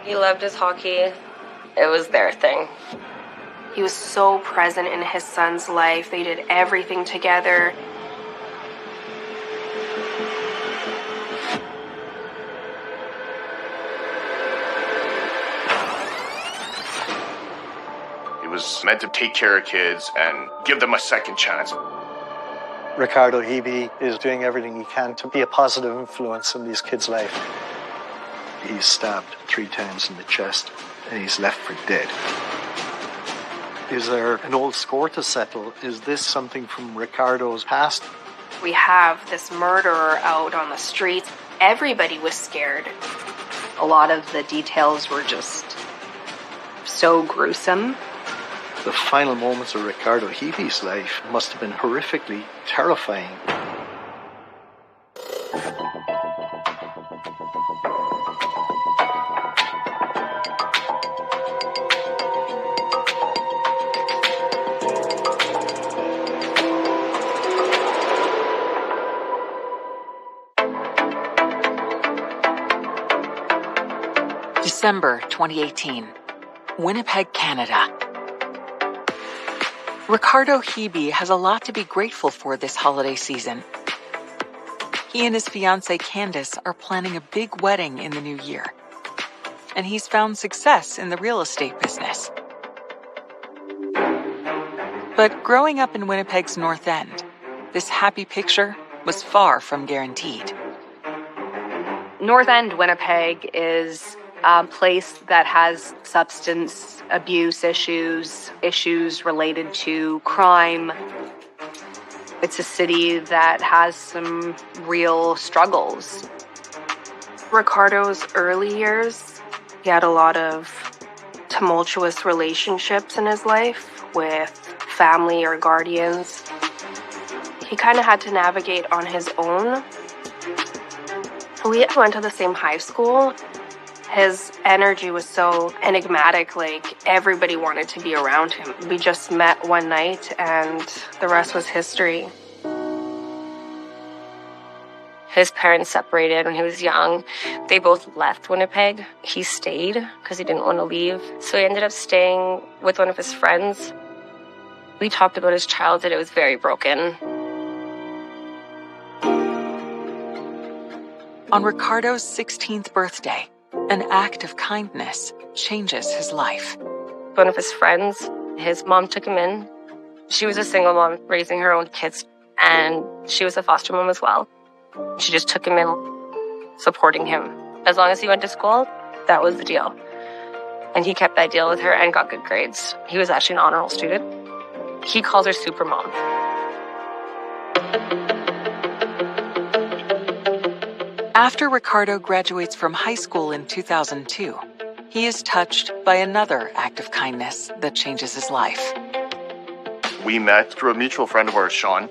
He loved his hockey. It was their thing. He was so present in his son's life. They did everything together. He was meant to take care of kids and give them a second chance. Ricardo Hebe is doing everything he can to be a positive influence in these kids' life. He's stabbed 3 times in the chest and he's left for dead. Is there an old score to settle? Is this something from Ricardo's past? We have this murderer out on the streets. Everybody was scared. A lot of the details were just so gruesome. The final moments of Ricardo Hebe's life must have been horrifically terrifying. December 2018, Winnipeg, Canada. Ricardo Hebe has a lot to be grateful for this holiday season. He and his fiancée Candice are planning a big wedding in the new year, and he's found success in the real estate business. But growing up in Winnipeg's North End, this happy picture was far from guaranteed. North End Winnipeg is a place that has substance abuse issues related to crime. It's a city that has some real struggles. Ricardo's early years, he had a lot of tumultuous relationships in his life with family or guardians. He kind of had to navigate on his own. We went to the same high school. His energy was so enigmatic, like everybody wanted to be around him. We just met one night and the rest was history. His parents separated when he was young. They both left Winnipeg. He stayed because he didn't want to leave. So he ended up staying with one of his friends. We talked about his childhood. It was very broken. On Ricardo's 16th birthday, an act of kindness changes his life. One of his friends, his mom took him in. She was a single mom raising her own kids, and she was a foster mom as well. She just took him in, supporting him. As long as he went to school, that was the deal. And he kept that deal with her and got good grades. He was actually an honor roll student. He calls her super mom. After Ricardo graduates from high school in 2002, he is touched by another act of kindness that changes his life. We met through a mutual friend of ours, Sean.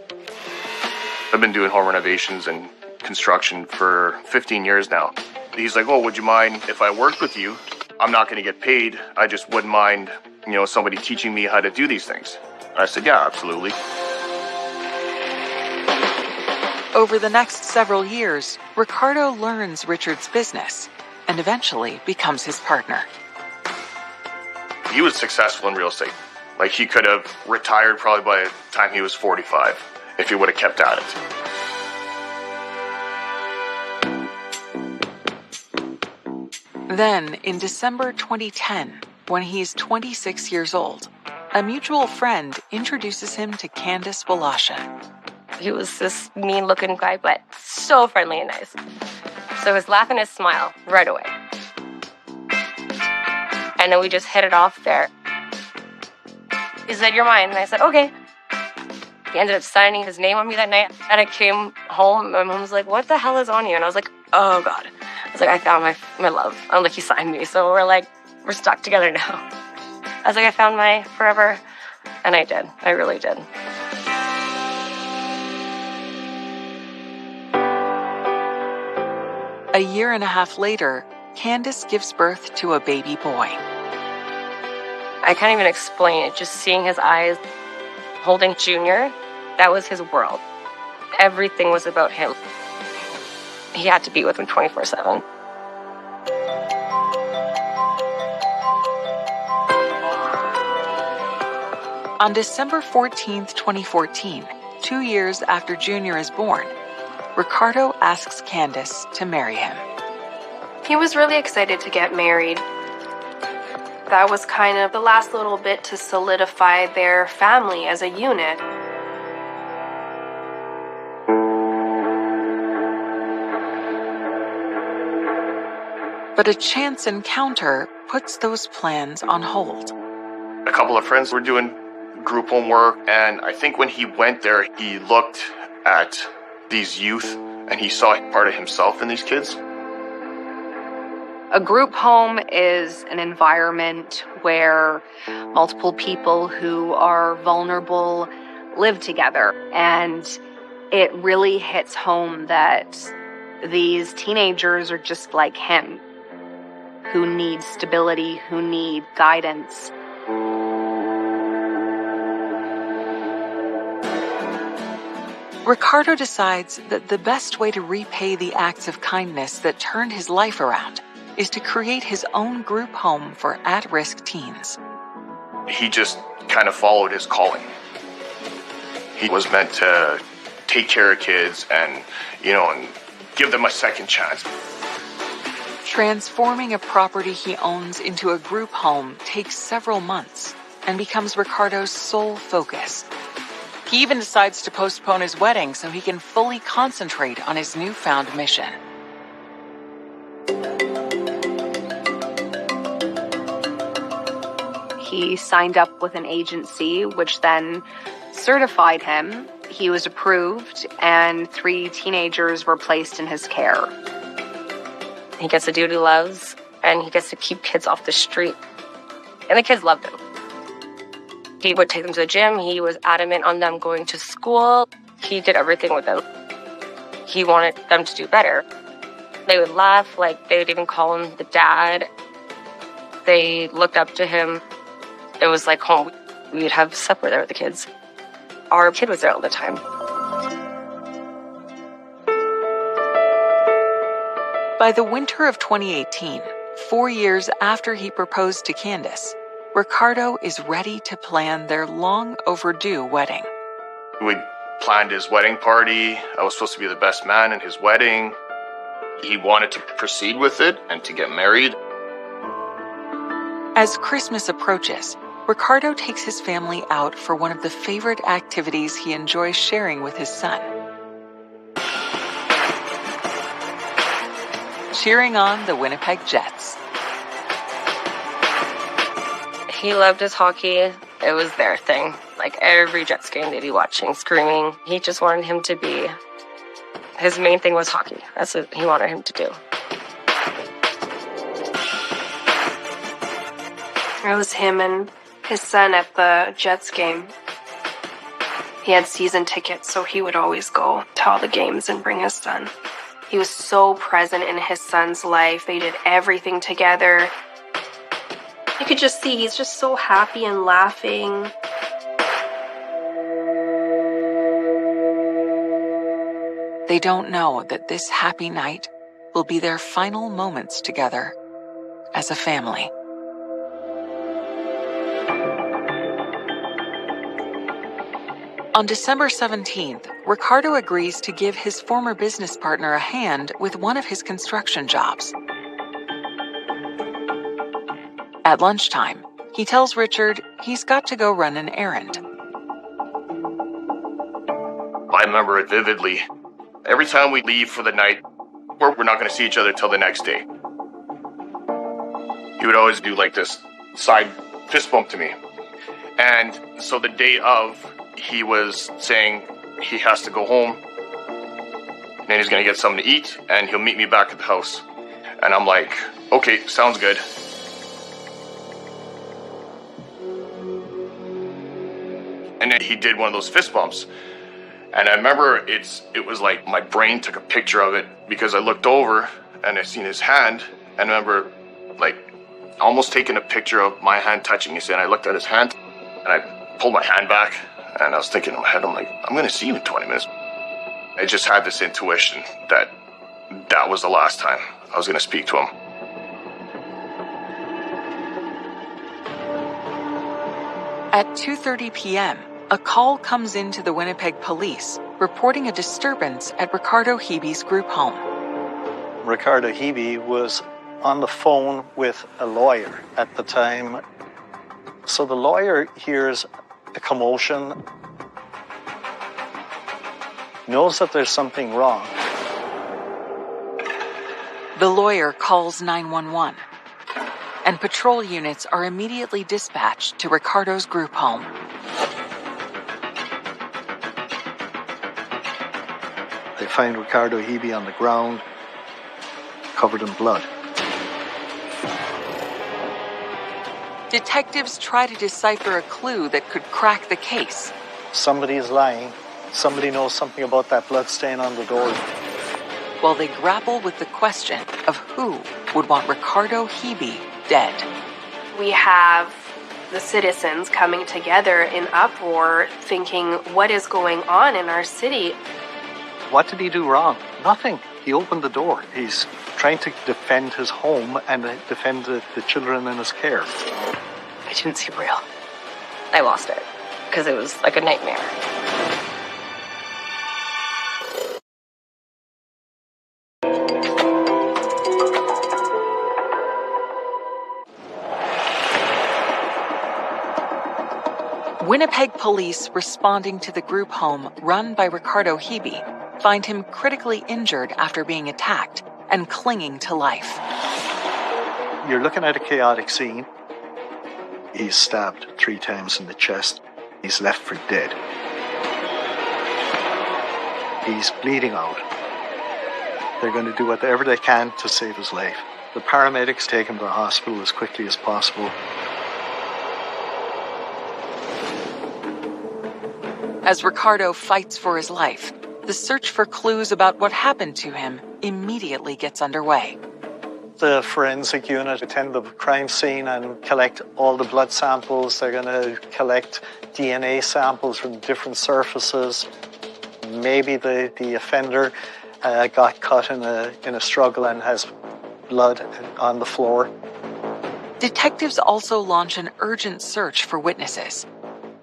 I've been doing home renovations and construction for 15 years now. He's like, oh, would you mind if I worked with you? I'm not going to get paid. I just wouldn't mind, somebody teaching me how to do these things. I said, yeah, absolutely. Over the next several years, Ricardo learns Richard's business and eventually becomes his partner. He was successful in real estate. Like, he could have retired probably by the time he was 45 if he would have kept at it. Then, in December 2010, when he's 26 years old, a mutual friend introduces him to Candice Walasha. He was this mean-looking guy, but so friendly and nice. So his laugh and his smile right away. And then we just hit it off there. He said, you're mine. And I said, okay. He ended up signing his name on me that night. And I came home, my mom was like, what the hell is on you? And I was like, oh, God. I was like, I found my love. I'm like, he signed me. So we're stuck together now. I was like, I found my forever. And I did. I really did. A year and a half later, Candice gives birth to a baby boy. I can't even explain it. Just seeing his eyes, holding Junior, that was his world. Everything was about him. He had to be with him 24/7. On December 14th, 2014, 2 years after Junior is born, Ricardo asks Candace to marry him. He was really excited to get married. That was kind of the last little bit to solidify their family as a unit. But a chance encounter puts those plans on hold. A couple of friends were doing group homework, and I think when he went there, he looked at these youth and he saw part of himself in these kids. A group home is an environment where multiple people who are vulnerable live together. And it really hits home that these teenagers are just like him, who need stability, who need guidance. Ricardo decides that the best way to repay the acts of kindness that turned his life around is to create his own group home for at-risk teens. He just kind of followed his calling. He was meant to take care of kids and give them a second chance. Transforming a property he owns into a group home takes several months and becomes Ricardo's sole focus. He even decides to postpone his wedding so he can fully concentrate on his newfound mission. He signed up with an agency, which then certified him. He was approved, and 3 teenagers were placed in his care. He gets to do what he loves, and he gets to keep kids off the street. And the kids loved him. He would take them to the gym. He was adamant on them going to school. He did everything with them. He wanted them to do better. They would laugh, they would even call him the dad. They looked up to him. It was like home. We'd have supper there with the kids. Our kid was there all the time. By the winter of 2018, 4 years after he proposed to Candace, Ricardo is ready to plan their long overdue wedding. We planned his wedding party. I was supposed to be the best man in his wedding. He wanted to proceed with it and to get married. As Christmas approaches, Ricardo takes his family out for one of the favorite activities he enjoys sharing with his son. Cheering on the Winnipeg Jets. He loved his hockey. It was their thing. Every Jets game they'd be watching, screaming. He just wanted him to be... His main thing was hockey. That's what he wanted him to do. It was him and his son at the Jets game. He had season tickets, so he would always go to all the games and bring his son. He was so present in his son's life. They did everything together. You could just see he's just so happy and laughing. They don't know that this happy night will be their final moments together as a family. On December 17th, Ricardo agrees to give his former business partner a hand with one of his construction jobs. At lunchtime, he tells Richard he's got to go run an errand. I remember it vividly. Every time we leave for the night, we're not going to see each other till the next day. He would always do this side fist bump to me. And so the day of, he was saying he has to go home, and then he's going to get something to eat, and he'll meet me back at the house. And I'm like, okay, sounds good. And then he did one of those fist bumps. And I remember it was like my brain took a picture of it, because I looked over and I seen his hand, and I remember almost taking a picture of my hand touching his hand. I looked at his hand and I pulled my hand back, and I was thinking in my head, I'm like, I'm going to see you in 20 minutes. I just had this intuition that that was the last time I was going to speak to him. At 2:30 p.m., a call comes into the Winnipeg police reporting a disturbance at Ricardo Hibi's group home. Ricardo Hibi was on the phone with a lawyer at the time. So the lawyer hears a commotion, knows that there's something wrong. The lawyer calls 911, and patrol units are immediately dispatched to Ricardo's group home. They find Ricardo Hibi on the ground, covered in blood. Detectives try to decipher a clue that could crack the case. Somebody is lying. Somebody knows something about that blood stain on the door. While they grapple with the question of who would want Ricardo Hibi dead. We have the citizens coming together in uproar, thinking, what is going on in our city? What did he do wrong? Nothing. He opened the door. He's trying to defend his home and defend the children in his care. I didn't see real. I lost it because it was like a nightmare. Winnipeg police responding to the group home run by Ricardo Hibi find him critically injured after being attacked and clinging to life. You're looking at a chaotic scene. He's stabbed 3 times in the chest. He's left for dead. He's bleeding out. They're going to do whatever they can to save his life. The paramedics take him to the hospital as quickly as possible. As Ricardo fights for his life, the search for clues about what happened to him immediately gets underway. The forensic unit attend the crime scene and collect all the blood samples. They're going to collect DNA samples from different surfaces. Maybe the offender got cut in a struggle and has blood on the floor. Detectives also launch an urgent search for witnesses.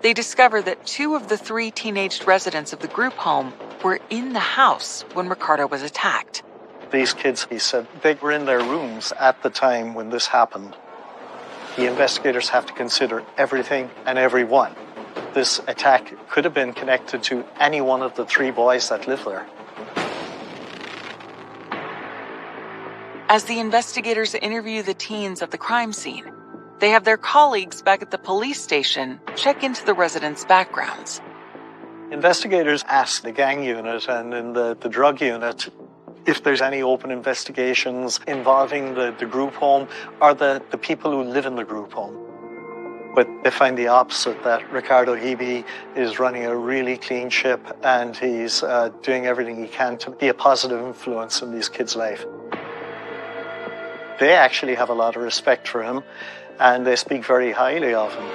They discover that 2 of the 3 teenaged residents of the group home were in the house when Ricardo was attacked. These kids, he said, they were in their rooms at the time when this happened. The investigators have to consider everything and everyone. This attack could have been connected to any one of the 3 boys that live there. As the investigators interview the teens at the crime scene, they have their colleagues back at the police station check into the residents' backgrounds. Investigators ask the gang unit and in the drug unit if there's any open investigations involving the group home or the people who live in the group home. But they find the opposite, that Ricardo Hibi is running a really clean ship and he's doing everything he can to be a positive influence in these kids' life. They actually have a lot of respect for him and they speak very highly of him.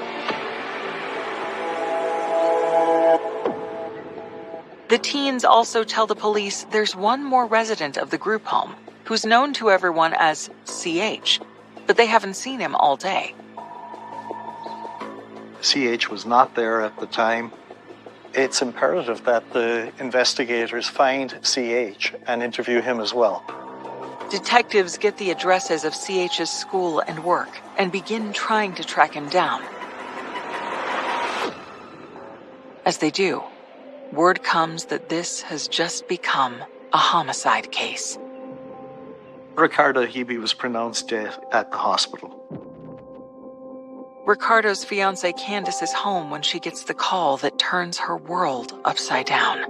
The teens also tell the police there's one more resident of the group home who's known to everyone as CH, but they haven't seen him all day. CH was not there at the time. It's imperative that the investigators find CH and interview him as well. Detectives get the addresses of CH's school and work and begin trying to track him down. As they do, word comes that this has just become a homicide case. Ricardo Hibi was pronounced dead at the hospital. Ricardo's fiancée Candace is home when she gets the call that turns her world upside down.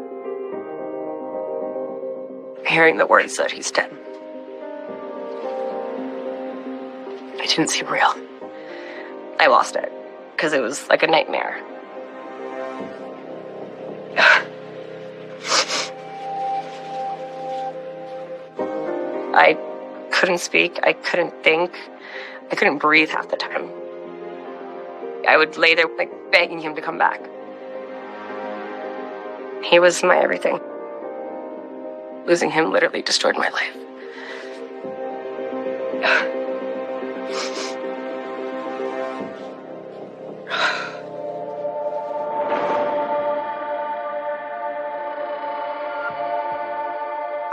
Hearing the words that he's dead. I didn't see real. I lost it because it was like a nightmare. I couldn't speak. I couldn't think. I couldn't breathe half the time. I would lay there like begging him to come back. He was my everything. Losing him literally destroyed my life.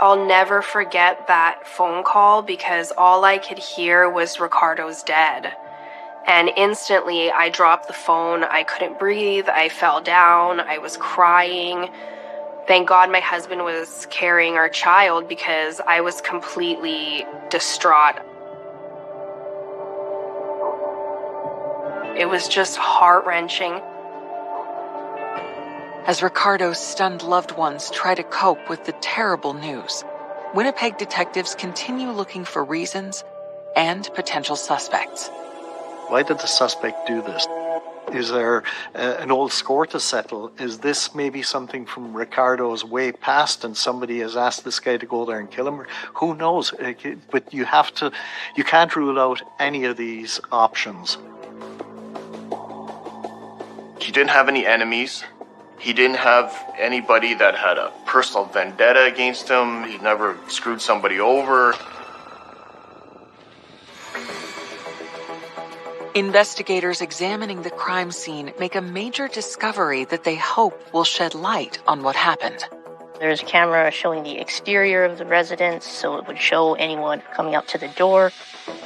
I'll never forget that phone call because all I could hear was Ricardo's dead. And instantly I dropped the phone. I couldn't breathe. I fell down. I was crying. Thank God my husband was carrying our child because I was completely distraught. It was just heart-wrenching. As Ricardo's stunned loved ones try to cope with the terrible news, Winnipeg detectives continue looking for reasons and potential suspects. Why did the suspect do this? Is there an old score to settle? Is this maybe something from Ricardo's way past and somebody has asked this guy to go there and kill him? Who knows? But you can't rule out any of these options. He didn't have any enemies. He didn't have anybody that had a personal vendetta against him. He never screwed somebody over. Investigators examining the crime scene make a major discovery that they hope will shed light on what happened. There's a camera showing the exterior of the residence, so it would show anyone coming up to the door.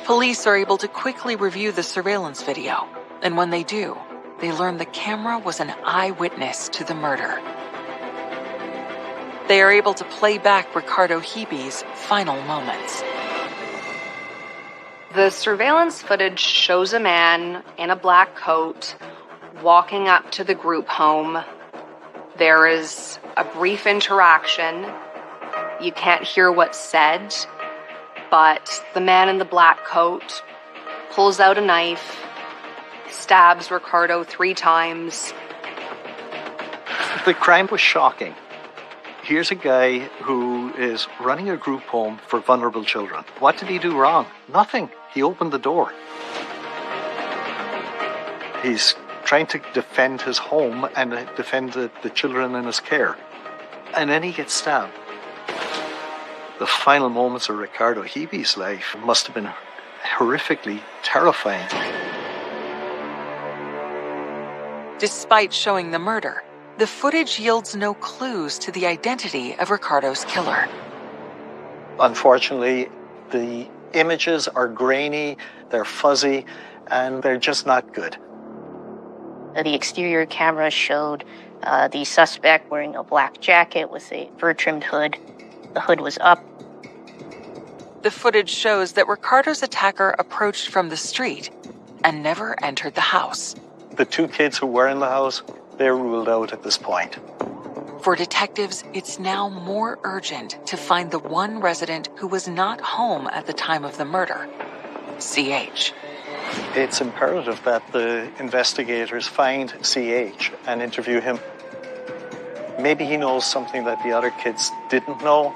Police are able to quickly review the surveillance video, and when they do, they learn the camera was an eyewitness to the murder. They are able to play back Ricardo Hibi's final moments. The surveillance footage shows a man in a black coat walking up to the group home. There is a brief interaction. You can't hear what's said, but the man in the black coat pulls out a knife, stabs Ricardo 3 times. The crime was shocking. Here's a guy who is running a group home for vulnerable children. What did he do wrong? Nothing. He opened the door. He's trying to defend his home and defend the children in his care. And then he gets stabbed. The final moments of Ricardo Hibi's life must have been horrifically terrifying. Despite showing the murder, the footage yields no clues to the identity of Ricardo's killer. Unfortunately, the images are grainy, they're fuzzy, and they're just not good. The exterior camera showed the suspect wearing a black jacket with a fur-trimmed hood. The hood was up. The footage shows that Ricardo's attacker approached from the street and never entered the house. The 2 kids who were in the house, they're ruled out at this point. For detectives, it's now more urgent to find the one resident who was not home at the time of the murder, CH. It's imperative that the investigators find CH and interview him. Maybe he knows something that the other kids didn't know.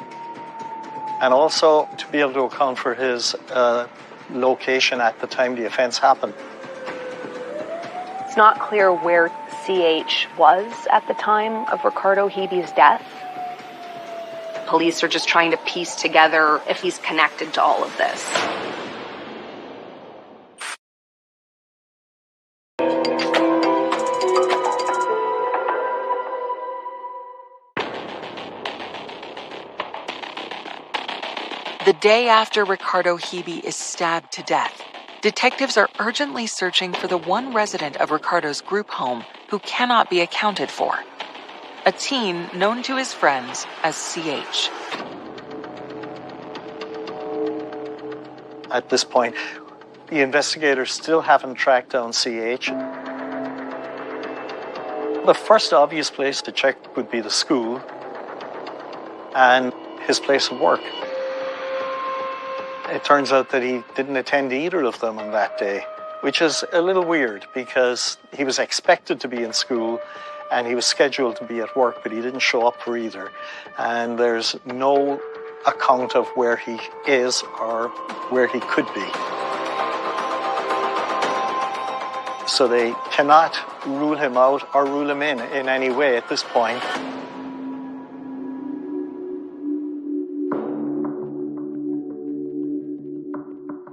And also to be able to account for his location at the time the offense happened. It's not clear where CH was at the time of Ricardo Hibi's death. Police are just trying to piece together if he's connected to all of this. The day after Ricardo Hibi is stabbed to death, detectives are urgently searching for the one resident of Ricardo's group home who cannot be accounted for, a teen known to his friends as CH. At this point, the investigators still haven't tracked down CH. The first obvious place to check would be the school and his place of work. It turns out that he didn't attend either of them on that day, which is a little weird because he was expected to be in school and he was scheduled to be at work, but he didn't show up for either. And there's no account of where he is or where he could be. So they cannot rule him out or rule him in any way at this point.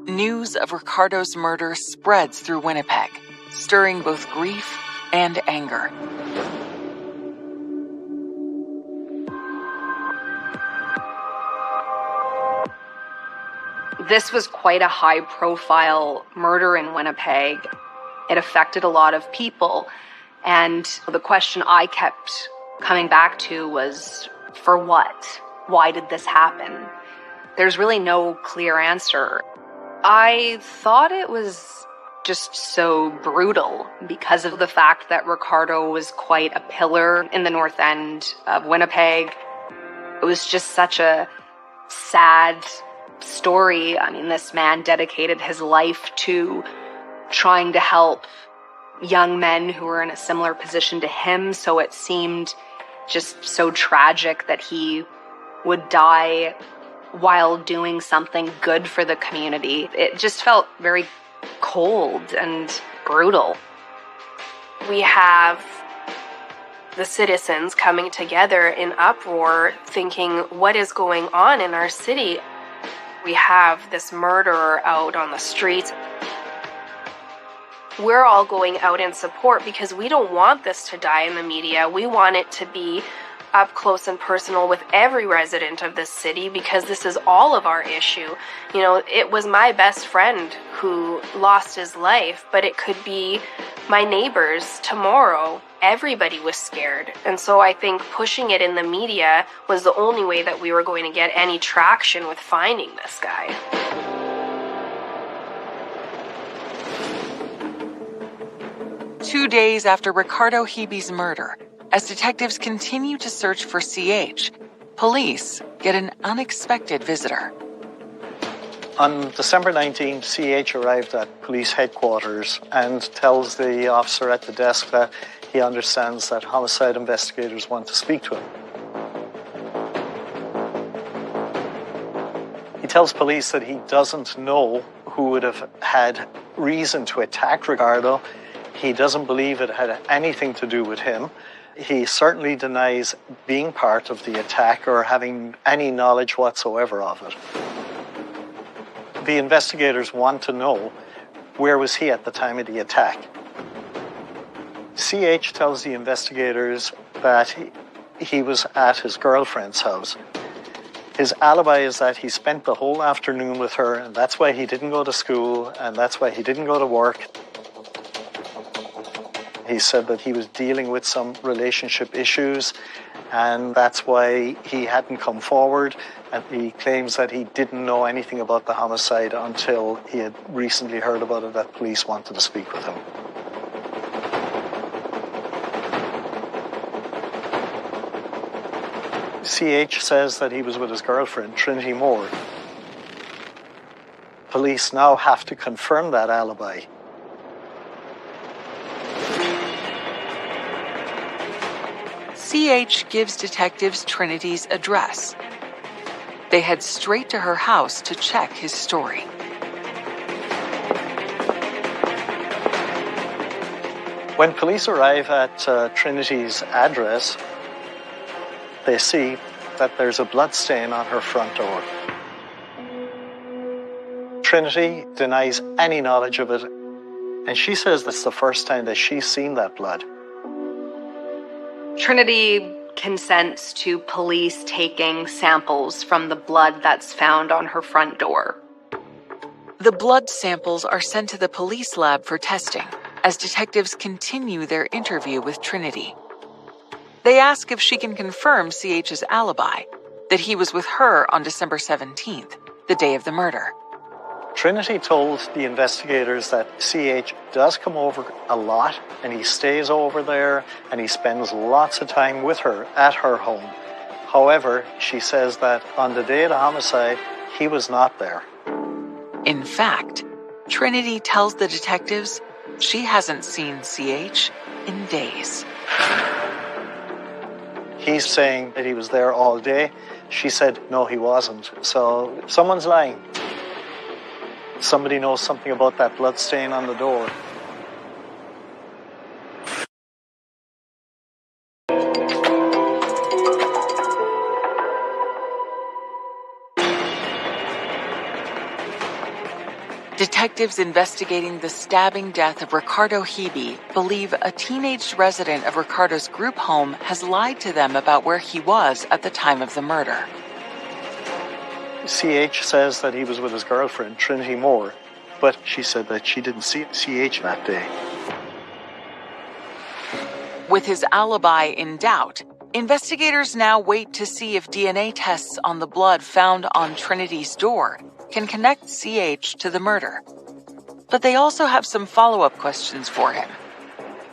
News of Ricardo's murder spreads through Winnipeg, stirring both grief and anger. This was quite a high-profile murder in Winnipeg. It affected a lot of people. And the question I kept coming back to was, for what? Why did this happen? There's really no clear answer. I thought it was just so brutal because of the fact that Ricardo was quite a pillar in the north end of Winnipeg. It was just such a sad story. I mean, this man dedicated his life to trying to help young men who were in a similar position to him, so it seemed just so tragic that he would die while doing something good for the community. It just felt very cold and brutal. We have the citizens coming together in uproar, thinking, what is going on in our city? We have this murderer out on the streets. We're all going out in support because we don't want this to die in the media. We want it to be up close and personal with every resident of this city because this is all of our issue. You know, it was my best friend who lost his life, but it could be my neighbors tomorrow. Everybody was scared. And so I think pushing it in the media was the only way that we were going to get any traction with finding this guy. Two days after Ricardo Hibi's murder, as detectives continue to search for CH, police get an unexpected visitor. On December 19th, CH arrived at police headquarters and tells the officer at the desk that he understands that homicide investigators want to speak to him. He tells police that he doesn't know who would have had reason to attack Ricardo. He doesn't believe it had anything to do with him. He certainly denies being part of the attack or having any knowledge whatsoever of it. The investigators want to know, where was he at the time of the attack? CH tells the investigators that he was at his girlfriend's house. His alibi is that he spent the whole afternoon with her, and that's why he didn't go to school, and that's why he didn't go to work. He said that he was dealing with some relationship issues, and that's why he hadn't come forward. And he claims that he didn't know anything about the homicide until he had recently heard about it, that police wanted to speak with him. CH says that he was with his girlfriend, Trinity Moore. Police now have to confirm that alibi. CH gives detectives Trinity's address. They head straight to her house to check his story. When police arrive at Trinity's address, they see that there's a blood stain on her front door. Trinity denies any knowledge of it, and she says that's the first time that she's seen that blood. Trinity consents to police taking samples from the blood that's found on her front door. The blood samples are sent to the police lab for testing as detectives continue their interview with Trinity. They ask if she can confirm CH's alibi, that he was with her on December 17th, the day of the murder. Trinity told the investigators that CH does come over a lot, and he stays over there, and he spends lots of time with her at her home. However, she says that on the day of the homicide, he was not there. In fact, Trinity tells the detectives she hasn't seen CH in days. He's saying that he was there all day. She said, no, he wasn't. So someone's lying. Somebody knows something about that blood stain on the door. Detectives investigating the stabbing death of Ricardo Hibi believe a teenage resident of Ricardo's group home has lied to them about where he was at the time of the murder. CH says that he was with his girlfriend, Trinity Moore, but she said that she didn't see CH that day. With his alibi in doubt, investigators now wait to see if DNA tests on the blood found on Trinity's door can connect CH to the murder. But they also have some follow-up questions for him.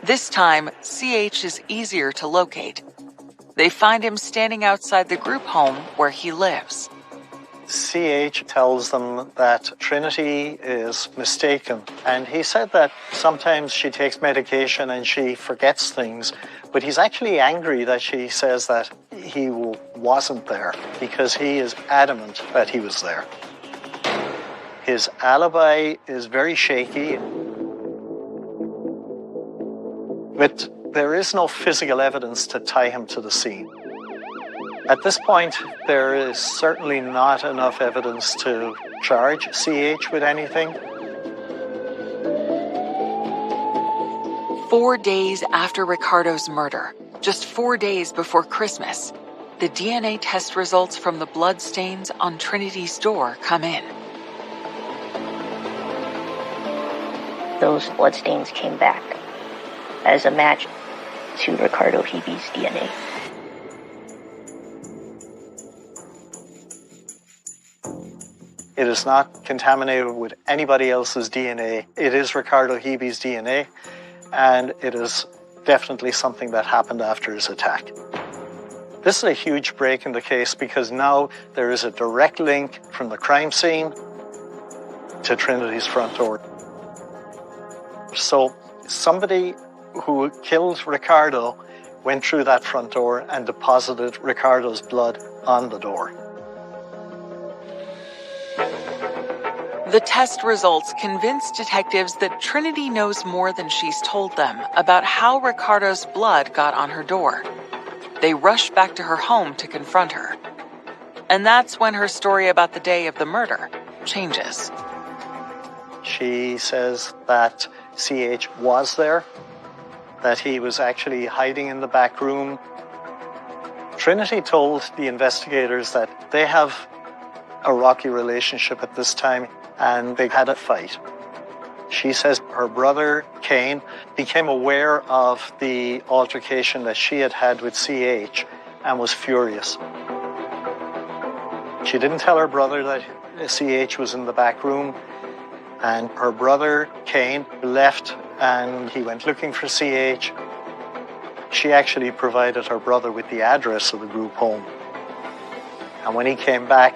This time, CH is easier to locate. They find him standing outside the group home where he lives. CH tells them that Trinity is mistaken, and he said that sometimes she takes medication and she forgets things, but he's actually angry that she says that he wasn't there because he is adamant that he was there. His alibi is very shaky, but there is no physical evidence to tie him to the scene. At this point, there is certainly not enough evidence to charge CH with anything. 4 days after Ricardo's murder, just 4 days before Christmas, the DNA test results from the blood stains on Trinity's door come in. Those bloodstains came back as a match to Ricardo Hibi's DNA. It is not contaminated with anybody else's DNA. It is Ricardo Hibi's DNA, and it is definitely something that happened after his attack. This is a huge break in the case because now there is a direct link from the crime scene to Trinity's front door. So somebody who killed Ricardo went through that front door and deposited Ricardo's blood on the door. The test results convince detectives that Trinity knows more than she's told them about how Ricardo's blood got on her door. They rush back to her home to confront her. And that's when her story about the day of the murder changes. She says that CH was there, that he was actually hiding in the back room. Trinity told the investigators that they have a rocky relationship at this time, and they had a fight. She says her brother, Kane, became aware of the altercation that she had had with CH and was furious. She didn't tell her brother that CH was in the back room, and her brother, Kane, left and he went looking for CH. She actually provided her brother with the address of the group home. And when he came back,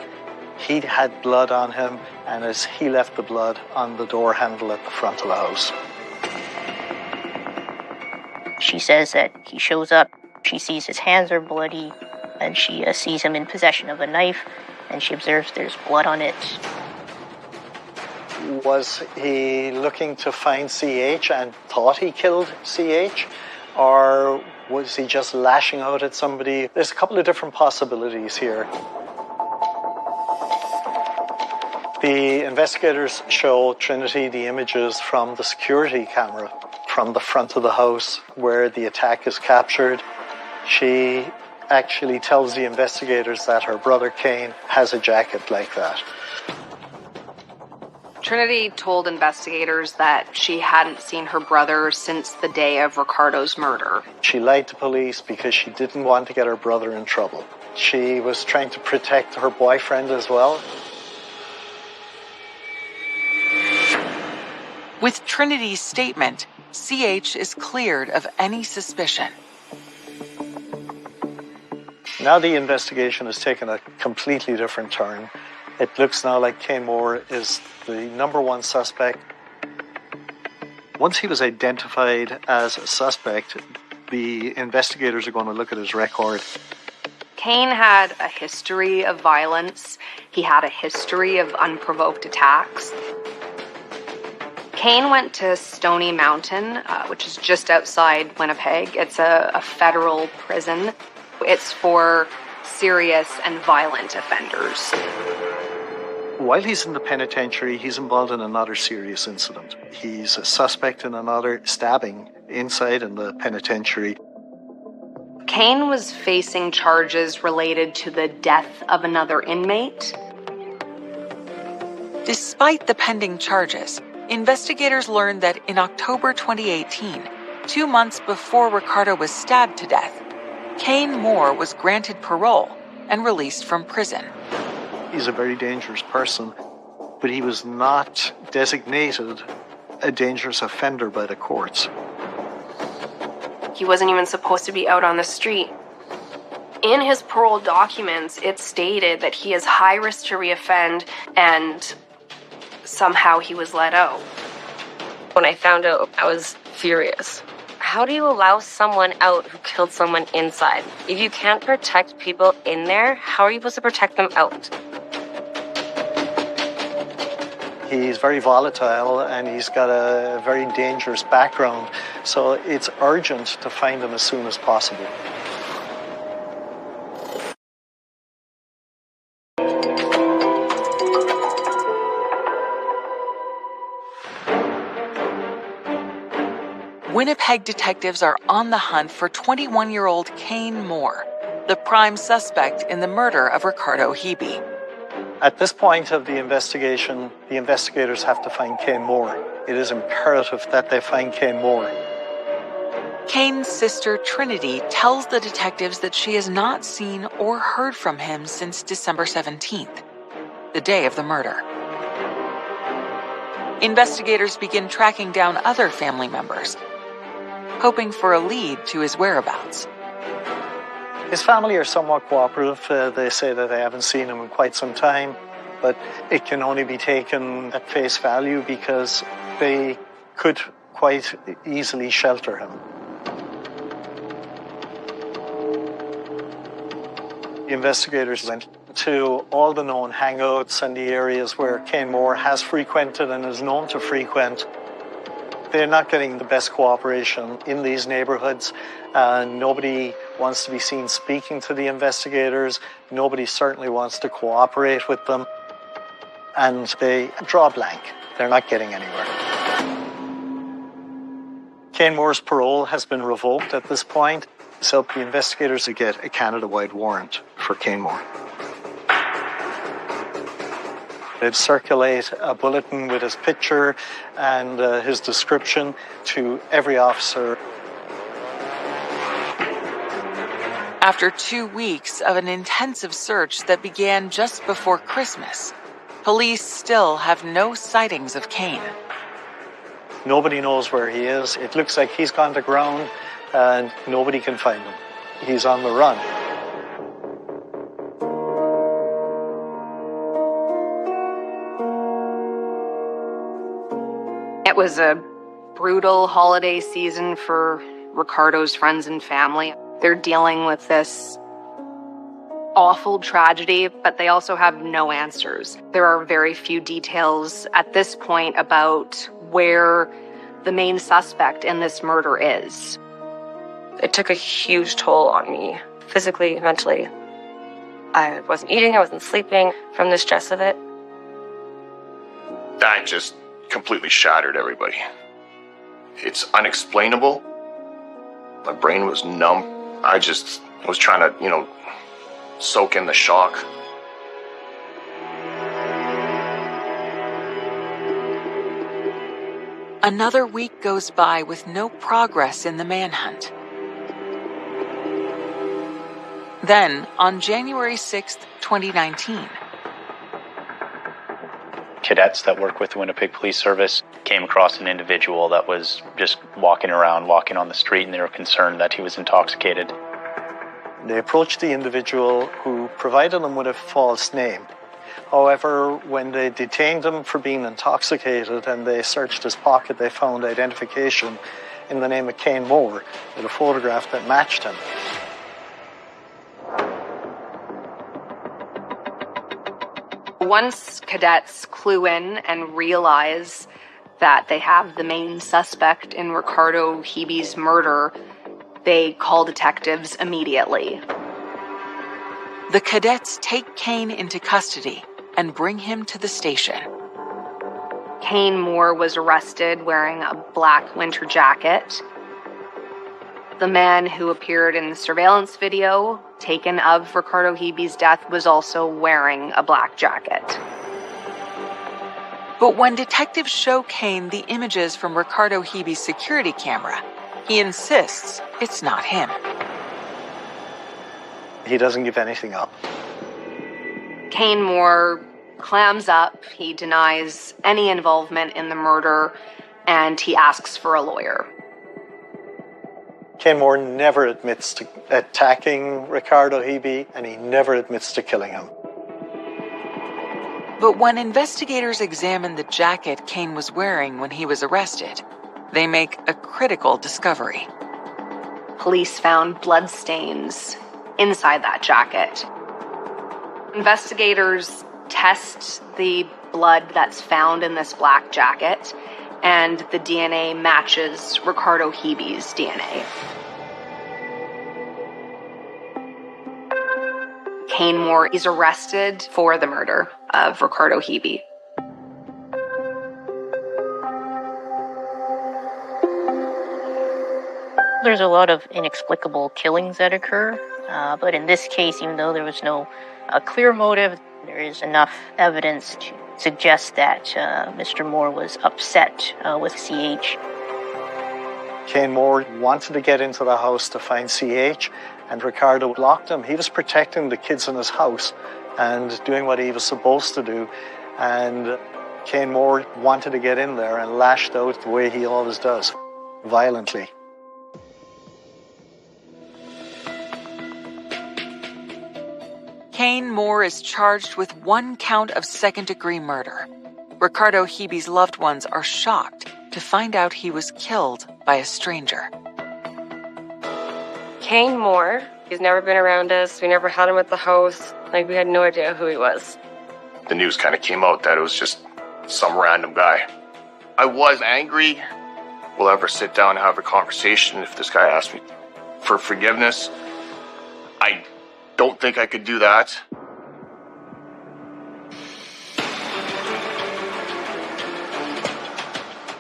he had blood on him, and as he left the blood on the door handle at the front of the house. She says that he shows up, she sees his hands are bloody, and she sees him in possession of a knife, and she observes there's blood on it. Was he looking to find CH and thought he killed CH? Or was he just lashing out at somebody? There's a couple of different possibilities here. The investigators show Trinity the images from the security camera from the front of the house where the attack is captured. She actually tells the investigators that her brother Kane has a jacket like that. Trinity told investigators that she hadn't seen her brother since the day of Ricardo's murder. She lied to police because she didn't want to get her brother in trouble. She was trying to protect her boyfriend as well. With Trinity's statement, CH is cleared of any suspicion. Now the investigation has taken a completely different turn. It looks now like Kane Moore is the number one suspect. Once he was identified as a suspect, the investigators are going to look at his record. Kane had a history of violence. He had a history of unprovoked attacks. Kane went to Stony Mountain, which is just outside Winnipeg. It's a federal prison. It's for serious and violent offenders. While he's in the penitentiary, he's involved in another serious incident. He's a suspect in another stabbing inside in the penitentiary. Kane was facing charges related to the death of another inmate. Despite the pending charges, investigators learned that in October 2018, 2 months before Ricardo was stabbed to death, Kane Moore was granted parole and released from prison. He's a very dangerous person, but he was not designated a dangerous offender by the courts. He wasn't even supposed to be out on the street. In his parole documents, it stated that he is high risk to reoffend, and somehow he was let out. When I found out, I was furious. How do you allow someone out who killed someone inside? If you can't protect people in there, how are you supposed to protect them out? He's very volatile and he's got a very dangerous background, so it's urgent to find him as soon as possible. Winnipeg detectives are on the hunt for 21-year-old Kane Moore, the prime suspect in the murder of Ricardo Hebe. At this point of the investigation, the investigators have to find Kane Moore. It is imperative that they find Kane Moore. Kane's sister Trinity tells the detectives that she has not seen or heard from him since December 17th, the day of the murder. Investigators begin tracking down other family members, hoping for a lead to his whereabouts. His family are somewhat cooperative. They say that they haven't seen him in quite some time, but it can only be taken at face value because they could quite easily shelter him. The investigators went to all the known hangouts and the areas where Kane Moore has frequented and is known to frequent. They're not getting the best cooperation in these neighborhoods. Nobody wants to be seen speaking to the investigators. Nobody certainly wants to cooperate with them. And they draw a blank. They're not getting anywhere. Kane Moore's parole has been revoked at this point, so the investigators get a Canada-wide warrant for Kane Moore. They'd circulate a bulletin with his picture and his description to every officer. After 2 weeks of an intensive search that began just before Christmas, police still have no sightings of Kane. Nobody knows where he is. It looks like he's gone to ground and nobody can find him. He's on the run. It was a brutal holiday season for Ricardo's friends and family. They're dealing with this awful tragedy, but they also have no answers. There are very few details at this point about where the main suspect in this murder is. It took a huge toll on me, physically, mentally. I wasn't eating, I wasn't sleeping from the stress of it. That just completely shattered everybody. It's unexplainable. My brain was numb. I was trying to, soak in the shock. Another week goes by with no progress in the manhunt. Then, on January 6th, 2019, cadets that work with the Winnipeg Police Service came across an individual that was just walking on the street, and they were concerned that he was intoxicated. They approached the individual who provided them with a false name. However, when they detained him for being intoxicated and they searched his pocket, they found identification in the name of Kane Moore with a photograph that matched him. Once cadets clue in and realize that they have the main suspect in Ricardo Hebe's murder, they call detectives immediately. The cadets take Kane into custody and bring him to the station. Kane Moore was arrested wearing a black winter jacket. The man who appeared in the surveillance video taken of Ricardo Hebe's death was also wearing a black jacket. But when detectives show Kane the images from Ricardo Hibi's security camera, he insists it's not him. He doesn't give anything up. Kane Moore clams up, he denies any involvement in the murder, and he asks for a lawyer. Kane Moore never admits to attacking Ricardo Hibi, and he never admits to killing him. But when investigators examine the jacket Kane was wearing when he was arrested, they make a critical discovery. Police found bloodstains inside that jacket. Investigators test the blood that's found in this black jacket, and the DNA matches Ricardo Hibi's DNA. Kane Moore is arrested for the murder of Ricardo Hibi. There's a lot of inexplicable killings that occur, but in this case, even though there was no clear motive, there is enough evidence to suggest that Mr. Moore was upset with CH. Kane Moore wanted to get into the house to find CH, and Ricardo blocked him. He was protecting the kids in his house and doing what he was supposed to do. And Kane Moore wanted to get in there and lashed out the way he always does, violently. Kane Moore is charged with 1 count of second-degree murder. Ricardo Hibi's loved ones are shocked to find out he was killed by a stranger. Kane Moore, he's never been around us. We never had him at the house. Like, we had no idea who he was. The news kind of came out that it was just some random guy. I was angry. We'll ever sit down and have a conversation if this guy asked me for forgiveness. I don't think I could do that.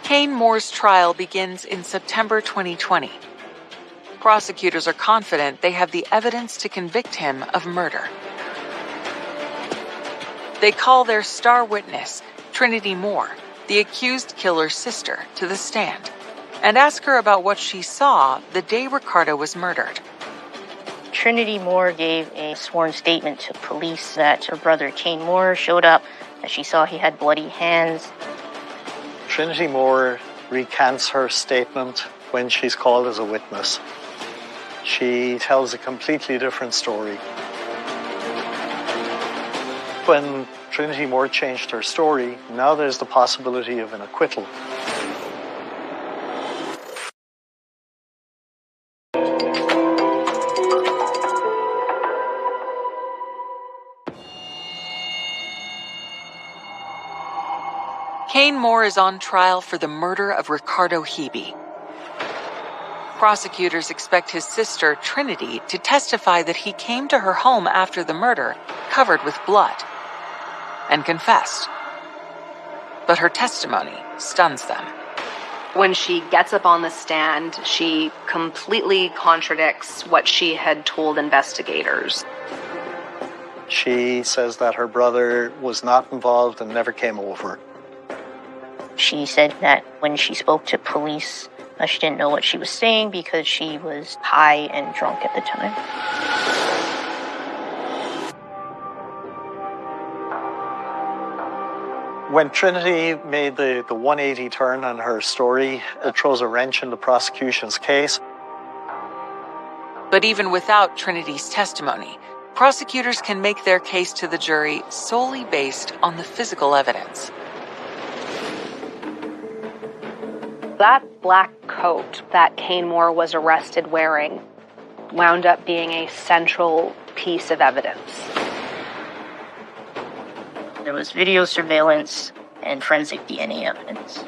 Kane Moore's trial begins in September 2020. Prosecutors are confident they have the evidence to convict him of murder. They call their star witness, Trinity Moore, the accused killer's sister, to the stand and ask her about what she saw the day Ricardo was murdered. Trinity Moore gave a sworn statement to police that her brother Kane Moore showed up, that she saw he had bloody hands. Trinity Moore recants her statement when she's called as a witness. She tells a completely different story. When Trinity Moore changed her story, now there's the possibility of an acquittal. Kane Moore is on trial for the murder of Ricardo Hibi. Prosecutors expect his sister, Trinity, to testify that he came to her home after the murder, covered with blood, and confessed. But her testimony stuns them. When she gets up on the stand, she completely contradicts what she had told investigators. She says that her brother was not involved and never came over. She said that when she spoke to police, she didn't know what she was saying because she was high and drunk at the time. When Trinity made the 180 turn on her story, it throws a wrench in the prosecution's case. But even without Trinity's testimony, prosecutors can make their case to the jury solely based on the physical evidence. That black coat that Kane Moore was arrested wearing wound up being a central piece of evidence. There was video surveillance and forensic DNA evidence.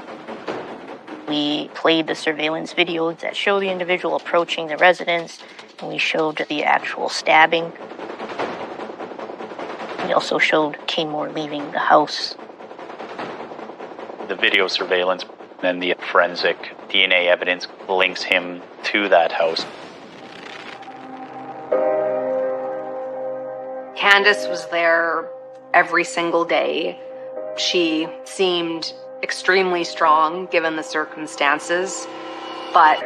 We played the surveillance videos that show the individual approaching the residence, and we showed the actual stabbing. We also showed Kane Moore leaving the house. The video surveillance and the forensic DNA evidence links him to that house. Candace was there every single day She seemed extremely strong given the circumstances, but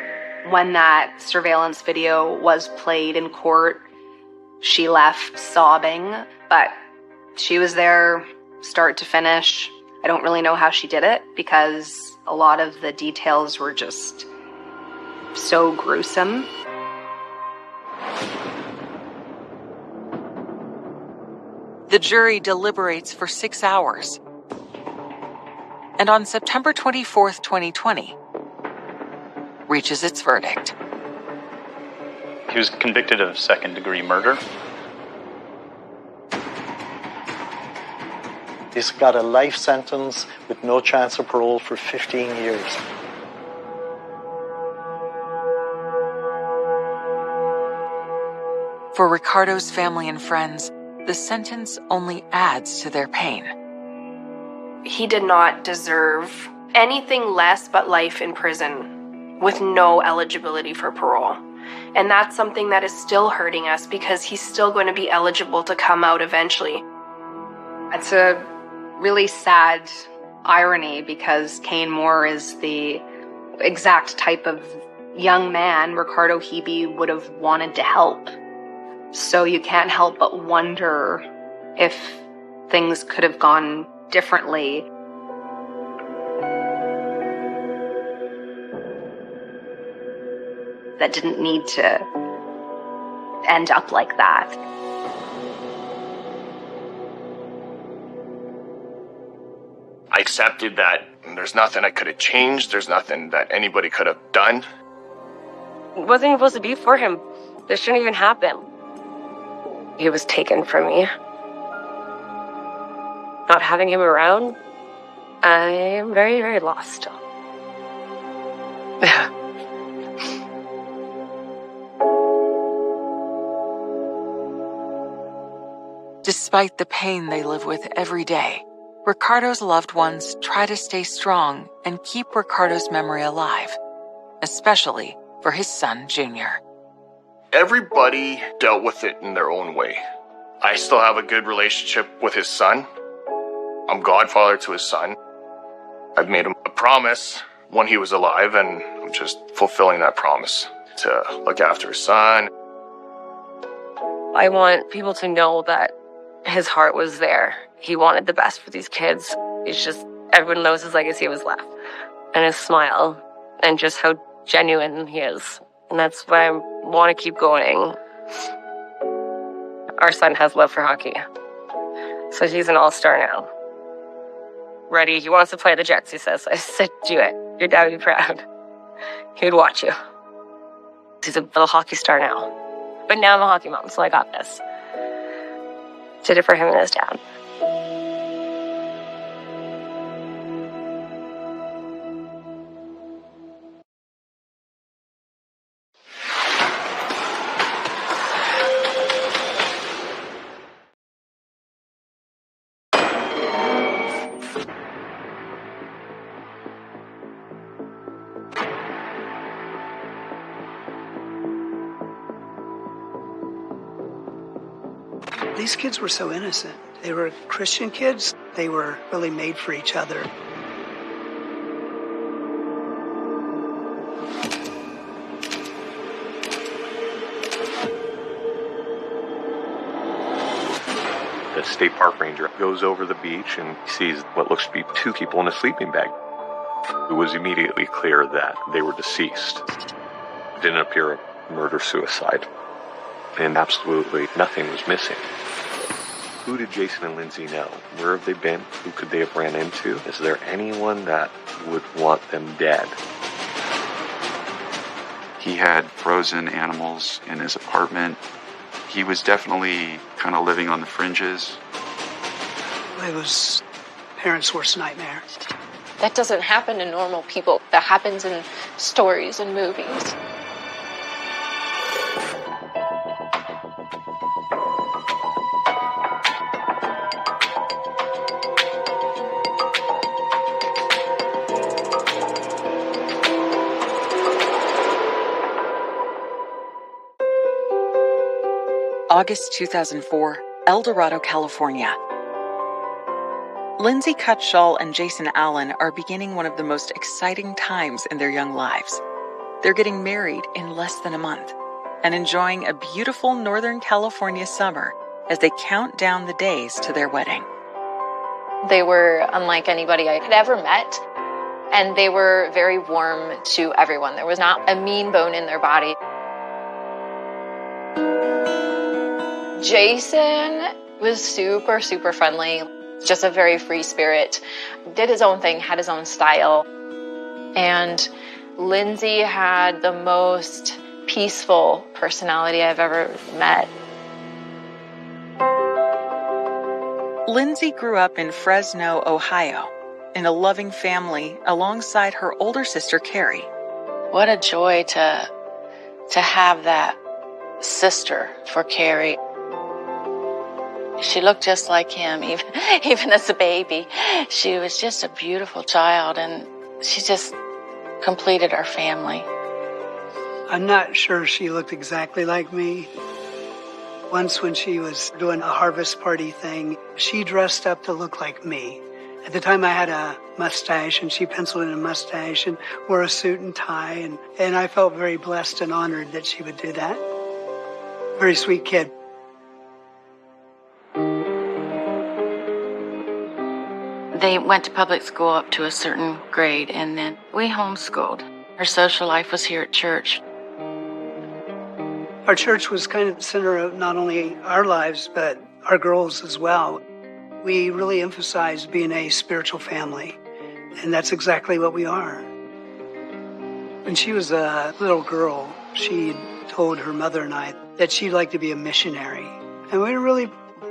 when that surveillance video was played in court, she left sobbing, but she was there start to finish. I don't really know how she did it because a lot of the details were just so gruesome. The jury deliberates for 6 hours. And on September 24th, 2020, reaches its verdict. He was convicted of second-degree murder. He's got a life sentence with no chance of parole for 15 years. For Ricardo's family and friends, the sentence only adds to their pain. He did not deserve anything less but life in prison with no eligibility for parole. And that's something that is still hurting us because he's still going to be eligible to come out eventually. It's a really sad irony because Kane Moore is the exact type of young man Ricardo Hebe would have wanted to help. So you can't help but wonder if things could have gone differently. That didn't need to end up like that. I accepted that there's nothing I could have changed. There's nothing that anybody could have done. It wasn't supposed to be for him. This shouldn't even happen. He was taken from me. Not having him around, I am very, very lost. Despite the pain they live with every day, Ricardo's loved ones try to stay strong and keep Ricardo's memory alive, especially for his son, Junior. Everybody dealt with it in their own way. I still have a good relationship with his son. I'm godfather to his son. I've made him a promise when he was alive, and I'm just fulfilling that promise to look after his son. I want people to know that his heart was there. He wanted the best for these kids. It's just, everyone knows his legacy was left. And his smile, and just how genuine he is. And that's why I want to keep going. Our son has love for hockey. So he's an all-star now. Ready, he wants to play the Jets, he says. I said, do it. Your dad would be proud. He would watch you. He's a little hockey star now. But now I'm a hockey mom, so I got this. Did it for him and his dad. These kids were so innocent. They were Christian kids. They were really made for each other. The state park ranger goes over the beach and sees what looks to be two people in a sleeping bag. It was immediately clear that they were deceased. It didn't appear a murder-suicide. And absolutely nothing was missing. Who did Jason and Lindsay know? Where have they been? Who could they have ran into? Is there anyone that would want them dead? He had frozen animals in his apartment. He was definitely kind of living on the fringes. It was parents' worst nightmare. That doesn't happen to normal people. That happens in stories and movies. August 2004, El Dorado, California. Lindsay Cutshall and Jason Allen are beginning one of the most exciting times in their young lives. They're getting married in less than a month and enjoying a beautiful Northern California summer as they count down the days to their wedding. They were unlike anybody I had ever met, and they were very warm to everyone. There was not a mean bone in their body. Jason was super, super friendly, just a very free spirit, did his own thing, had his own style. And Lindsay had the most peaceful personality I've ever met. Lindsay grew up in Fresno, Ohio, in a loving family alongside her older sister, Carrie. What a joy to have that sister for Carrie. She looked just like him, even as a baby. She was just a beautiful child, and she just completed our family. I'm not sure she looked exactly like me. Once when she was doing a harvest party thing, she dressed up to look like me. At the time I had a mustache, and she penciled in a mustache and wore a suit and tie, and I felt very blessed and honored that she would do that. Very sweet kid. They went to public school up to a certain grade, and then we homeschooled. Her social life was here at church. Our church was kind of the center of not only our lives, but our girls as well. We really emphasized being a spiritual family, and that's exactly what we are. When she was a little girl, she told her mother and I that she'd like to be a missionary, and we were really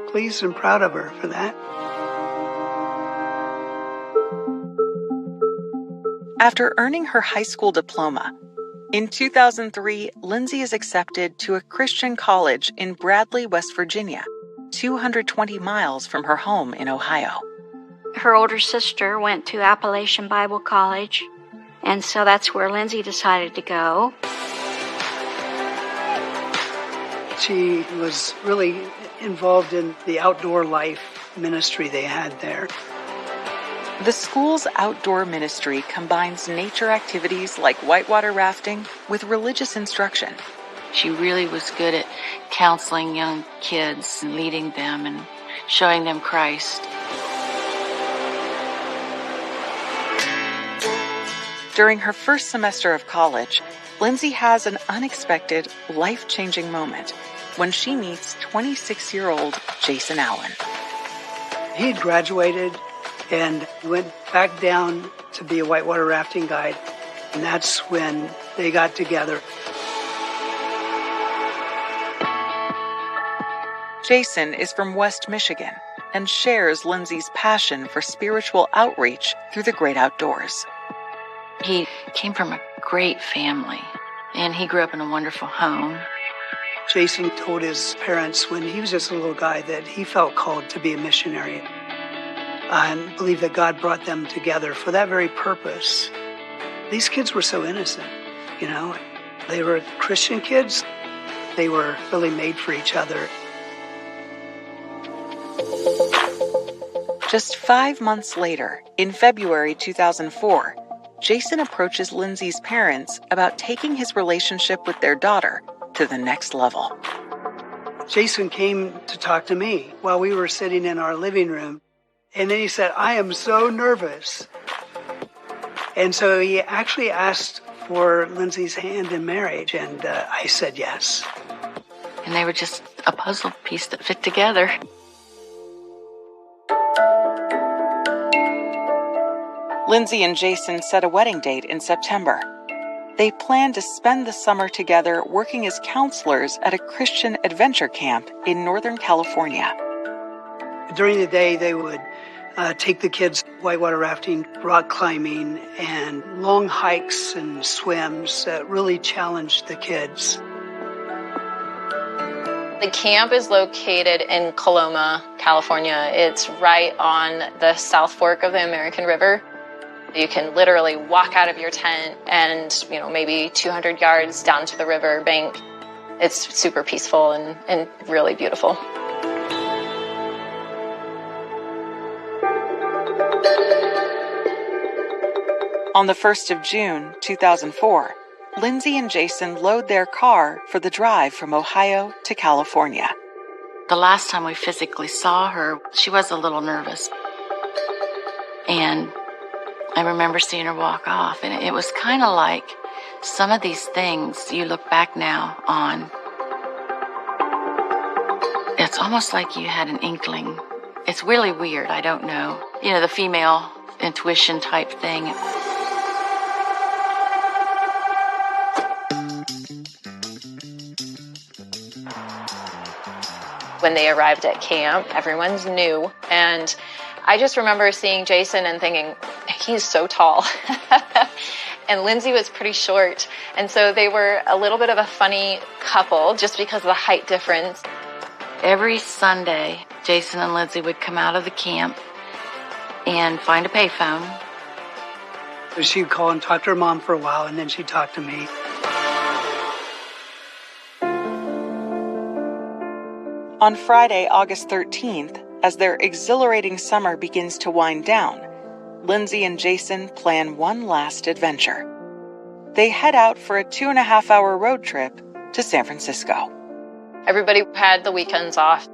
pleased and proud of her for that. After earning her high school diploma, in 2003, Lindsay is accepted to a Christian college in Bradley, West Virginia, 220 miles from her home in Ohio. Her older sister went to Appalachian Bible College, and so that's where Lindsay decided to go. She was really involved in the outdoor life ministry they had there. The school's outdoor ministry combines nature activities like whitewater rafting with religious instruction. She really was good at counseling young kids and leading them and showing them Christ. During her first semester of college, Lindsay has an unexpected, life-changing moment when she meets 26-year-old Jason Allen. He'd graduated and went back down to be a whitewater rafting guide, and that's when they got together. Jason is from West Michigan and shares Lindsay's passion for spiritual outreach through the great outdoors. He came from a great family, and he grew up in a wonderful home. Jason told his parents when he was just a little guy that he felt called to be a missionary. And believe that God brought them together for that very purpose. These kids were so innocent, you know. They were Christian kids. They were really made for each other. Just 5 months later, in February 2004, Jason approaches Lindsay's parents about taking his relationship with their daughter to the next level. Jason came to talk to me while we were sitting in our living room. And then he said, I am so nervous. And so he actually asked for Lindsay's hand in marriage, and I said yes. And they were just a puzzle piece that fit together. Lindsay and Jason set a wedding date in September. They planned to spend the summer together working as counselors at a Christian adventure camp in Northern California. During the day, they would take the kids whitewater rafting, rock climbing, and long hikes and swims that really challenged the kids. The camp is located in Coloma, California. It's right on the South Fork of the American River. You can literally walk out of your tent and, maybe 200 yards down to the river bank. It's super peaceful and really beautiful. On the 1st of June, 2004, Lindsay and Jason load their car for the drive from Ohio to California. The last time we physically saw her, she was a little nervous. And I remember seeing her walk off, and it was kind of like some of these things you look back now on. It's almost like you had an inkling. It's really weird, I don't know. You know, the female intuition type thing. When they arrived at camp, everyone's new, and I just remember seeing Jason and thinking, he's so tall. And Lindsay was pretty short, and so they were a little bit of a funny couple just because of the height difference. Every Sunday, Jason and Lindsay would come out of the camp and find a payphone. She'd call and talk to her mom for a while, and then she'd talk to me. On Friday, August 13th, as their exhilarating summer begins to wind down, Lindsay and Jason plan one last adventure. They head out for a 2.5-hour road trip to San Francisco. Everybody had the weekends off.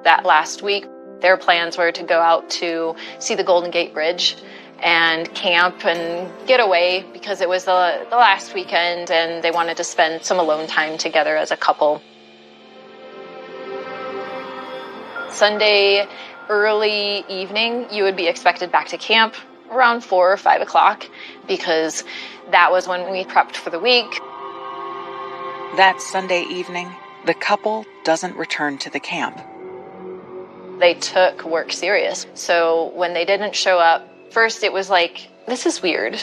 That last week, their plans were to go out to see the Golden Gate Bridge and camp and get away because it was the last weekend and they wanted to spend some alone time together as a couple. Sunday early evening, you would be expected back to camp around 4 or 5 o'clock because that was when we prepped for the week. That Sunday evening, the couple doesn't return to the camp. They took work serious. So when they didn't show up, first it was like, this is weird.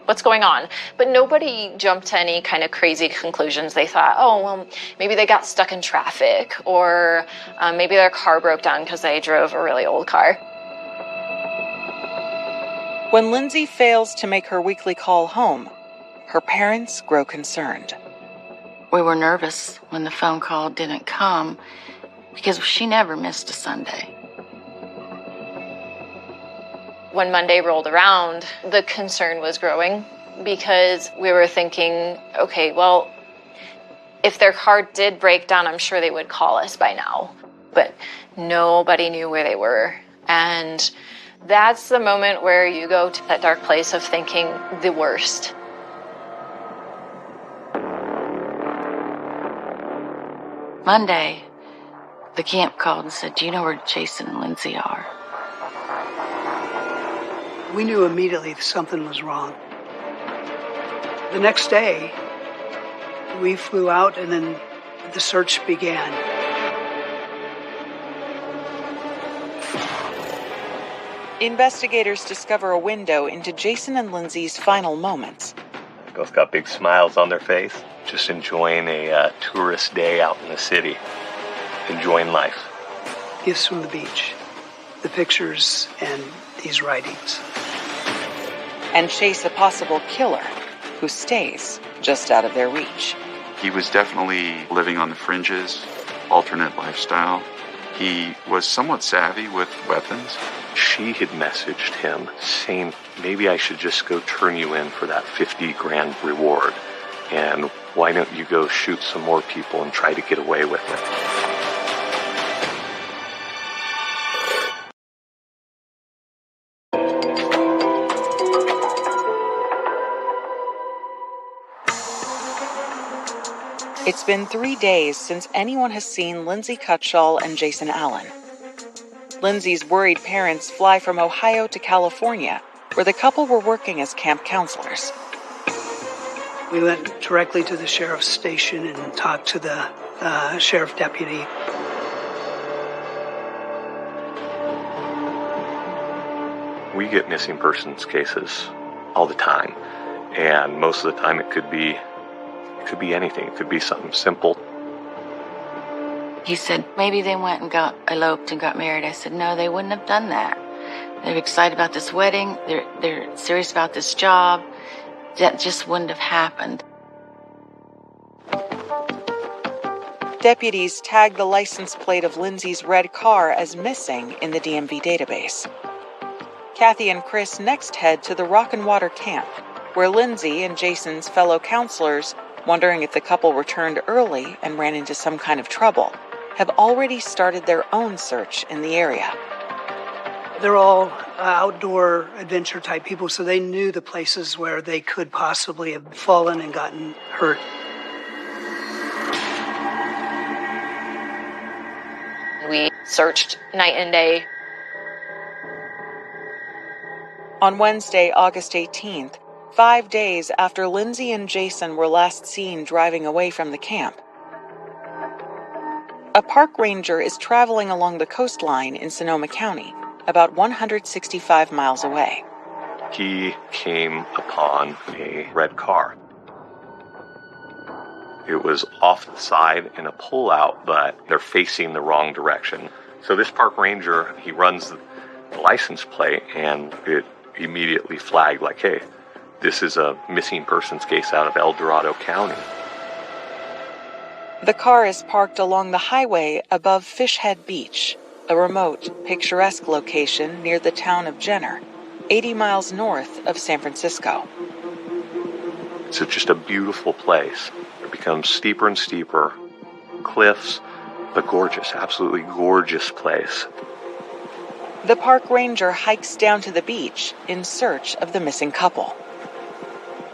What's going on? But nobody jumped to any kind of crazy conclusions. They thought, oh, well, maybe they got stuck in traffic, or maybe their car broke down because they drove a really old car. When Lindsay fails to make her weekly call home, her parents grow concerned. We were nervous when the phone call didn't come because she never missed a Sunday. When Monday rolled around, the concern was growing because we were thinking, okay, well, if their car did break down, I'm sure they would call us by now. But nobody knew where they were. And that's the moment where you go to that dark place of thinking the worst. Monday, the camp called and said, do you know where Jason and Lindsay are? We knew immediately that something was wrong. The next day, we flew out and then the search began. Investigators discover a window into Jason and Lindsay's final moments. Both got big smiles on their face, just enjoying a tourist day out in the city, enjoying life. Gifts from the beach, the pictures, and these writings. And chase a possible killer who stays just out of their reach. He was definitely living on the fringes, alternate lifestyle. He was somewhat savvy with weapons. She had messaged him saying, maybe I should just go turn you in for that 50 grand reward. And why don't you go shoot some more people and try to get away with it? It's been 3 days since anyone has seen Lindsay Cutshall and Jason Allen. Lindsay's worried parents fly from Ohio to California, where the couple were working as camp counselors. We went directly to the sheriff's station and talked to the sheriff deputy. We get missing persons cases all the time, and most of the time it could be anything. It could be something simple. He said, maybe they went and got eloped and got married. I said, no, they wouldn't have done that. They're excited about this wedding. They're serious about this job. That just wouldn't have happened. Deputies tagged the license plate of Lindsay's red car as missing in the DMV database. Kathy and Chris next head to the Rock and Water camp, where Lindsay and Jason's fellow counselors, wondering if the couple returned early and ran into some kind of trouble, have already started their own search in the area. They're all outdoor adventure type people, so they knew the places where they could possibly have fallen and gotten hurt. We searched night and day. On Wednesday, August 18th, 5 days after Lindsay and Jason were last seen driving away from the camp, a park ranger is traveling along the coastline in Sonoma County, about 165 miles away. He came upon a red car. It was off the side in a pullout, but they're facing the wrong direction. So this park ranger, he runs the license plate, and it immediately flagged like, hey, this is a missing persons case out of El Dorado County. The car is parked along the highway above Fishhead Beach, a remote, picturesque location near the town of Jenner, 80 miles north of San Francisco. It's just a beautiful place. It becomes steeper and steeper, cliffs, but gorgeous, absolutely gorgeous place. The park ranger hikes down to the beach in search of the missing couple.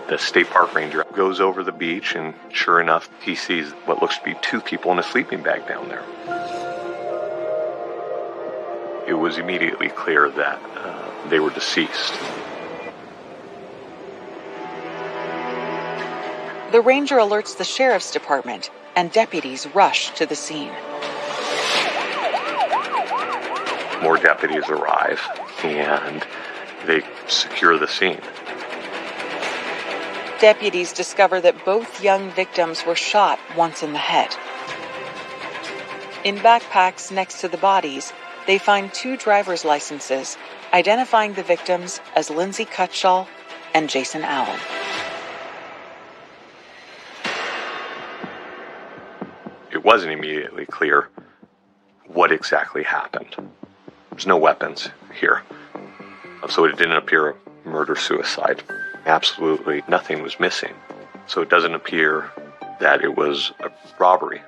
The state park ranger goes over the beach, and sure enough, he sees what looks to be two people in a sleeping bag down there. It was immediately clear that they were deceased. The ranger alerts the sheriff's department, and deputies rush to the scene. More deputies arrive, and they secure the scene. Deputies discover that both young victims were shot once in the head. In backpacks next to the bodies, they find 2 driver's licenses, identifying the victims as Lindsay Cutshall and Jason Allen. It wasn't immediately clear what exactly happened. There's no weapons here, so it didn't appear a murder-suicide. Absolutely nothing was missing, so it doesn't appear that it was a robbery.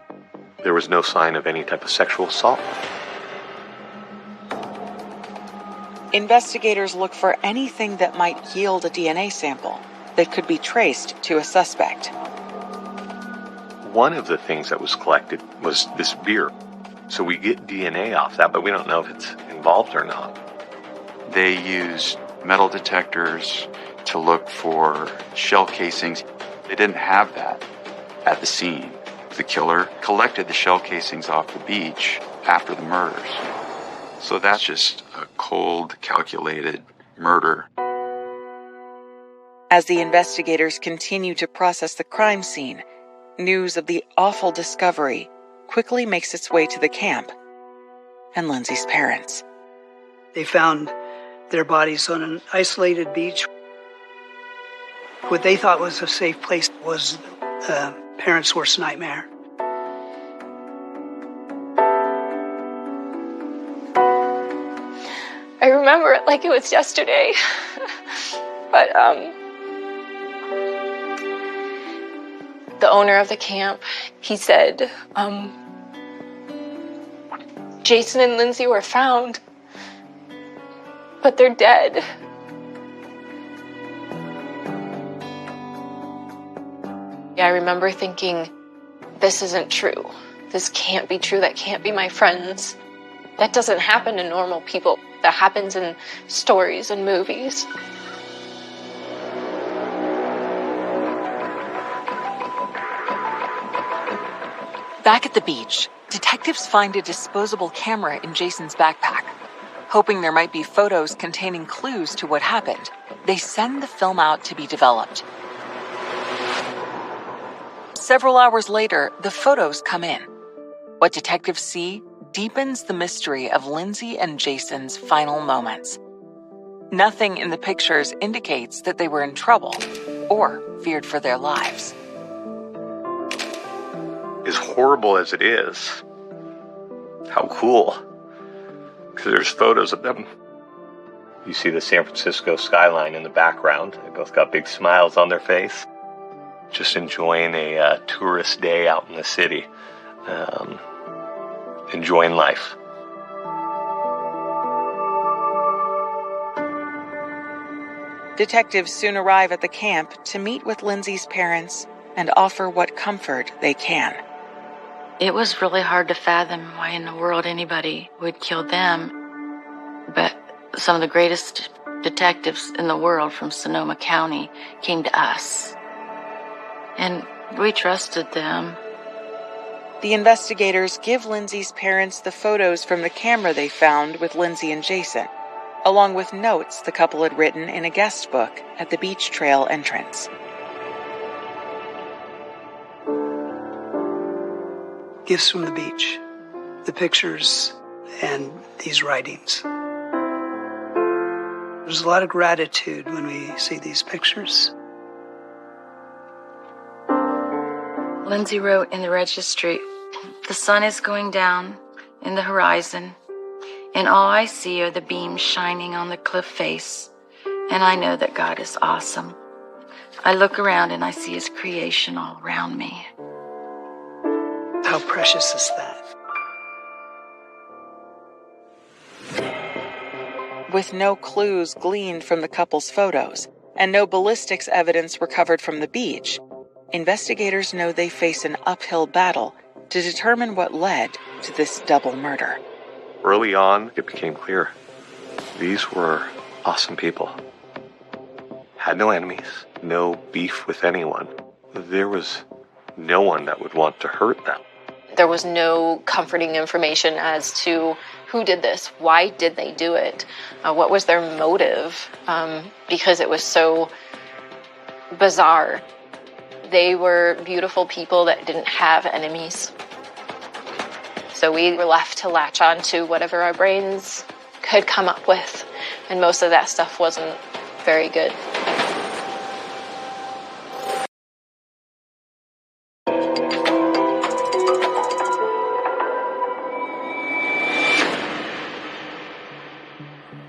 There was no sign of any type of sexual assault. Investigators look for anything that might yield a DNA sample that could be traced to a suspect. One of the things that was collected was this beer. So we get DNA off that, but we don't know if it's involved or not. They used metal detectors to look for shell casings. They didn't have that at the scene. The killer collected the shell casings off the beach after the murders. So that's just a cold, calculated murder. As the investigators continue to process the crime scene, news of the awful discovery quickly makes its way to the camp and Lindsay's parents. They found their bodies on an isolated beach. What they thought was a safe place was parents' worst nightmare. I remember it like it was yesterday. But the owner of the camp, he said, Jason and Lindsay were found, but they're dead. I remember thinking, this isn't true. This can't be true. That can't be my friends. That doesn't happen to normal people. That happens in stories and movies. Back at the beach, detectives find a disposable camera in Jason's backpack. Hoping there might be photos containing clues to what happened, they send the film out to be developed. Several hours later, the photos come in. What detectives see deepens the mystery of Lindsay and Jason's final moments. Nothing in the pictures indicates that they were in trouble or feared for their lives. As horrible as it is, how cool. Because there's photos of them You see the San Francisco skyline in the background. They both got big smiles on their face. Just enjoying a tourist day out in the city. Enjoying life. Detectives soon arrive at the camp to meet with Lindsay's parents and offer what comfort they can. It was really hard to fathom why in the world anybody would kill them. But some of the greatest detectives in the world from Sonoma County came to us. And we trusted them. The investigators give Lindsay's parents the photos from the camera they found with Lindsay and Jason, along with notes the couple had written in a guest book at the beach trail entrance. Gifts from the beach, the pictures, and these writings. There's a lot of gratitude when we see these pictures. Lindsay wrote in the registry, "The sun is going down in the horizon, and all I see are the beams shining on the cliff face, and I know that God is awesome. I look around and I see His creation all around me." How precious is that? With no clues gleaned from the couple's photos and no ballistics evidence recovered from the beach, investigators know they face an uphill battle to determine what led to this double murder. Early on, it became clear. These were awesome people. Had no enemies, no beef with anyone. There was no one that would want to hurt them. There was no comforting information as to who did this, why did they do it, what was their motive, because it was so bizarre. They were beautiful people that didn't have enemies. So we were left to latch on to whatever our brains could come up with, and most of that stuff wasn't very good.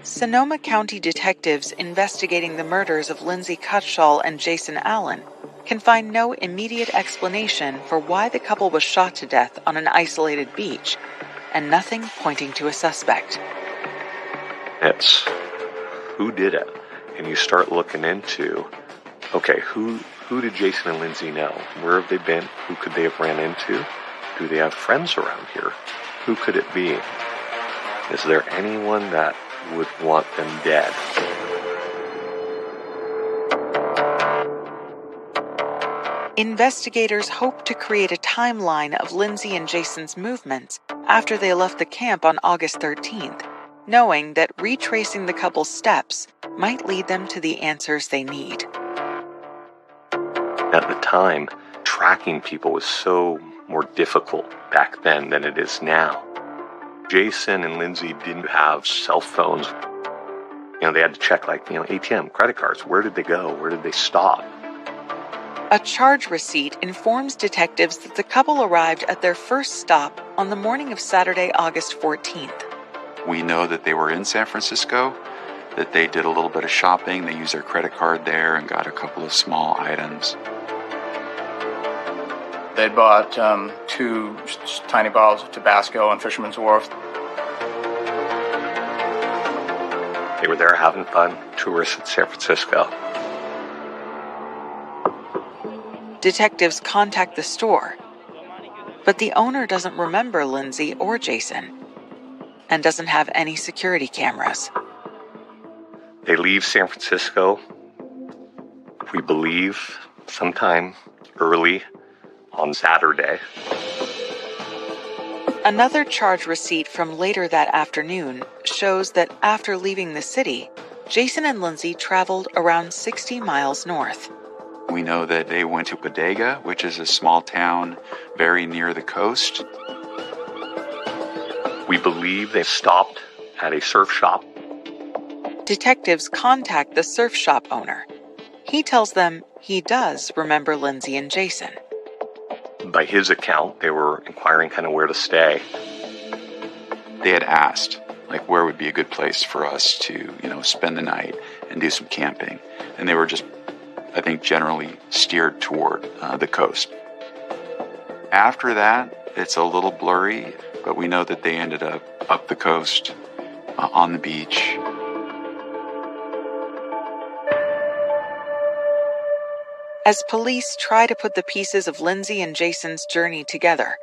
Sonoma County detectives investigating the murders of Lindsay Cutshall and Jason Allen can find no immediate explanation for why the couple was shot to death on an isolated beach, and nothing pointing to a suspect. It's who did it? And you start looking into, okay, who did Jason and Lindsay know? Where have they been? Who could they have ran into? Do they have friends around here? Who could it be? Is there anyone that would want them dead? Investigators hope to create a timeline of Lindsay and Jason's movements after they left the camp on August 13th, knowing that retracing the couple's steps might lead them to the answers they need. At the time, tracking people was so more difficult back then than it is now. Jason and Lindsay didn't have cell phones. They had to check ATM, credit cards. Where did they go? Where did they stop? A charge receipt informs detectives that the couple arrived at their first stop on the morning of Saturday, August 14th. We know that they were in San Francisco, that they did a little bit of shopping. They used their credit card there and got a couple of small items. They bought 2 tiny bottles of Tabasco on Fisherman's Wharf. They were there having fun, tourists in San Francisco. Detectives contact the store, but the owner doesn't remember Lindsay or Jason and doesn't have any security cameras. They leave San Francisco, we believe, sometime early on Saturday. Another charge receipt from later that afternoon shows that after leaving the city, Jason and Lindsay traveled around 60 miles north. We know that they went to Bodega, which is a small town very near the coast. We believe they stopped at a surf shop. Detectives contact the surf shop owner. He tells them he does remember Lindsay and Jason. By his account, they were inquiring kind of where to stay. They had asked, like where would be a good place for us to, spend the night and do some camping. And they were just, I think, generally steered toward the coast. After that, it's a little blurry, but we know that they ended up the coast on the beach. As police try to put the pieces of Lindsay and Jason's journey together,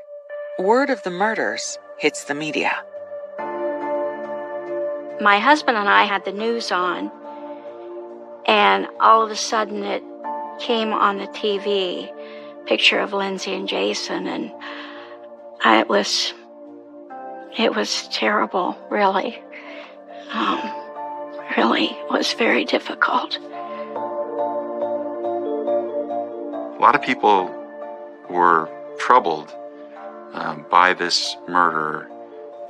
word of the murders hits the media. My husband and I had the news on, and all of a sudden it came on the TV, picture of Lindsay and Jason, and it was terrible, really. Really was very difficult. A lot of people were troubled by this murder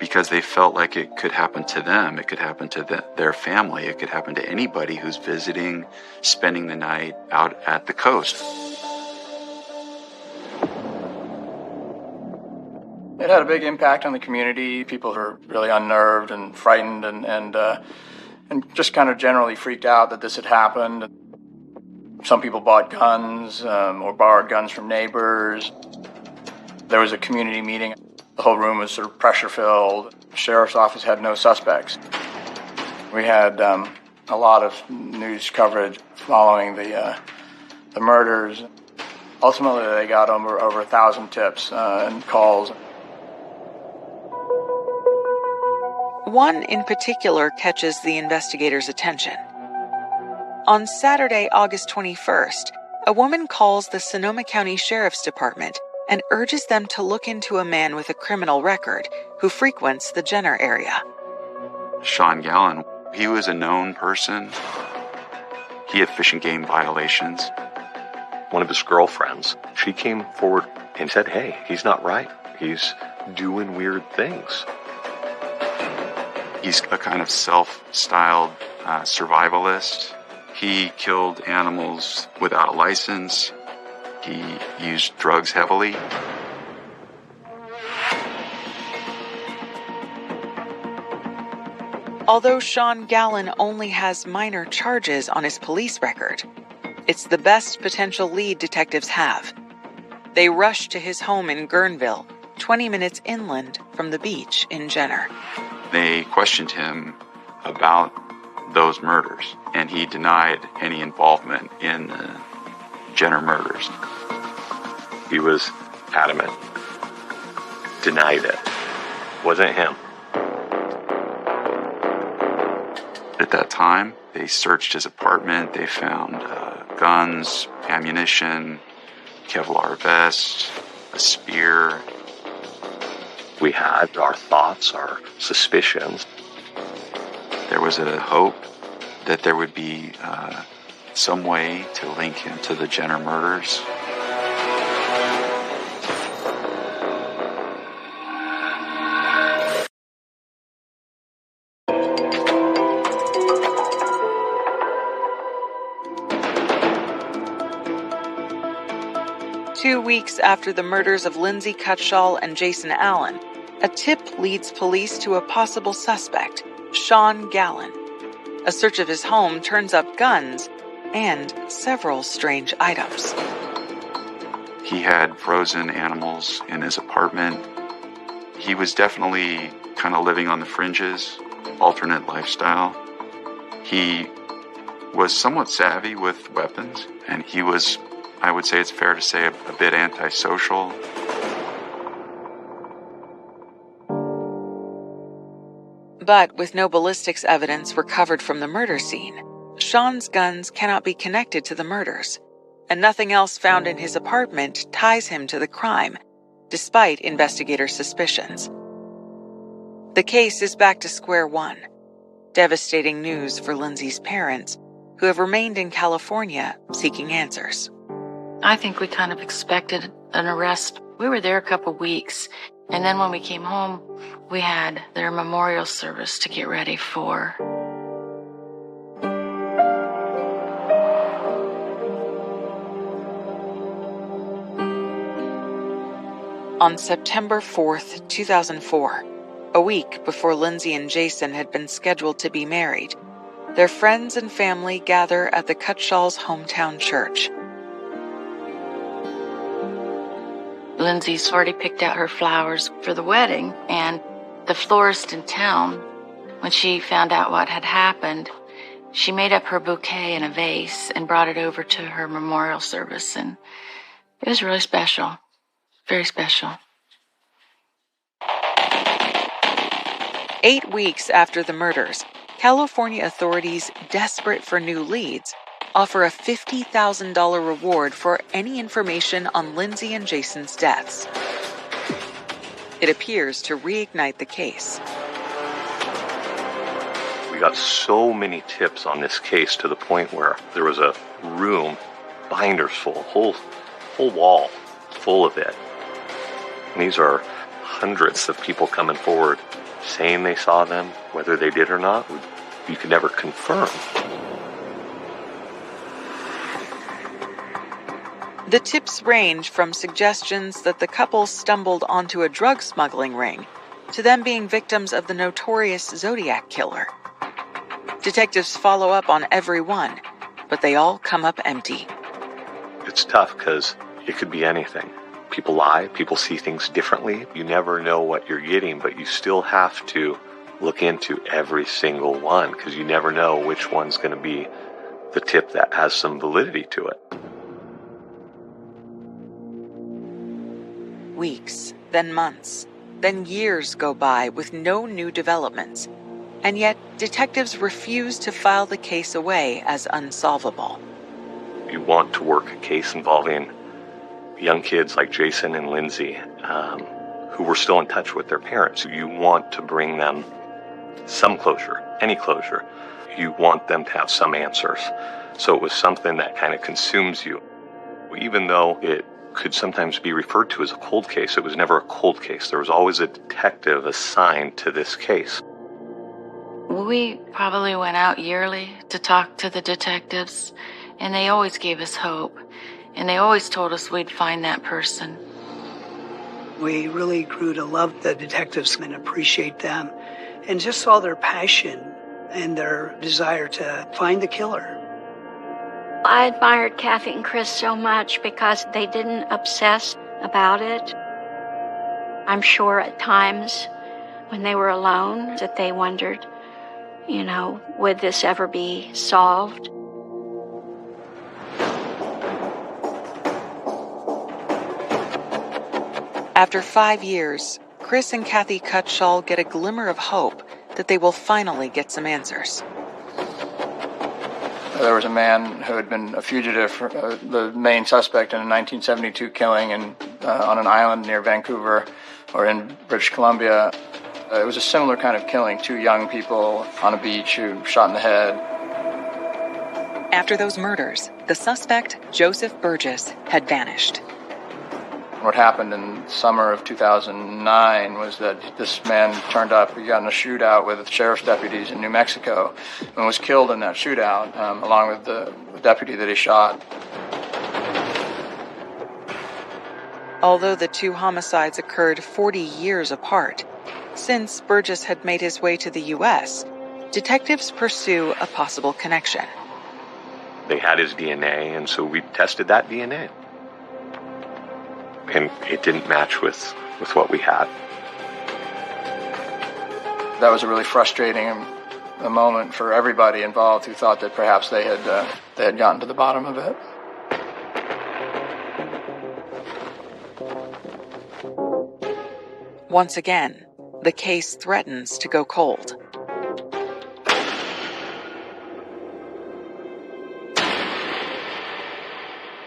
because they felt like it could happen to them, it could happen to their family, it could happen to anybody who's visiting, spending the night out at the coast. It had a big impact on the community. People were really unnerved and frightened and just kind of generally freaked out that this had happened. Some people bought guns or borrowed guns from neighbors. There was a community meeting. The whole room was sort of pressure-filled. The sheriff's office had no suspects. We had a lot of news coverage following the murders. Ultimately, they got over 1,000 tips and calls. One in particular catches the investigators' attention. On Saturday, August 21st, a woman calls the Sonoma County Sheriff's Department and urges them to look into a man with a criminal record who frequents the Jenner area. Sean Gallen, he was a known person. He had fish and game violations. One of his girlfriends, she came forward and said, hey, he's not right. He's doing weird things. He's a kind of self-styled survivalist. He killed animals without a license. He used drugs heavily. Although Sean Gallen only has minor charges on his police record, it's the best potential lead detectives have. They rush to his home in Guerneville, 20 minutes inland from the beach in Jenner. They questioned him about those murders, and he denied any involvement in the Jenner murders. He was adamant. Denied it. Wasn't him. At that time, they searched his apartment. They found guns, ammunition, Kevlar vest, a spear. We had our thoughts, our suspicions. There was a hope that there would be some way to link him to the Jenner murders. Two weeks after the murders of Lindsay Cutshall and Jason Allen, a tip leads police to a possible suspect, Sean Gallen. A search of his home turns up guns and several strange items. He had frozen animals in his apartment. He was definitely kind of living on the fringes, alternate lifestyle. He was somewhat savvy with weapons, and he was, I would say it's fair to say, a bit antisocial. But with no ballistics evidence recovered from the murder scene, Sean's guns cannot be connected to the murders, and nothing else found in his apartment ties him to the crime, despite investigators' suspicions. The case is back to square one. Devastating news for Lindsay's parents, who have remained in California seeking answers. I think we kind of expected an arrest. We were there a couple weeks, and then when we came home, we had their memorial service to get ready for. On September 4th, 2004, A week before Lindsay and Jason had been scheduled to be married, their friends and family gather at the Cutshall's hometown church. Lindsay's already picked out her flowers for the wedding, and the florist in town, when she found out what had happened, she made up her bouquet in a vase and brought it over to her memorial service, and it was really special. Very special. 8 weeks after the murders, California authorities, desperate for new leads, offer a $50,000 reward for any information on Lindsay and Jason's deaths. It appears to reignite the case. We got so many tips on this case to the point where there was a room, binders full, whole wall full of it. And these are hundreds of people coming forward saying they saw them. Whether they did or not, you could never confirm. The tips range from suggestions that the couple stumbled onto a drug smuggling ring to them being victims of the notorious Zodiac killer. Detectives follow up on every one, but they all come up empty. It's tough because it could be anything. People lie, people see things differently. You never know what you're getting, but you still have to look into every single one because you never know which one's going to be the tip that has some validity to it. Weeks, then months, then years go by with no new developments, and yet detectives refuse to file the case away as unsolvable. You want to work a case involving young kids like Jason and Lindsay, who were still in touch with their parents. You want to bring them some closure, any closure. You want them to have some answers. So it was something that kind of consumes you. Even though it could sometimes be referred to as a cold case, it was never a cold case. There was always a detective assigned to this case. We probably went out yearly to talk to the detectives, and they always gave us hope, and they always told us we'd find that person. We really grew to love the detectives and appreciate them, and just saw their passion and their desire to find the killer. I admired Kathy and Chris so much because they didn't obsess about it. I'm sure at times when they were alone that they wondered, would this ever be solved? After 5 years, Chris and Kathy Cutshall get a glimmer of hope that they will finally get some answers. There was a man who had been a fugitive, the main suspect in a 1972 killing on an island near Vancouver or in British Columbia. It was a similar kind of killing, 2 young people on a beach who shot in the head. After those murders, the suspect, Joseph Burgess, had vanished. What happened in summer of 2009 was that this man turned up. He got in a shootout with sheriff's deputies in New Mexico and was killed in that shootout, along with the deputy that he shot. Although the 2 homicides occurred 40 years apart, since Burgess had made his way to the U.S., detectives pursue a possible connection. They had his DNA, and so we tested that DNA. And it didn't match with what we had. That was a really frustrating moment for everybody involved who thought that perhaps they had gotten to the bottom of it. Once again, the case threatens to go cold.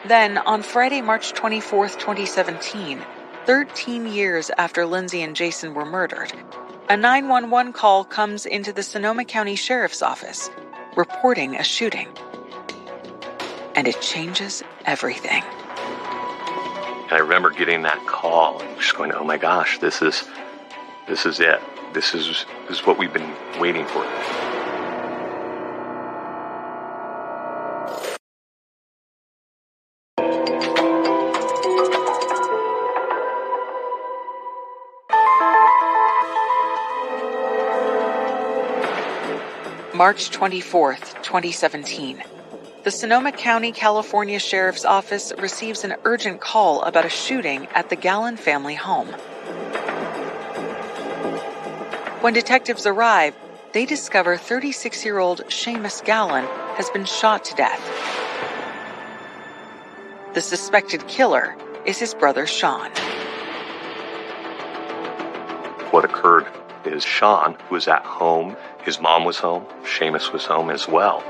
Then, on Friday, March 24th, 2017, 13 years after Lindsay and Jason were murdered, a 911 call comes into the Sonoma County Sheriff's Office, reporting a shooting. And it changes everything. And I remember getting that call and just going, oh my gosh, this is it. This is what we've been waiting for. March 24th, 2017. The Sonoma County, California Sheriff's Office receives an urgent call about a shooting at the Gallen family home. When detectives arrive, they discover 36-year-old Seamus Gallen has been shot to death. The suspected killer is his brother Sean. What occurred is Sean was at home. His mom was home. Seamus was home as well.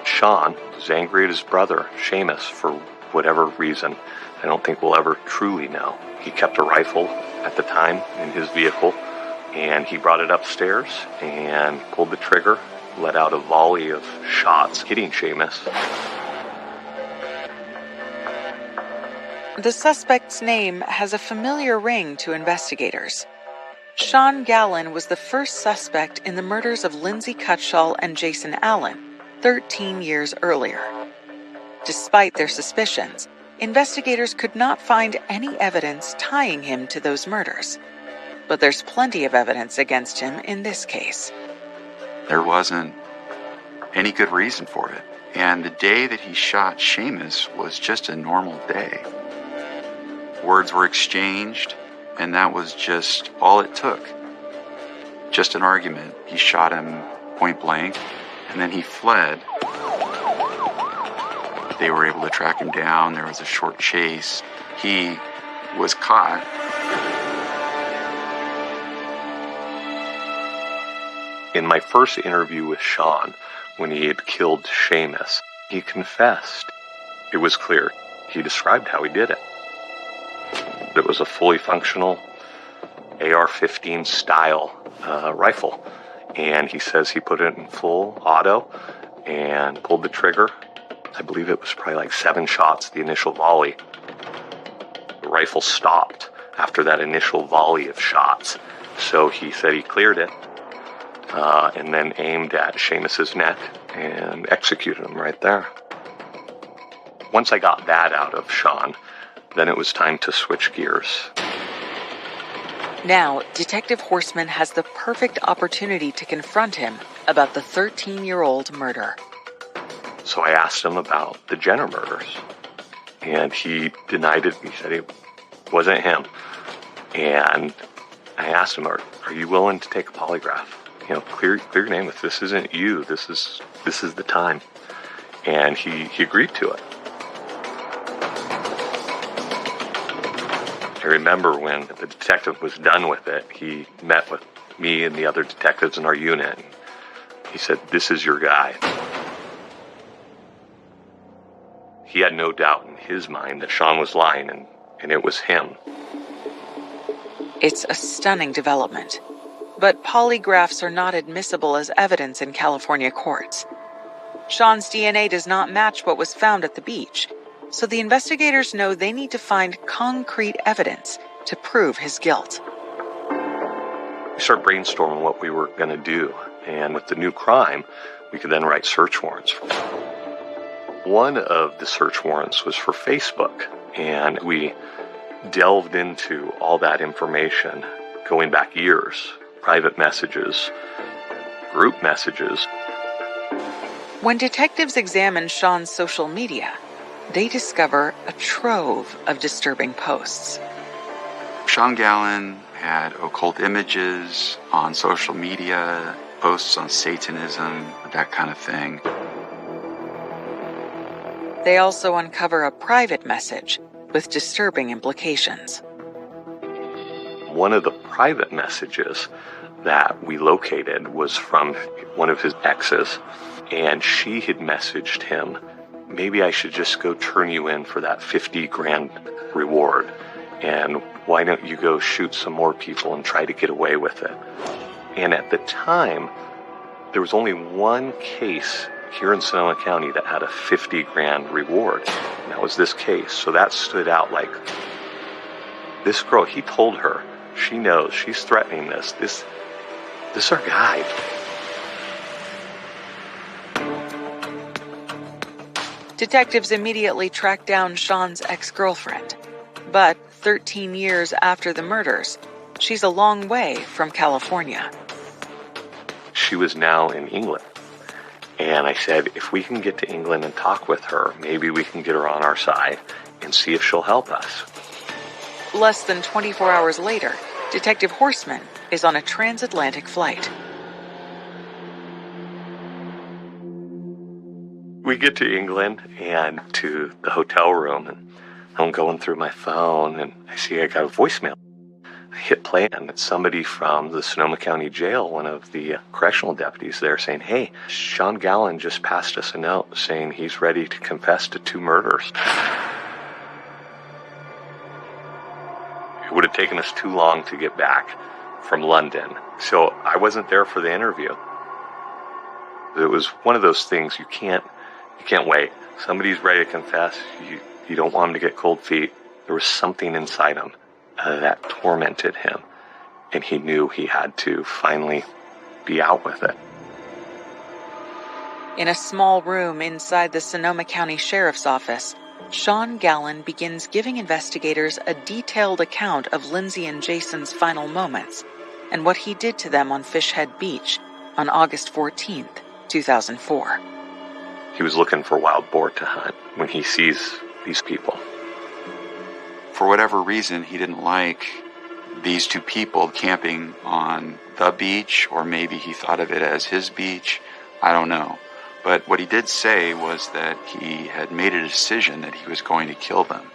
Sean was angry at his brother, Seamus, for whatever reason. I don't think we'll ever truly know. He kept a rifle at the time in his vehicle, and he brought it upstairs and pulled the trigger, let out a volley of shots, hitting Seamus. The suspect's name has a familiar ring to investigators. Sean Gallen was the first suspect in the murders of Lindsay Cutshall and Jason Allen 13 years earlier. Despite their suspicions, investigators could not find any evidence tying him to those murders. But there's plenty of evidence against him in this case. There wasn't any good reason for it. And the day that he shot Seamus was just a normal day. Words were exchanged, and that was just all it took. Just an argument. He shot him point blank, and then he fled. They were able to track him down. There was a short chase. He was caught. In my first interview with Sean, when he had killed Seamus, he confessed. It was clear. He described how he did it. It was a fully functional AR-15 style rifle. And he says he put it in full auto and pulled the trigger. I believe it was probably like 7 shots, the initial volley. The rifle stopped after that initial volley of shots. So he said he cleared it and then aimed at Seamus's neck and executed him right there. Once I got that out of Sean, then it was time to switch gears. Now, Detective Horstman has the perfect opportunity to confront him about the 13-year-old murder. So I asked him about the Jenner murders, and he denied it. He said it wasn't him. And I asked him, are you willing to take a polygraph? You know, clear your name. If this isn't you, this is the time. And he agreed to it. I remember when the detective was done with it, he met with me and the other detectives in our unit. And he said, "This is your guy." He had no doubt in his mind that Sean was lying, and it was him. It's a stunning development. But polygraphs are not admissible as evidence in California courts. Sean's DNA does not match what was found at the beach, so the investigators know they need to find concrete evidence to prove his guilt. We started brainstorming what we were going to do, and with the new crime, we could then write search warrants. One of the search warrants was for Facebook, and we delved into all that information, going back years, private messages, group messages. When detectives examine Sean's social media, they discover a trove of disturbing posts. Sean Gallen had occult images on social media, posts on Satanism, that kind of thing. They also uncover a private message with disturbing implications. One of the private messages that we located was from one of his exes, and she had messaged him, "Maybe I should just go turn you in for that 50 grand reward, and why don't you go shoot some more people and try to get away with it?" And at the time, there was only one case here in Sonoma County that had a 50 grand reward, and that was this case. So that stood out. Like, this girl, he told her, she knows, she's threatening this is our guy. Detectives immediately track down Sean's ex-girlfriend. But 13 years after the murders, she's a long way from California. She was now in England. And I said, if we can get to England and talk with her, maybe we can get her on our side and see if she'll help us. Less than 24 hours later, Detective Horseman is on a transatlantic flight. We get to England and to the hotel room, and I'm going through my phone, and I see I got a voicemail. I hit play, and it's somebody from the Sonoma County Jail, one of the correctional deputies there, saying, hey, Sean Gallen just passed us a note saying he's ready to confess to 2 murders. It would have taken us too long to get back from London, so I wasn't there for the interview. It was one of those things you can't wait. Somebody's ready to confess. You don't want him to get cold feet. There was something inside him that tormented him, and he knew he had to finally be out with it. In a small room inside the Sonoma County Sheriff's Office, Sean Gallen begins giving investigators a detailed account of Lindsay and Jason's final moments and what he did to them on Fishhead Beach on August 14th, 2004. He was looking for wild boar to hunt when he sees these people. For whatever reason, he didn't like these 2 people camping on the beach, or maybe he thought of it as his beach. I don't know. But what he did say was that he had made a decision that he was going to kill them.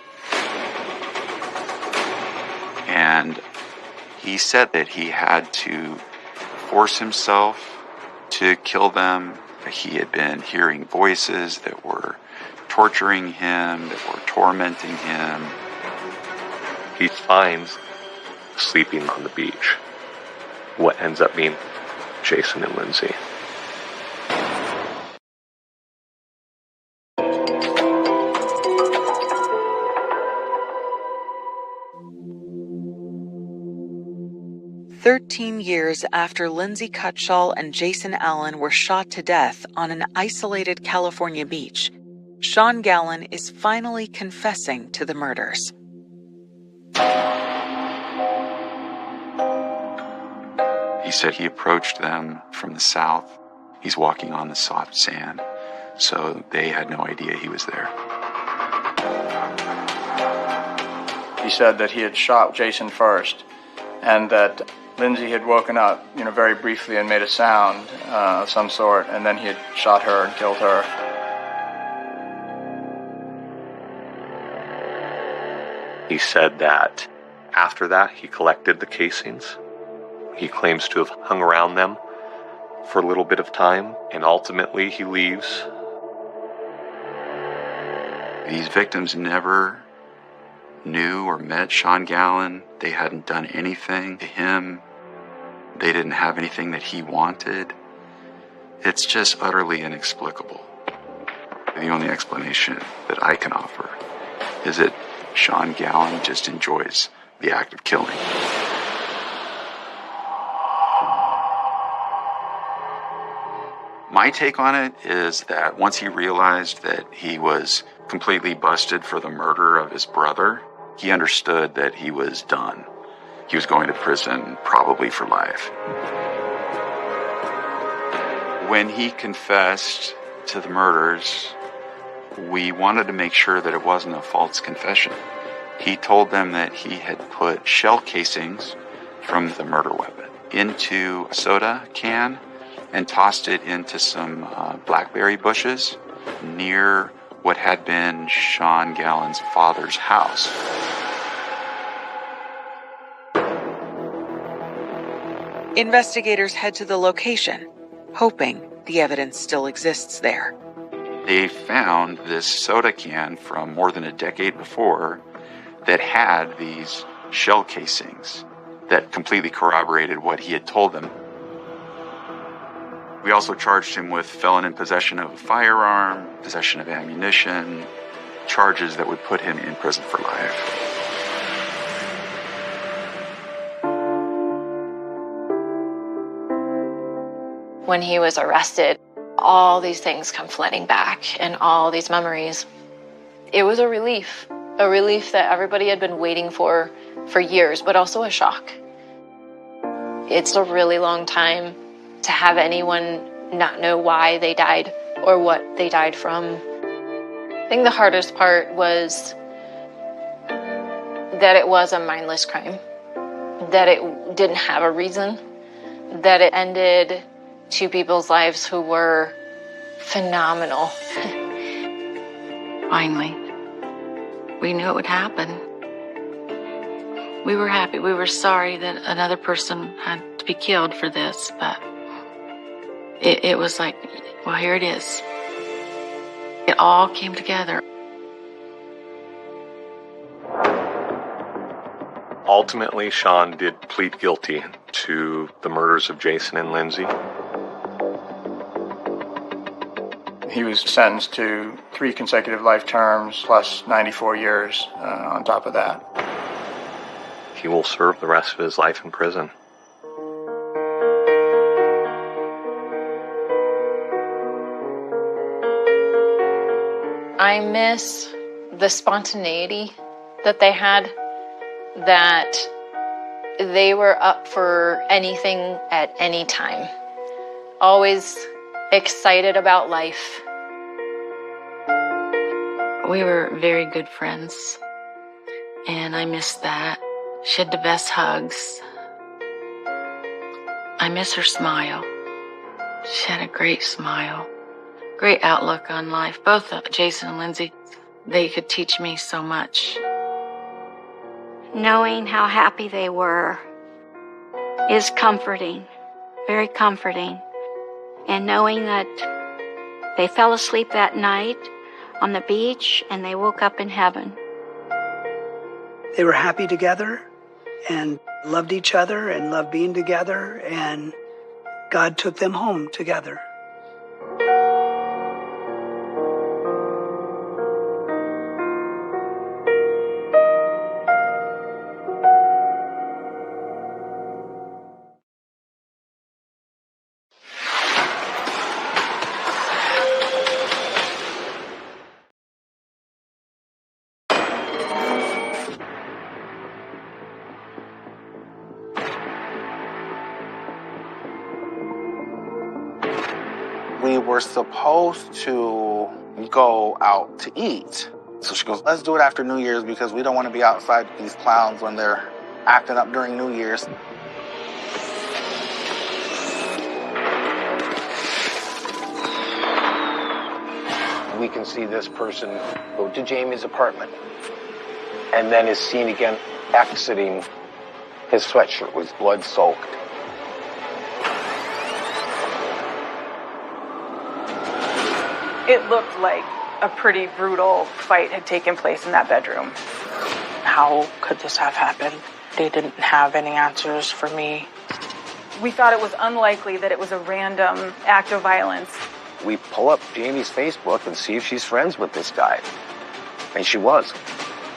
And he said that he had to force himself to kill them. He had been hearing voices that were torturing him, that were tormenting him. He finds sleeping on the beach what ends up being Jason and Lindsay. "13 years after Lindsay Cutshall and Jason Allen were shot to death on an isolated California beach, Sean Gallen is finally confessing to the murders. He said he approached them from the south. He's walking on the soft sand, so they had no idea he was there. He said that he had shot Jason first, and that Lindsay had woken up, very briefly and made a sound of some sort, and then he had shot her and killed her. He said that after that, he collected the casings. He claims to have hung around them for a little bit of time, and ultimately he leaves. These victims never knew or met Sean Gallen. They hadn't done anything to him. They didn't have anything that he wanted. It's just utterly inexplicable. The only explanation that I can offer is that Sean Gallen just enjoys the act of killing. My take on it is that once he realized that he was completely busted for the murder of his brother, he understood that he was done. He was going to prison probably for life. When he confessed to the murders, we wanted to make sure that it wasn't a false confession. He told them that he had put shell casings from the murder weapon into a soda can and tossed it into some blackberry bushes near what had been Sean Gallen's father's house. Investigators head to the location, hoping the evidence still exists there. They found this soda can from more than a decade before that had these shell casings that completely corroborated what he had told them. We also charged him with felon in possession of a firearm, possession of ammunition, charges that would put him in prison for life. When he was arrested, all these things come flooding back and all these memories. It was a relief that everybody had been waiting for years, but also a shock. It's a really long time to have anyone not know why they died or what they died from. I think the hardest part was that it was a mindless crime, that it didn't have a reason, that it ended two people's lives who were phenomenal. Finally, we knew it would happen. We were happy. We were sorry that another person had to be killed for this, but it was like, well, here it is. It all came together. Ultimately, Sean did plead guilty to the murders of Jason and Lindsay. He was sentenced to 3 consecutive life terms plus 94 years on top of that. He will serve the rest of his life in prison. I miss the spontaneity that they had, that they were up for anything at any time. Always excited about life. We were very good friends, and I miss that. She had the best hugs. I miss her smile. She had a great smile, great outlook on life. Both Jason and Lindsay, they could teach me so much. Knowing how happy they were is comforting, very comforting. And knowing that they fell asleep that night on the beach and they woke up in heaven. They were happy together and loved each other and loved being together, and God took them home together. We were supposed to go out to eat. So she goes, let's do it after New Year's because we don't want to be outside these clowns when they're acting up during New Year's. We can see this person go to Jamie's apartment and then is seen again exiting. His sweatshirt was blood-soaked. It looked like a pretty brutal fight had taken place in that bedroom. How could this have happened? They didn't have any answers for me. We thought it was unlikely that it was a random act of violence. We pull up Jamie's Facebook and see if she's friends with this guy. And she was.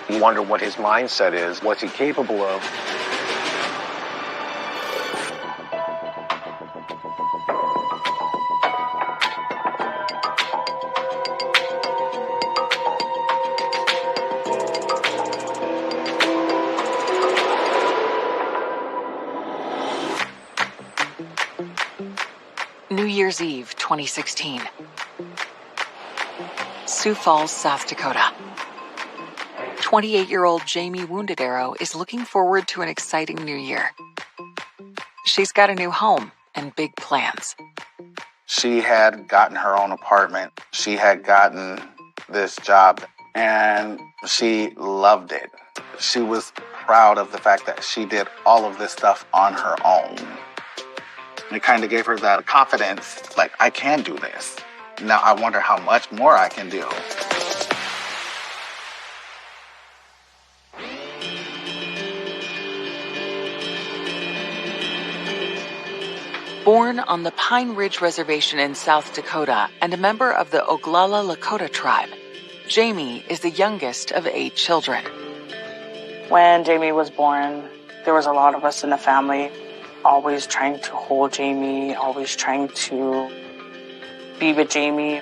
You wonder what his mindset is. What's he capable of? New Year's Eve, 2016. Sioux Falls, South Dakota. 28-year-old Jamie Wounded Arrow is looking forward to an exciting new year. She's got a new home and big plans. She had gotten her own apartment. She had gotten this job, and she loved it. She was proud of the fact that she did all of this stuff on her own. It kind of gave her that confidence, like, I can do this. Now I wonder how much more I can do. Born on the Pine Ridge Reservation in South Dakota and a member of the Oglala Lakota tribe, Jamie is the youngest of 8 children. When Jamie was born, there was a lot of us in the family always trying to hold Jamie, always trying to be with Jamie.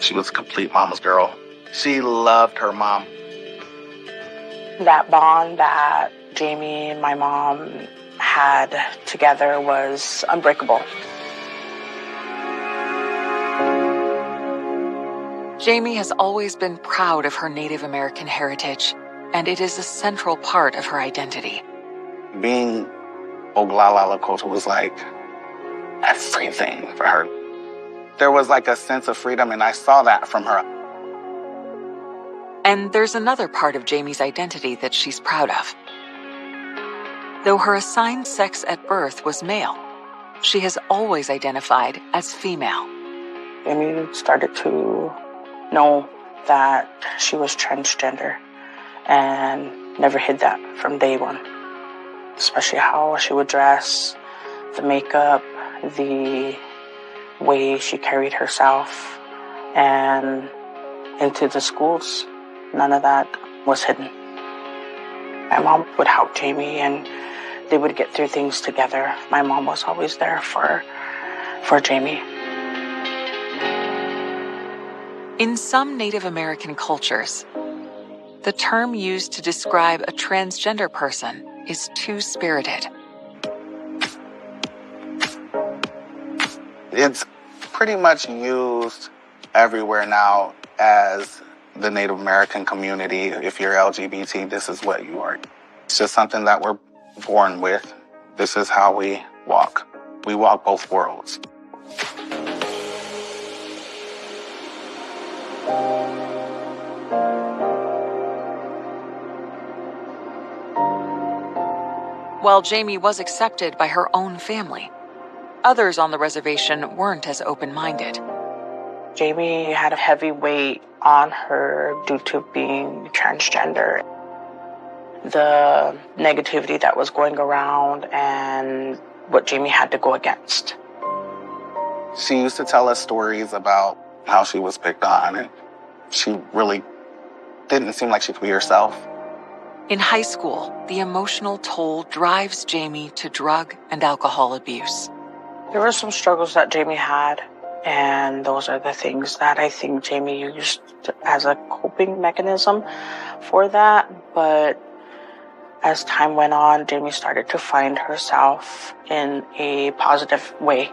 She was a complete mama's girl. She loved her mom. That bond that Jamie and my mom had together was unbreakable. Jamie has always been proud of her Native American heritage, and it is a central part of her identity. Being Oglala Lakota was like everything for her. There was like a sense of freedom, and I saw that from her. And there's another part of Jamie's identity that she's proud of. Though her assigned sex at birth was male, she has always identified as female. Jamie started to know that she was transgender and never hid that from day one. Especially how she would dress, the makeup, the way she carried herself, and into the schools, none of that was hidden. My mom would help Jamie and they would get through things together. My mom was always there for Jamie. In some Native American cultures, the term used to describe a transgender person is two-spirited. It's pretty much used everywhere now as the Native American community. If you're LGBT, this is what you are. It's just something that we're born with. This is how we walk. We walk both worlds. While Jamie was accepted by her own family, others on the reservation weren't as open-minded. Jamie had a heavy weight on her due to being transgender. The negativity that was going around and what Jamie had to go against. She used to tell us stories about how she was picked on, and she really didn't seem like she could be herself. In high school, the emotional toll drives Jamie to drug and alcohol abuse. There were some struggles that Jamie had, and those are the things that I think Jamie used as a coping mechanism for that. But as time went on, Jamie started to find herself in a positive way.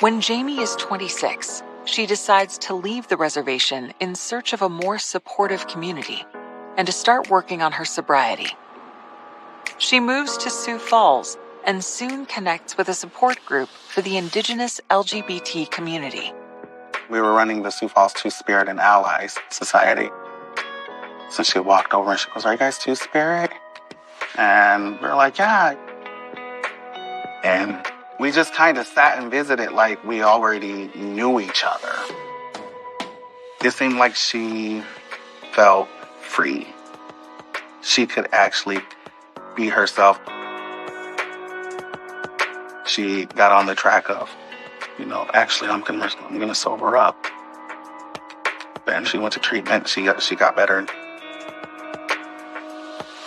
When Jamie is 26, she decides to leave the reservation in search of a more supportive community and to start working on her sobriety. She moves to Sioux Falls and soon connects with a support group for the Indigenous LGBT community. We were running the Sioux Falls Two-Spirit and Allies Society. So she walked over and she goes, "Are you guys Two-Spirit?" And we're like, "Yeah." And we just kind of sat and visited like we already knew each other. It seemed like she felt free. She could actually be herself. She got on the track of, actually I'm gonna sober up. And she went to treatment. She got better.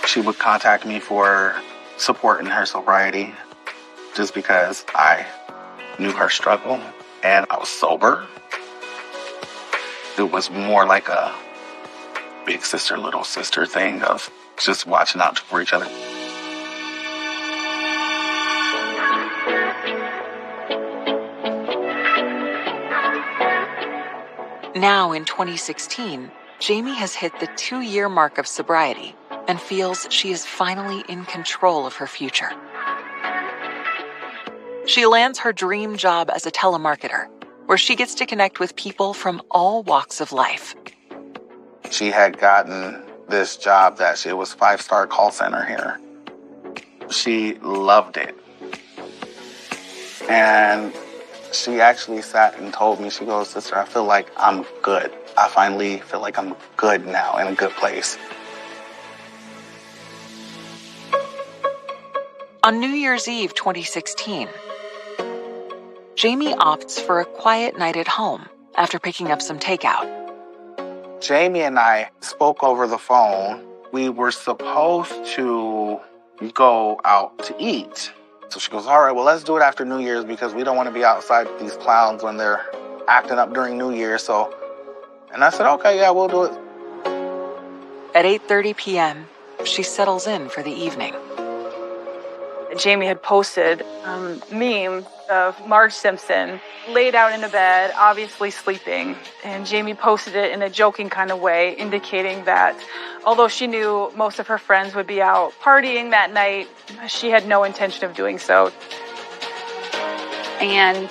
She would contact me for support in her sobriety just because I knew her struggle and I was sober. It was more like a big sister, little sister thing of just watching out for each other. Now in 2016, Jamie has hit the 2-year mark of sobriety and feels she is finally in control of her future. She lands her dream job as a telemarketer, where she gets to connect with people from all walks of life. She had gotten this job that it was 5-star call center here. She loved it. And she actually sat and told me, she goes, "Sister, I feel like I'm good. I finally feel like I'm good now, in a good place." On New Year's Eve 2016, Jamie opts for a quiet night at home after picking up some takeout. Jamie and I spoke over the phone. We were supposed to go out to eat. So she goes, "All right, well, let's do it after New Year's because we don't want to be outside with these clowns when they're acting up during New Year's." And I said, "Okay, yeah, we'll do it." At 8:30 p.m., she settles in for the evening. Jamie had posted a meme of Marge Simpson laid out in a bed, obviously sleeping. And Jamie posted it in a joking kind of way, indicating that although she knew most of her friends would be out partying that night, she had no intention of doing so. And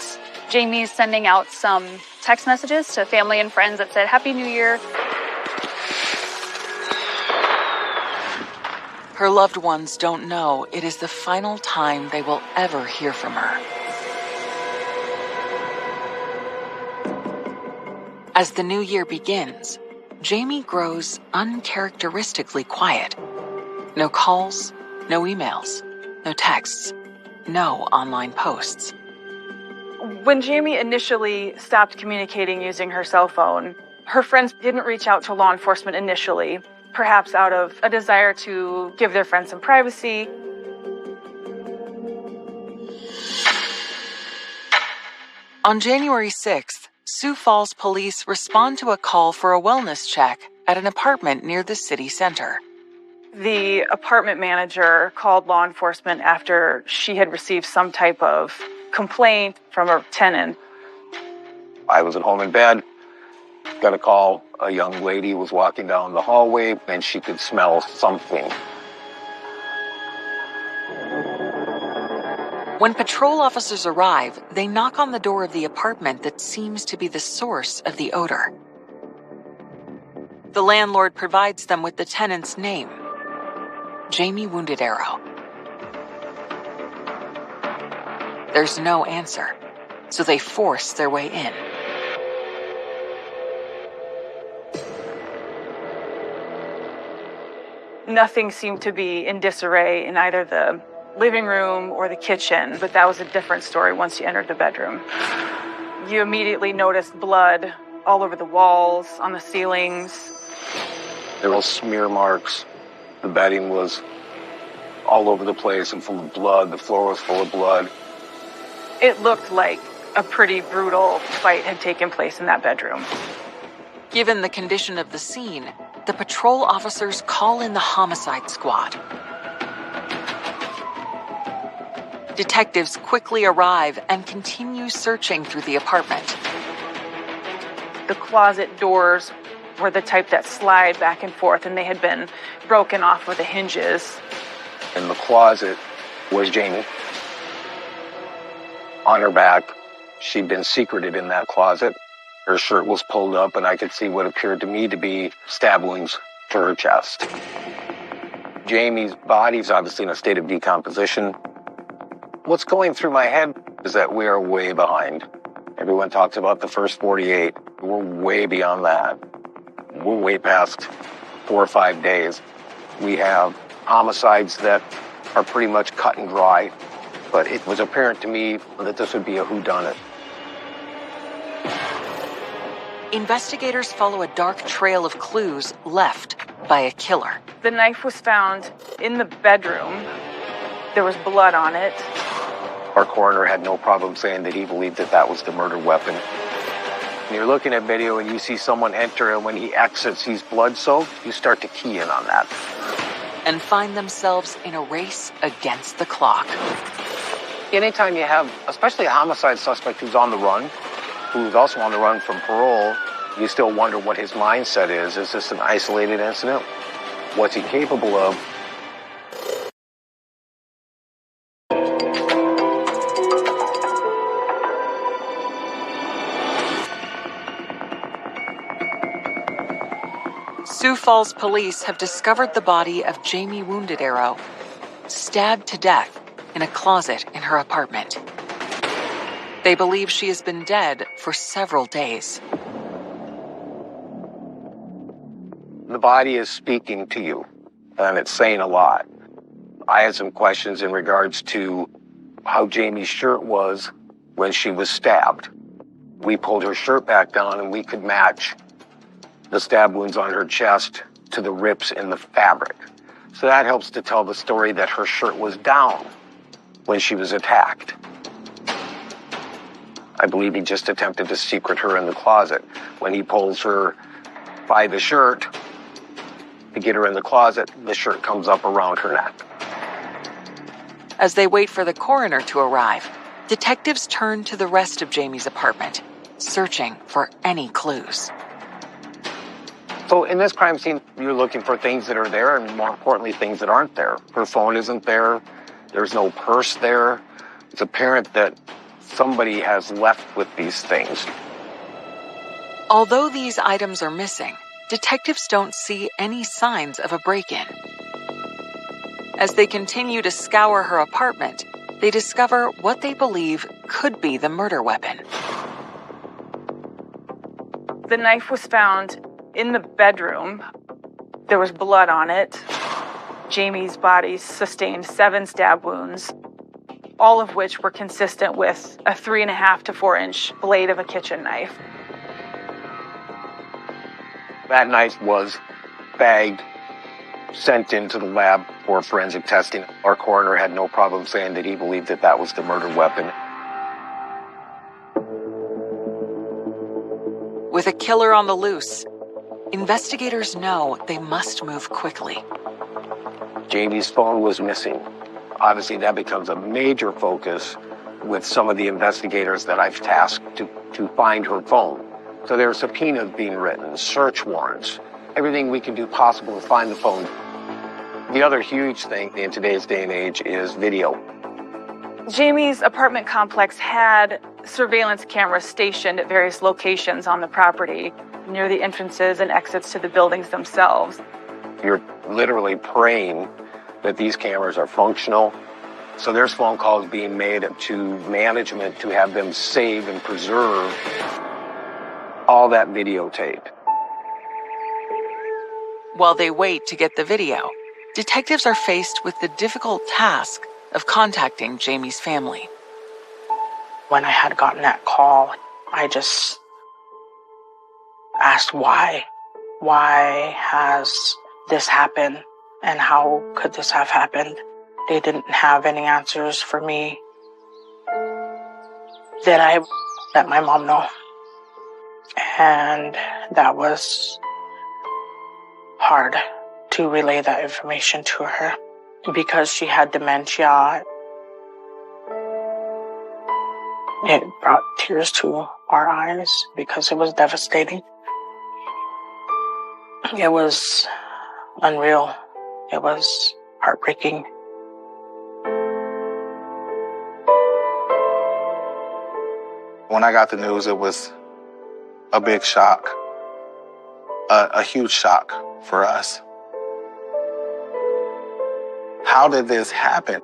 Jamie's sending out some text messages to family and friends that said, Happy New Year. Her loved ones don't know it is the final time they will ever hear from her. As the new year begins, Jamie grows uncharacteristically quiet. No calls, no emails, no texts, no online posts. When Jamie initially stopped communicating using her cell phone, her friends didn't reach out to law enforcement initially, perhaps out of a desire to give their friends some privacy. On January 6th, Sioux Falls police respond to a call for a wellness check at an apartment near the city center. The apartment manager called law enforcement after she had received some type of complaint from a tenant. I was at home in bed, got a call. A young lady was walking down the hallway and she could smell something. When patrol officers arrive, they knock on the door of the apartment that seems to be the source of the odor. The landlord provides them with the tenant's name, Jamie Wounded Arrow. There's no answer, so they force their way in. Nothing seemed to be in disarray in either the living room or the kitchen, but that was a different story once you entered the bedroom. You immediately noticed blood all over the walls, on the ceilings. There were smear marks. The bedding was all over the place and full of blood. The floor was full of blood. It looked like a pretty brutal fight had taken place in that bedroom. Given the condition of the scene, the patrol officers call in the homicide squad. Detectives quickly arrive and continue searching through the apartment. The closet doors were the type that slide back and forth, and they had been broken off with the hinges. In the closet was Jamie. On her back, she'd been secreted in that closet. Her shirt was pulled up, and I could see what appeared to me to be stab wounds to her chest. Jamie's body's obviously in a state of decomposition. What's going through my head is that we are way behind. Everyone talks about the first 48. We're way beyond that. We're way past 4 or 5 days. We have homicides that are pretty much cut and dry, but it was apparent to me that this would be a whodunit. Investigators follow a dark trail of clues left by a killer. The knife was found in the bedroom. There was blood on it. Our coroner had no problem saying that he believed that that was the murder weapon. When you're looking at video and you see someone enter, and when he exits, he's blood-soaked, you start to key in on that. And find themselves in a race against the clock. Anytime you have, especially a homicide suspect who's on the run, who's also on the run from parole, you still wonder what his mindset is. Is this an isolated incident? What's he capable of? Sioux Falls police have discovered the body of Jamie Wounded Arrow, stabbed to death in a closet in her apartment. They believe she has been dead for several days. The body is speaking to you, and it's saying a lot. I had some questions in regards to how Jamie's shirt was when she was stabbed. We pulled her shirt back down, and we could match the stab wounds on her chest to the rips in the fabric. So that helps to tell the story that her shirt was down when she was attacked. I believe he just attempted to secret her in the closet. When he pulls her by the shirt to get her in the closet, the shirt comes up around her neck. As they wait for the coroner to arrive, detectives turn to the rest of Jamie's apartment, searching for any clues. So in this crime scene, you're looking for things that are there and, more importantly, things that aren't there. Her phone isn't there. There's no purse there. It's apparent that somebody has left with these things. Although these items are missing, detectives don't see any signs of a break-in. As they continue to scour her apartment, they discover what they believe could be the murder weapon. The knife was found in the bedroom. There was blood on it. Jamie's body sustained 7 stab wounds, all of which were consistent with a 3.5 to 4 inch blade of a kitchen knife. That knife was bagged, sent into the lab for forensic testing. Our coroner had no problem saying that he believed that that was the murder weapon. With a killer on the loose, investigators know they must move quickly. Jamie's phone was missing. Obviously, that becomes a major focus with some of the investigators that I've tasked to find her phone. So there are subpoenas being written, search warrants, everything we can do possible to find the phone. The other huge thing in today's day and age is video. Jamie's apartment complex had surveillance cameras stationed at various locations on the property, near the entrances and exits to the buildings themselves. You're literally praying that these cameras are functional. So there's phone calls being made to management to have them save and preserve all that videotape. While they wait to get the video, detectives are faced with the difficult task of contacting Jamie's family. When I had gotten that call, I just asked why. Why has this happened? And how could this have happened? They didn't have any answers for me. Then I let my mom know. And that was hard to relay that information to her because she had dementia. It brought tears to our eyes because it was devastating. It was unreal. It was heartbreaking. When I got the news, it was a big shock, a huge shock for us. How did this happen?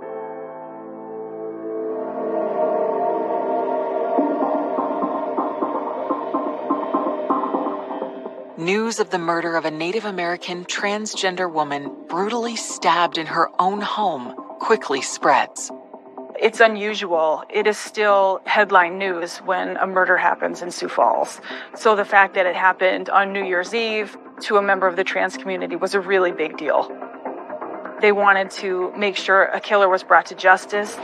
News of the murder of a Native American transgender woman brutally stabbed in her own home quickly spreads. It's unusual. It is still headline news when a murder happens in Sioux Falls. So the fact that it happened on New Year's Eve to a member of the trans community was a really big deal. They wanted to make sure a killer was brought to justice.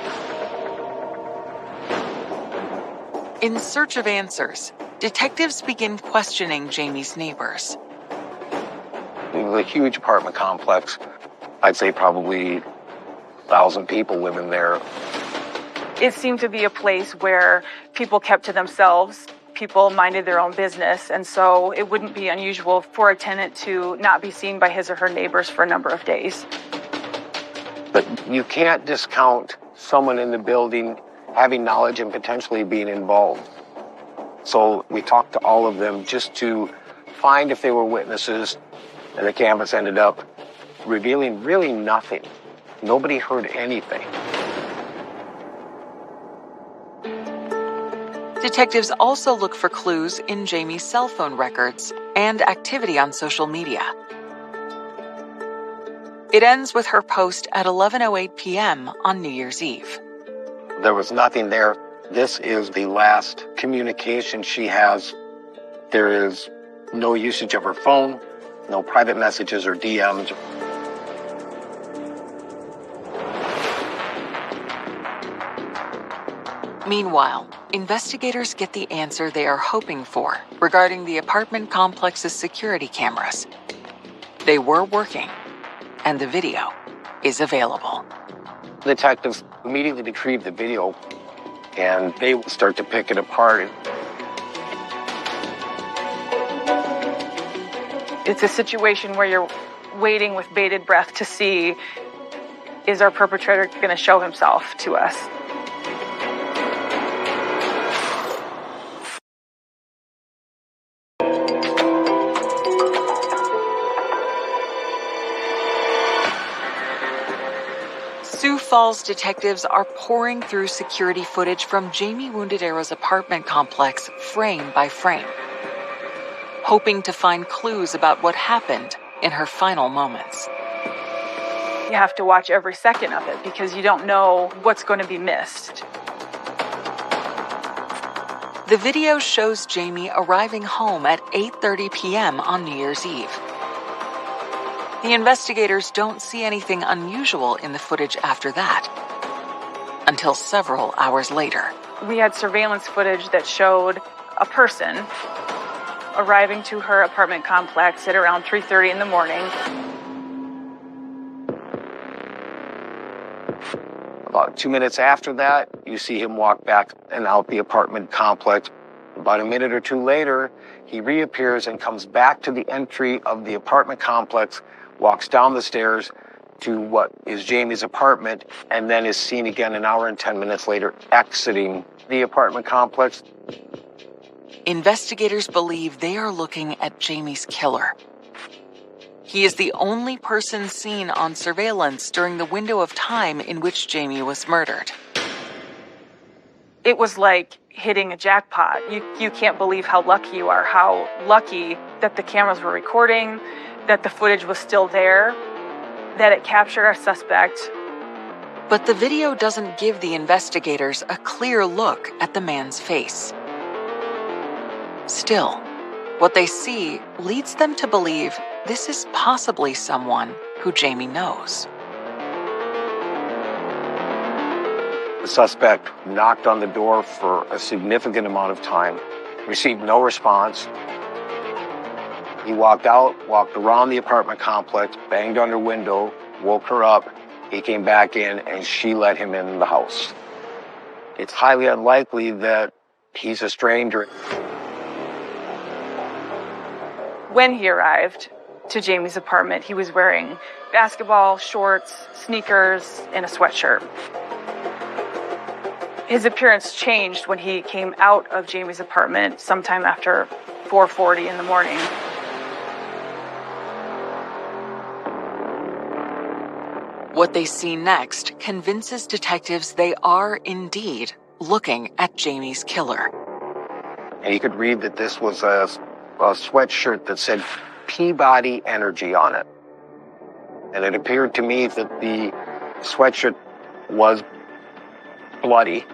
In search of answers, detectives begin questioning Jamie's neighbors. It was a huge apartment complex. I'd say probably 1,000 people living there. It seemed to be a place where people kept to themselves, people minded their own business, and so it wouldn't be unusual for a tenant to not be seen by his or her neighbors for a number of days. But you can't discount someone in the building having knowledge and potentially being involved. So we talked to all of them just to find if they were witnesses, and the canvas ended up revealing really nothing. Nobody heard anything. Detectives also look for clues in Jamie's cell phone records and activity on social media. It ends with her post at 11:08 p.m. on New Year's Eve. There was nothing there. This is the last communication she has. There is no usage of her phone, no private messages or DMs. Meanwhile, investigators get the answer they are hoping for regarding the apartment complex's security cameras. They were working, and the video is available. Detectives immediately retrieve the video and they start to pick it apart. It's a situation where you're waiting with bated breath to see, is our perpetrator going to show himself to us? Sioux Falls detectives are pouring through security footage from Jamie Wounded Arrow's apartment complex frame by frame, hoping to find clues about what happened in her final moments. You have to watch every second of it because you don't know what's going to be missed. The video shows Jamie arriving home at 8:30 p.m. on New Year's Eve. The investigators don't see anything unusual in the footage after that, until several hours later. We had surveillance footage that showed a person arriving to her apartment complex at around 3:30 in the morning. About 2 minutes after that, you see him walk back and out the apartment complex. About a minute or two later, he reappears and comes back to the entry of the apartment complex, walks down the stairs to what is Jamie's apartment, and then is seen again an hour and 10 minutes later exiting the apartment complex. Investigators believe they are looking at Jamie's killer. He is the only person seen on surveillance during the window of time in which Jamie was murdered. It was like hitting a jackpot. You can't believe how lucky you are, how lucky that the cameras were recording, that the footage was still there, that it captured our suspect. But the video doesn't give the investigators a clear look at the man's face. Still, what they see leads them to believe this is possibly someone who Jamie knows. The suspect knocked on the door for a significant amount of time, received no response. He walked out, walked around the apartment complex, banged on her window, woke her up. He came back in and she let him in the house. It's highly unlikely that he's a stranger. When he arrived to Jamie's apartment, he was wearing basketball shorts, sneakers, and a sweatshirt. His appearance changed when he came out of Jamie's apartment sometime after 4:40 in the morning. What they see next convinces detectives they are indeed looking at Jamie's killer. And you could read that this was a sweatshirt that said Peabody Energy on it. And it appeared to me that the sweatshirt was bloody.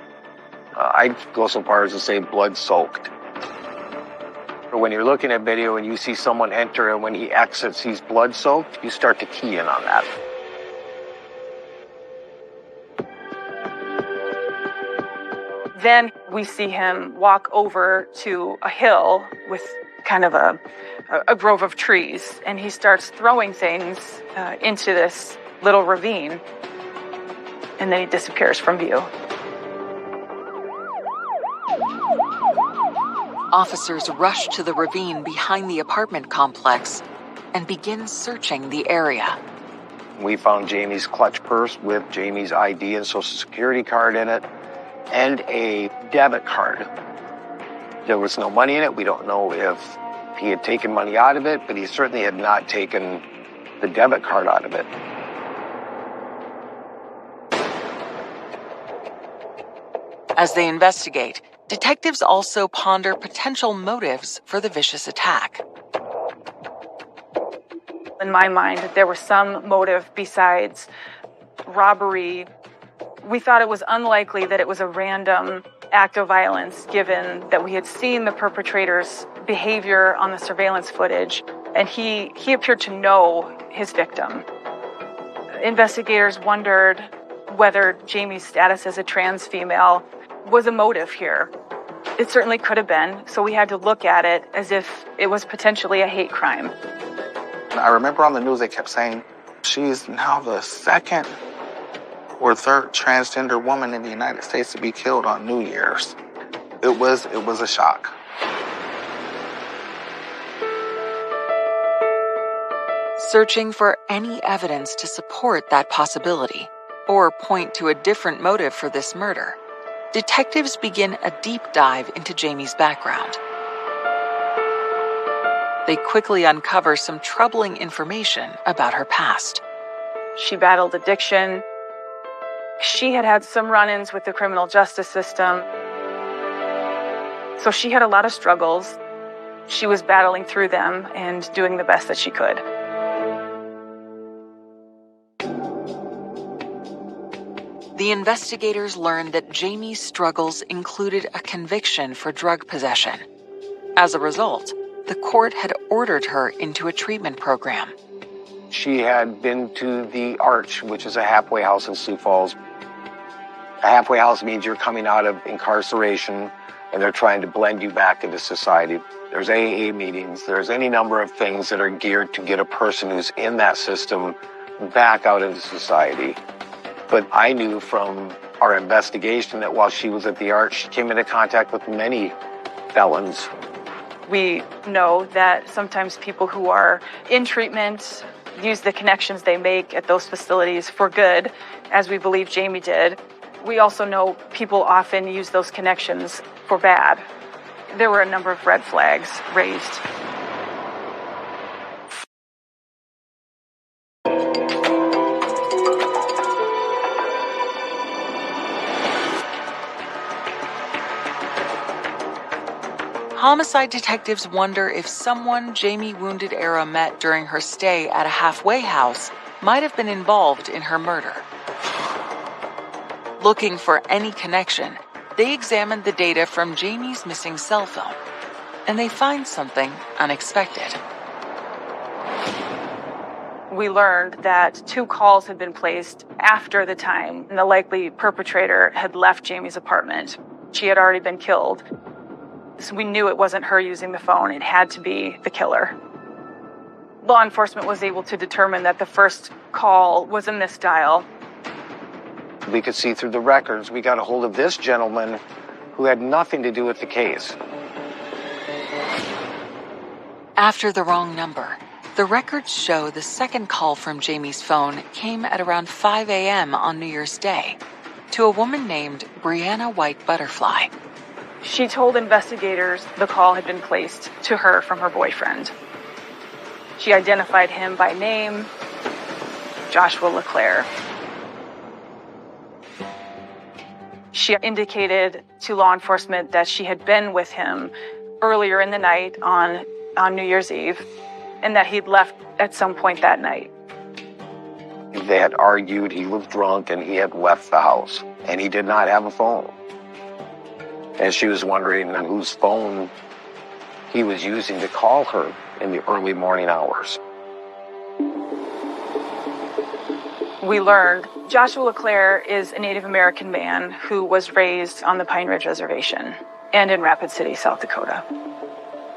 I'd go so far as to say blood-soaked. When you're looking at video and you see someone enter and when he exits he's blood-soaked, you start to key in on that. Then we see him walk over to a hill with kind of a grove of trees, and he starts throwing things into this little ravine, and then he disappears from view. Officers rush to the ravine behind the apartment complex and begin searching the area. We found Jamie's clutch purse with Jamie's ID and social security card in it, and a debit card. There was no money in it. We don't know if he had taken money out of it, but he certainly had not taken the debit card out of it. As they investigate, detectives also ponder potential motives for the vicious attack. In my mind, there was some motive besides robbery. We thought it was unlikely that it was a random act of violence, given that we had seen the perpetrator's behavior on the surveillance footage, and he appeared to know his victim. Investigators wondered whether Jamie's status as a trans female was a motive here. It certainly could have been, so we had to look at it as if it was potentially a hate crime. I remember on the news they kept saying, she's now the second or third transgender woman in the United States to be killed on New Year's. It was a shock. Searching for any evidence to support that possibility, or point to a different motive for this murder, detectives begin a deep dive into Jamie's background. They quickly uncover some troubling information about her past. She battled addiction. She had had some run-ins with the criminal justice system. So she had a lot of struggles. She was battling through them and doing the best that she could. The investigators learned that Jamie's struggles included a conviction for drug possession. As a result, the court had ordered her into a treatment program. She had been to the Arch, which is a halfway house in Sioux Falls. A halfway house means you're coming out of incarceration and they're trying to blend you back into society. There's AA meetings. There's any number of things that are geared to get a person who's in that system back out into society. But I knew from our investigation that while she was at the Arch, she came into contact with many felons. We know that sometimes people who are in treatment use the connections they make at those facilities for good, as we believe Jamie did. We also know people often use those connections for bad. There were a number of red flags raised. Homicide detectives wonder if someone Jamie Wounded Era met during her stay at a halfway house might have been involved in her murder. Looking for any connection, they examined the data from Jamie's missing cell phone, and they find something unexpected. We learned that 2 calls had been placed after the time the likely perpetrator had left Jamie's apartment. She had already been killed. So we knew it wasn't her using the phone. It had to be the killer. Law enforcement was able to determine that the first call was a misdial. We could see through the records. We got a hold of this gentleman who had nothing to do with the case. After the wrong number, the records show the second call from Jamie's phone came at around 5 a.m. on New Year's Day to a woman named Brianna White Butterfly. She told investigators the call had been placed to her from her boyfriend. She identified him by name, Joshua LeClaire. She indicated to law enforcement that she had been with him earlier in the night on New Year's Eve, and that he'd left at some point that night. They had argued, he was drunk, and he had left the house, and he did not have a phone. And she was wondering whose phone he was using to call her in the early morning hours. We learned Joshua LeClaire is a Native American man who was raised on the Pine Ridge Reservation and in Rapid City, South Dakota.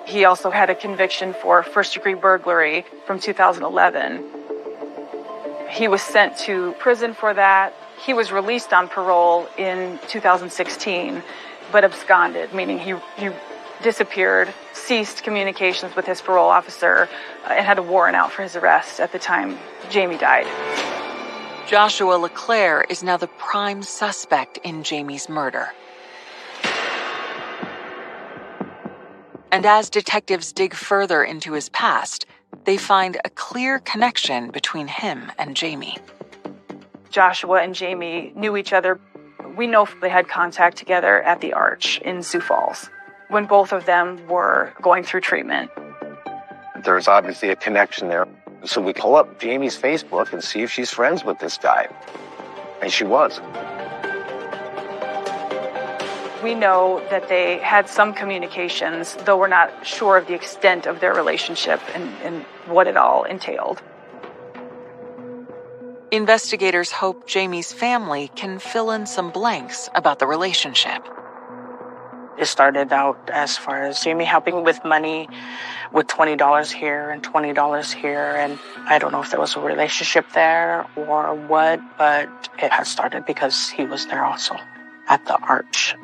He also had a conviction for first-degree burglary from 2011. He was sent to prison for that. He was released on parole in 2016, but absconded, meaning he disappeared, ceased communications with his parole officer, and had a warrant out for his arrest at the time Jamie died. Joshua LeClaire is now the prime suspect in Jamie's murder. And as detectives dig further into his past, they find a clear connection between him and Jamie. Joshua and Jamie knew each other. We know they had contact together at the Arch in Sioux Falls when both of them were going through treatment. There's obviously a connection there. So we pull up Jamie's Facebook and see if she's friends with this guy. And she was. We know that they had some communications, though we're not sure of the extent of their relationship and what it all entailed. Investigators hope Jamie's family can fill in some blanks about the relationship. It started out as far as Jamie helping with money, with $20 here and $20 here. And I don't know if there was a relationship there or what, but it had started because he was there also at the arch.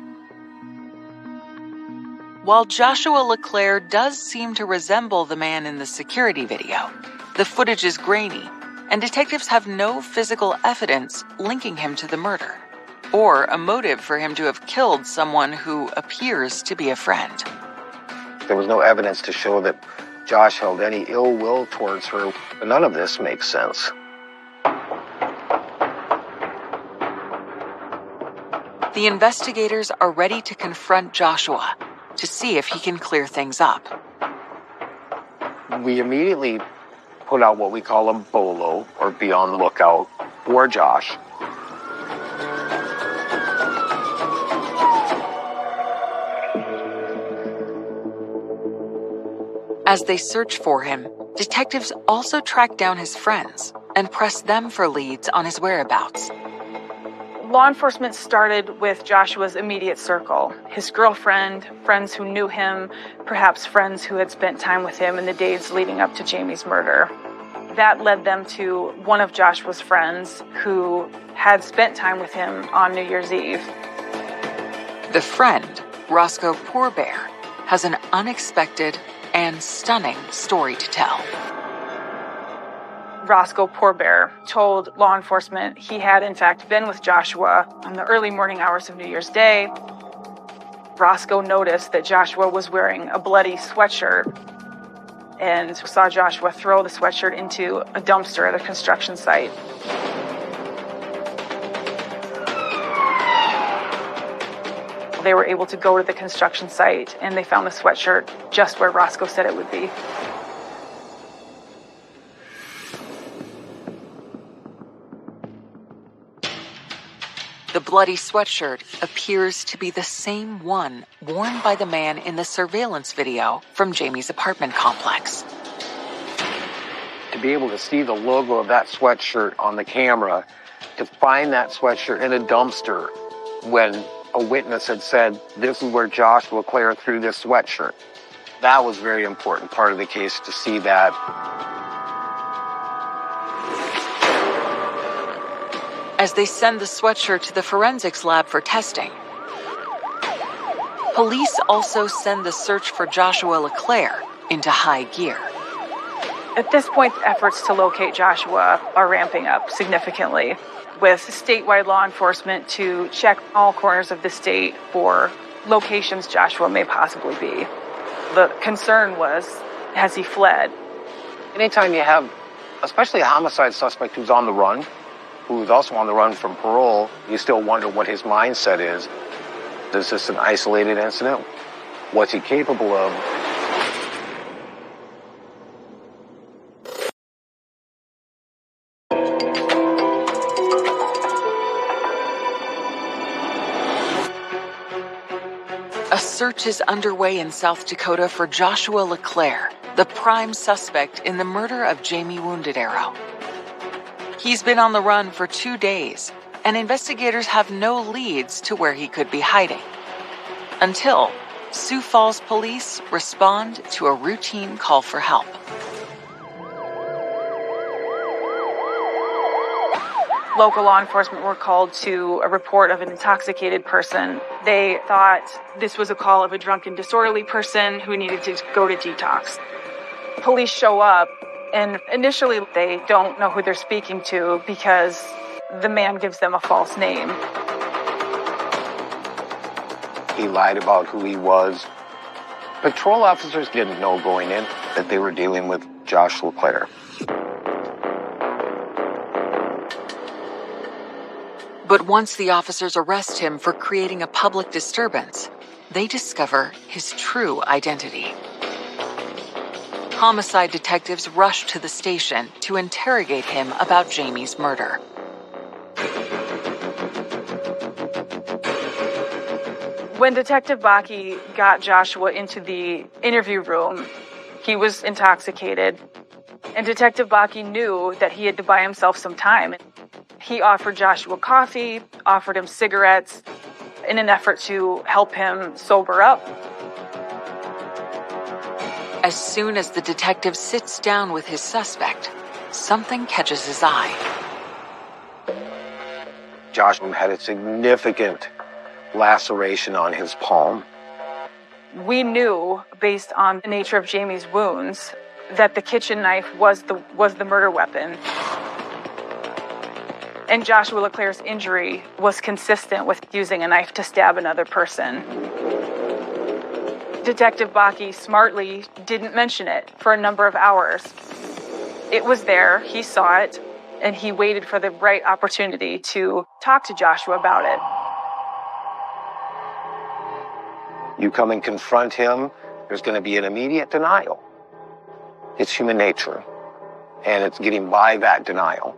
While Joshua LeClaire does seem to resemble the man in the security video, the footage is grainy, and detectives have no physical evidence linking him to the murder, or a motive for him to have killed someone who appears to be a friend. There was no evidence to show that Josh held any ill will towards her. None of this makes sense. The investigators are ready to confront Joshua to see if he can clear things up. We immediately put out what we call a BOLO, or be on the lookout, for Josh. As they search for him, detectives also track down his friends and press them for leads on his whereabouts. Law enforcement started with Joshua's immediate circle, his girlfriend, friends who knew him, perhaps friends who had spent time with him in the days leading up to Jamie's murder. That led them to one of Joshua's friends who had spent time with him on New Year's Eve. The friend, Roscoe Poorbear, has an unexpected and stunning story to tell. Roscoe Poorbear told law enforcement he had in fact been with Joshua on the early morning hours of New Year's Day. Roscoe noticed that Joshua was wearing a bloody sweatshirt and saw Joshua throw the sweatshirt into a dumpster at a construction site. They were able to go to the construction site and they found the sweatshirt just where Roscoe said it would be. The bloody sweatshirt appears to be the same one worn by the man in the surveillance video from Jamie's apartment complex. To be able to see the logo of that sweatshirt on the camera, to find that sweatshirt in a dumpster when a witness had said, this is where Josh LeClaire threw this sweatshirt. That was a very important part of the case, to see that. As they send the sweatshirt to the forensics lab for testing, police also send the search for Joshua LeClaire into high gear. At this point, efforts to locate Joshua are ramping up significantly, with statewide law enforcement to check all corners of the state for locations Joshua may possibly be. The concern was, has he fled? Anytime you have, especially a homicide suspect who's on the run, who's also on the run from parole, you still wonder what his mindset is. Is this an isolated incident? What's he capable of? A search is underway in South Dakota for Joshua LeClaire, the prime suspect in the murder of Jamie Wounded Arrow. He's been on the run for 2 days, and investigators have no leads to where he could be hiding. Until Sioux Falls police respond to a routine call for help. Local law enforcement were called to a report of an intoxicated person. They thought this was a call of a drunken, disorderly person who needed to go to detox. Police show up. And initially, they don't know who they're speaking to because the man gives them a false name. He lied about who he was. Patrol officers didn't know going in that they were dealing with Josh LeClaire. But once the officers arrest him for creating a public disturbance, they discover his true identity. Homicide detectives rush to the station to interrogate him about Jamie's murder. When Detective Bakke got Joshua into the interview room, he was intoxicated, and Detective Bakke knew that he had to buy himself some time. He offered Joshua coffee, offered him cigarettes, in an effort to help him sober up. As soon as the detective sits down with his suspect, something catches his eye. Josh had a significant laceration on his palm. We knew, based on the nature of Jamie's wounds, that the kitchen knife was the murder weapon. And Joshua LeClaire's injury was consistent with using a knife to stab another person. Detective Bakke smartly didn't mention it for a number of hours. It was there, he saw it, and he waited for the right opportunity to talk to Joshua about it. You come and confront him, there's going to be an immediate denial. It's human nature, and it's getting by that denial.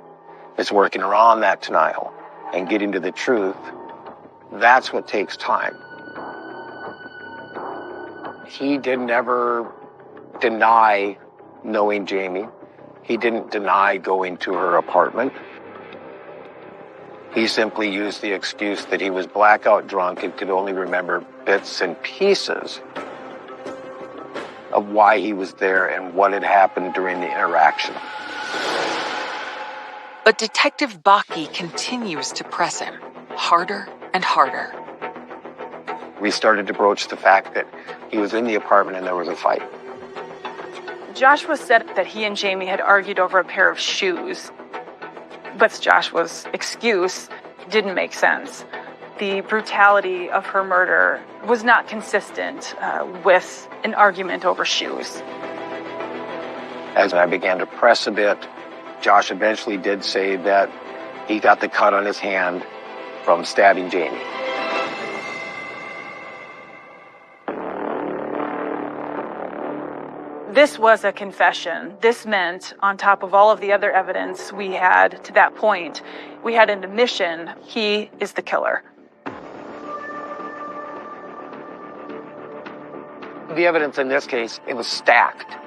It's working around that denial and getting to the truth. That's what takes time. He didn't ever deny knowing Jamie. He didn't deny going to her apartment. He simply used the excuse that he was blackout drunk and could only remember bits and pieces of why he was there and what had happened during the interaction. But Detective Bakke continues to press him harder and harder. We started to broach the fact that he was in the apartment and there was a fight. Joshua said that he and Jamie had argued over a pair of shoes, but Joshua's excuse didn't make sense. The brutality of her murder was not consistent with an argument over shoes. As I began to press a bit, Josh eventually did say that he got the cut on his hand from stabbing Jamie. This was a confession. This meant, on top of all of the other evidence we had to that point, we had an admission: he is the killer. The evidence in this case, it was stacked.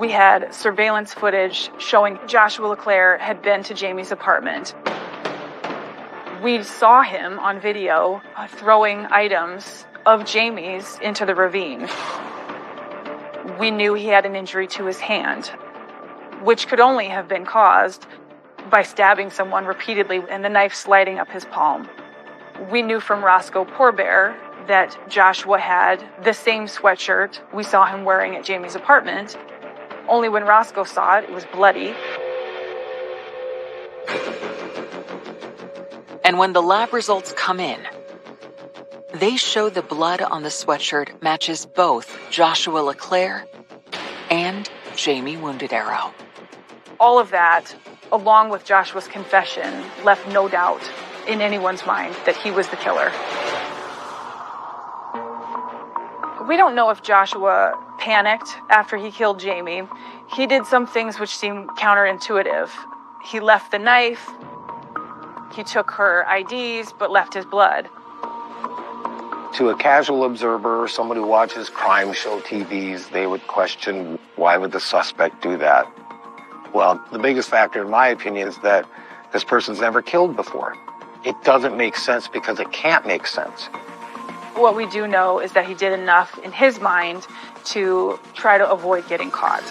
We had surveillance footage showing Joshua LeClaire had been to Jamie's apartment. We saw him on video throwing items of Jamie's into the ravine. We knew he had an injury to his hand, which could only have been caused by stabbing someone repeatedly and the knife sliding up his palm. We knew from Roscoe Poorbear that Joshua had the same sweatshirt we saw him wearing at Jamie's apartment, only when Roscoe saw it, it was bloody. And when the lab results come in, they show the blood on the sweatshirt matches both Joshua LeClaire and Jamie Wounded Arrow. All of that, along with Joshua's confession, left no doubt in anyone's mind that he was the killer. We don't know if Joshua panicked after he killed Jamie. He did some things which seem counterintuitive. He left the knife, he took her IDs, but left his blood. To a casual observer, someone who watches crime show TVs, they would question, why would the suspect do that? Well, the biggest factor, in my opinion, is that this person's never killed before. It doesn't make sense because it can't make sense. What we do know is that he did enough in his mind to try to avoid getting caught.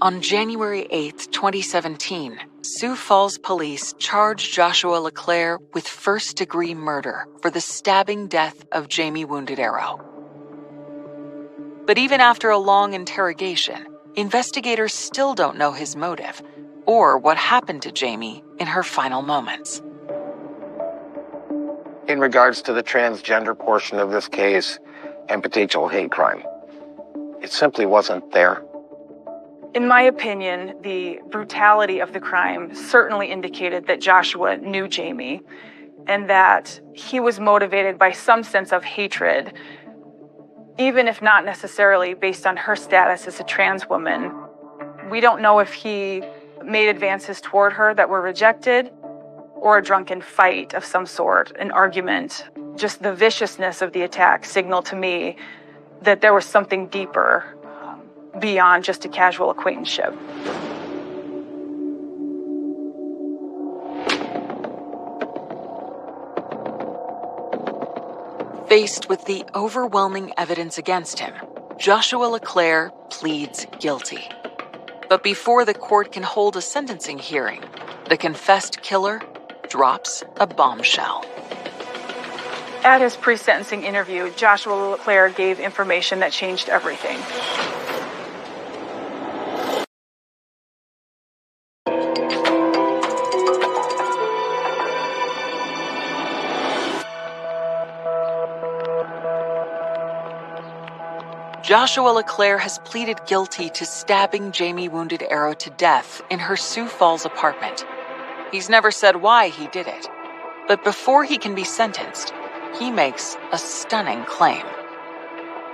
On January 8th, 2017, Sioux Falls police charged Joshua LeClaire with first-degree murder for the stabbing death of Jamie Wounded Arrow. But even after a long interrogation, investigators still don't know his motive or what happened to Jamie in her final moments. In regards to the transgender portion of this case and potential hate crime, it simply wasn't there. In my opinion, the brutality of the crime certainly indicated that Joshua knew Jamie and that he was motivated by some sense of hatred, even if not necessarily based on her status as a trans woman. We don't know if he made advances toward her that were rejected or a drunken fight of some sort, an argument. Just the viciousness of the attack signaled to me that there was something deeper beyond just a casual acquaintanceship. Faced with the overwhelming evidence against him, Joshua LeClaire pleads guilty. But before the court can hold a sentencing hearing, the confessed killer drops a bombshell. At his pre-sentencing interview, Joshua LeClaire gave information that changed everything. Joshua LeClaire has pleaded guilty to stabbing Jamie Wounded Arrow to death in her Sioux Falls apartment. He's never said why he did it, but before he can be sentenced, he makes a stunning claim.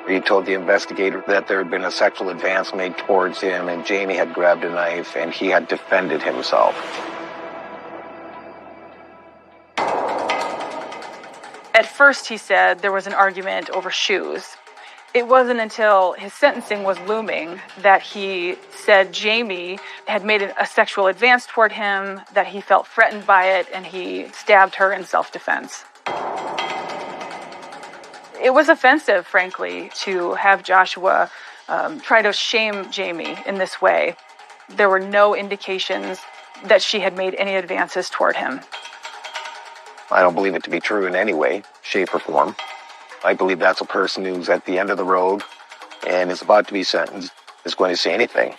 He told the investigator that there had been a sexual advance made towards him and Jamie had grabbed a knife and he had defended himself. At first, he said there was an argument over shoes. It wasn't until his sentencing was looming that he said Jamie had made a sexual advance toward him, that he felt threatened by it, and he stabbed her in self-defense. It was offensive, frankly, to have Joshua try to shame Jamie in this way. There were no indications that she had made any advances toward him. I don't believe it to be true in any way, shape, or form. I believe that's a person who's at the end of the road and is about to be sentenced is going to say anything.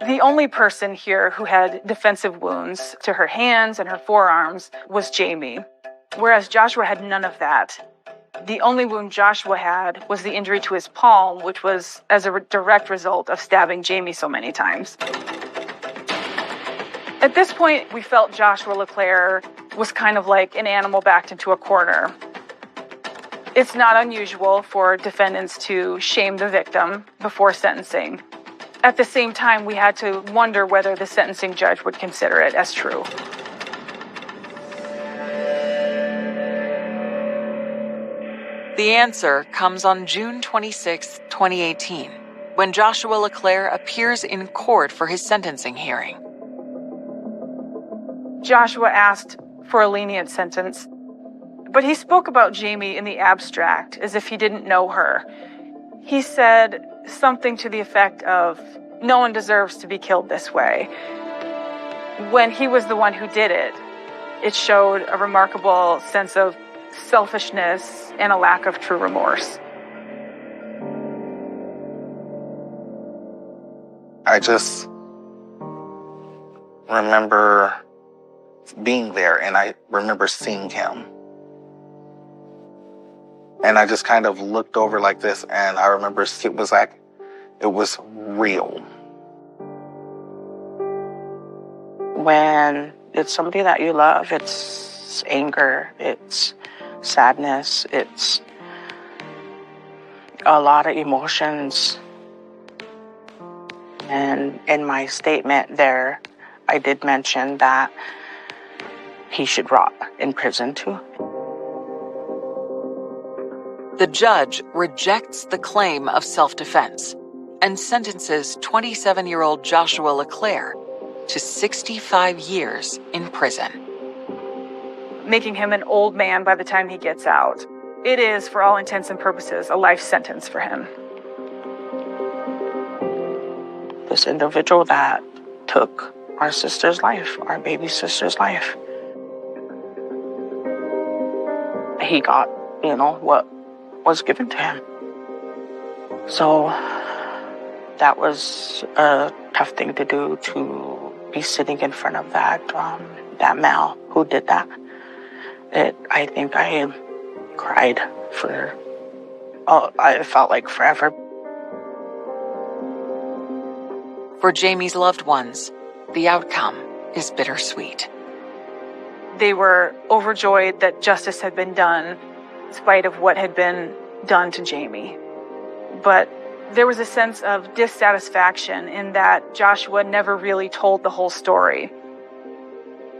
The only person here who had defensive wounds to her hands and her forearms was Jamie, whereas Joshua had none of that. The only wound Joshua had was the injury to his palm, which was as a direct result of stabbing Jamie so many times. At this point, we felt Joshua LeClaire was kind of like an animal backed into a corner. It's not unusual for defendants to shame the victim before sentencing. At the same time, we had to wonder whether the sentencing judge would consider it as true. The answer comes on June 26, 2018, when Joshua LeClaire appears in court for his sentencing hearing. Joshua asked for a lenient sentence, but he spoke about Jamie in the abstract as if he didn't know her. He said something to the effect of, "No one deserves to be killed this way." When he was the one who did it, it showed a remarkable sense of selfishness and a lack of true remorse. I just remember being there and I remember seeing him. And I just kind of looked over like this and I remember it was like, it was real. When it's somebody that you love, it's anger, it's sadness, it's a lot of emotions. And in my statement there, I did mention that he should rot in prison too. The judge rejects the claim of self-defense and sentences 27-year-old Joshua LeClaire to 65 years in prison. Making him an old man by the time he gets out. It is, for all intents and purposes, a life sentence for him. This individual that took our sister's life, our baby sister's life. He got, what was given to him. So that was a tough thing to do, to be sitting in front of that male who did that. I think I cried for, I felt like forever. For Jamie's loved ones, the outcome is bittersweet. They were overjoyed that justice had been done, in spite of what had been done to Jamie. But there was a sense of dissatisfaction in that Joshua never really told the whole story.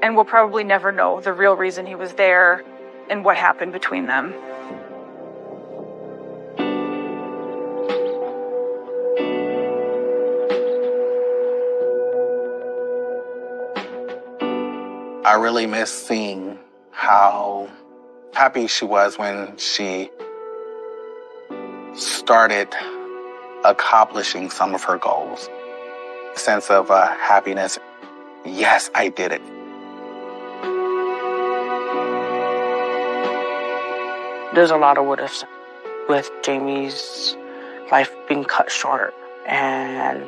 And we'll probably never know the real reason he was there and what happened between them. I really miss seeing how happy she was when she started accomplishing some of her goals. A sense of happiness. Yes, I did it. There's a lot of what ifs with Jamie's life being cut short and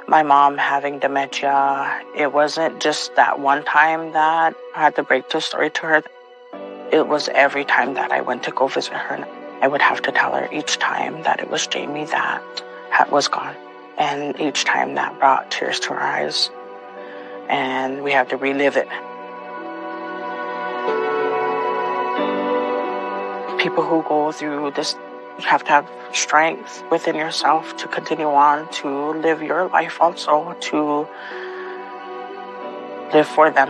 my mom having dementia. It wasn't just that one time that I had to break the story to her. It was every time that I went to go visit her. I would have to tell her each time that it was Jamie that was gone. And each time that brought tears to her eyes. And we had to relive it. People who go through this have to have strength within yourself to continue on, to live your life also, to live for them.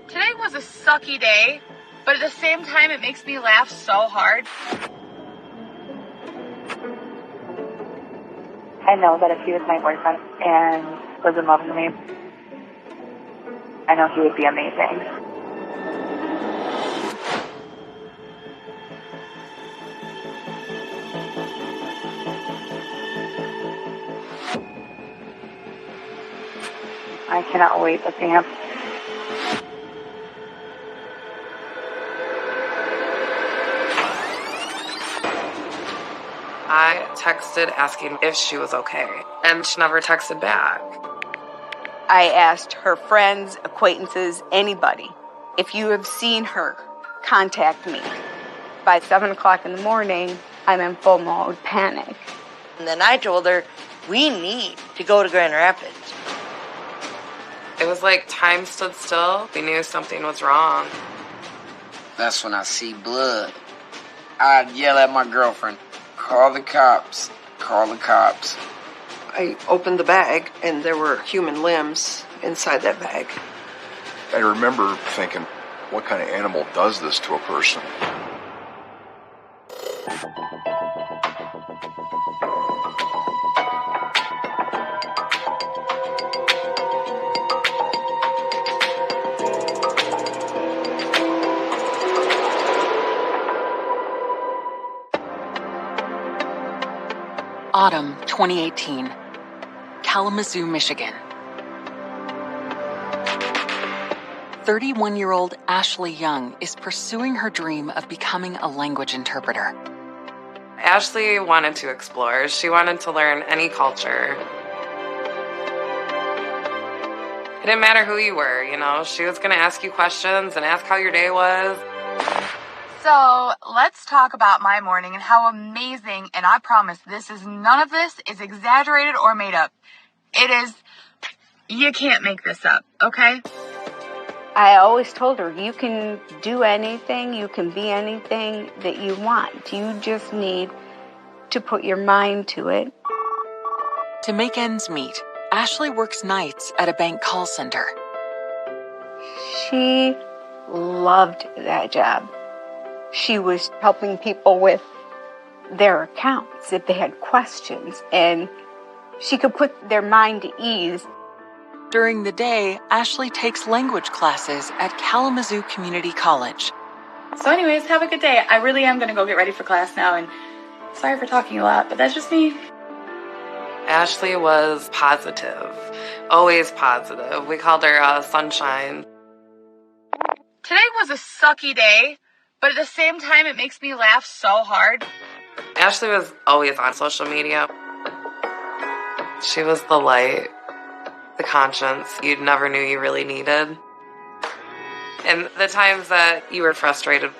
Today was a sucky day, but at the same time, it makes me laugh so hard. I know that if he was my boyfriend and was in love with me, I know he would be amazing. I cannot wait to see him. I texted asking if she was okay, and she never texted back. I asked her friends, acquaintances, anybody, if you have seen her, contact me. By 7 o'clock in the morning, I'm in full mode panic. And then I told her, we need to go to Grand Rapids. It was like time stood still. We knew something was wrong. That's when I see blood. I'd yell at my girlfriend, call the cops, call the cops. I opened the bag, and there were human limbs inside that bag. I remember thinking, what kind of animal does this to a person? Autumn 2018, Kalamazoo, Michigan. 31-year-old Ashley Young is pursuing her dream of becoming a language interpreter. Ashley wanted to explore. She wanted to learn any culture. It didn't matter who you were, you know. She was going to ask you questions and ask how your day was. So let's talk about my morning and how amazing, and I promise none of this is exaggerated or made up. It is, you can't make this up, okay? I always told her, you can do anything, you can be anything that you want. You just need to put your mind to it. To make ends meet, Ashley works nights at a bank call center. She loved that job. She was helping people with their accounts if they had questions, and she could put their mind at ease. During the day, Ashley takes language classes at Kalamazoo Community College. So anyways, have a good day. I really am going to go get ready for class now, and sorry for talking a lot, but that's just me. Ashley was positive, always positive. We called her Sunshine. Today was a sucky day, but at the same time, it makes me laugh so hard. Ashley was always on social media. She was the light, the conscience you never knew you really needed. And the times that you were frustrated,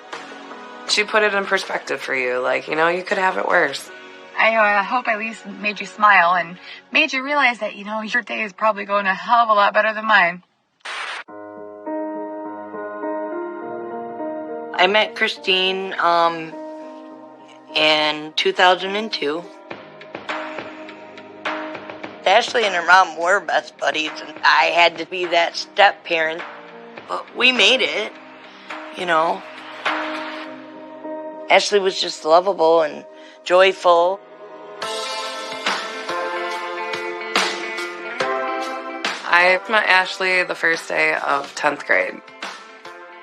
she put it in perspective for you. Like, you know, you could have it worse. I hope I at least made you smile and made you realize that, you know, your day is probably going a hell of a lot better than mine. I met Christine in 2002. Ashley and her mom were best buddies, and I had to be that step-parent. But we made it, you know. Ashley was just lovable and joyful. I met Ashley the first day of 10th grade.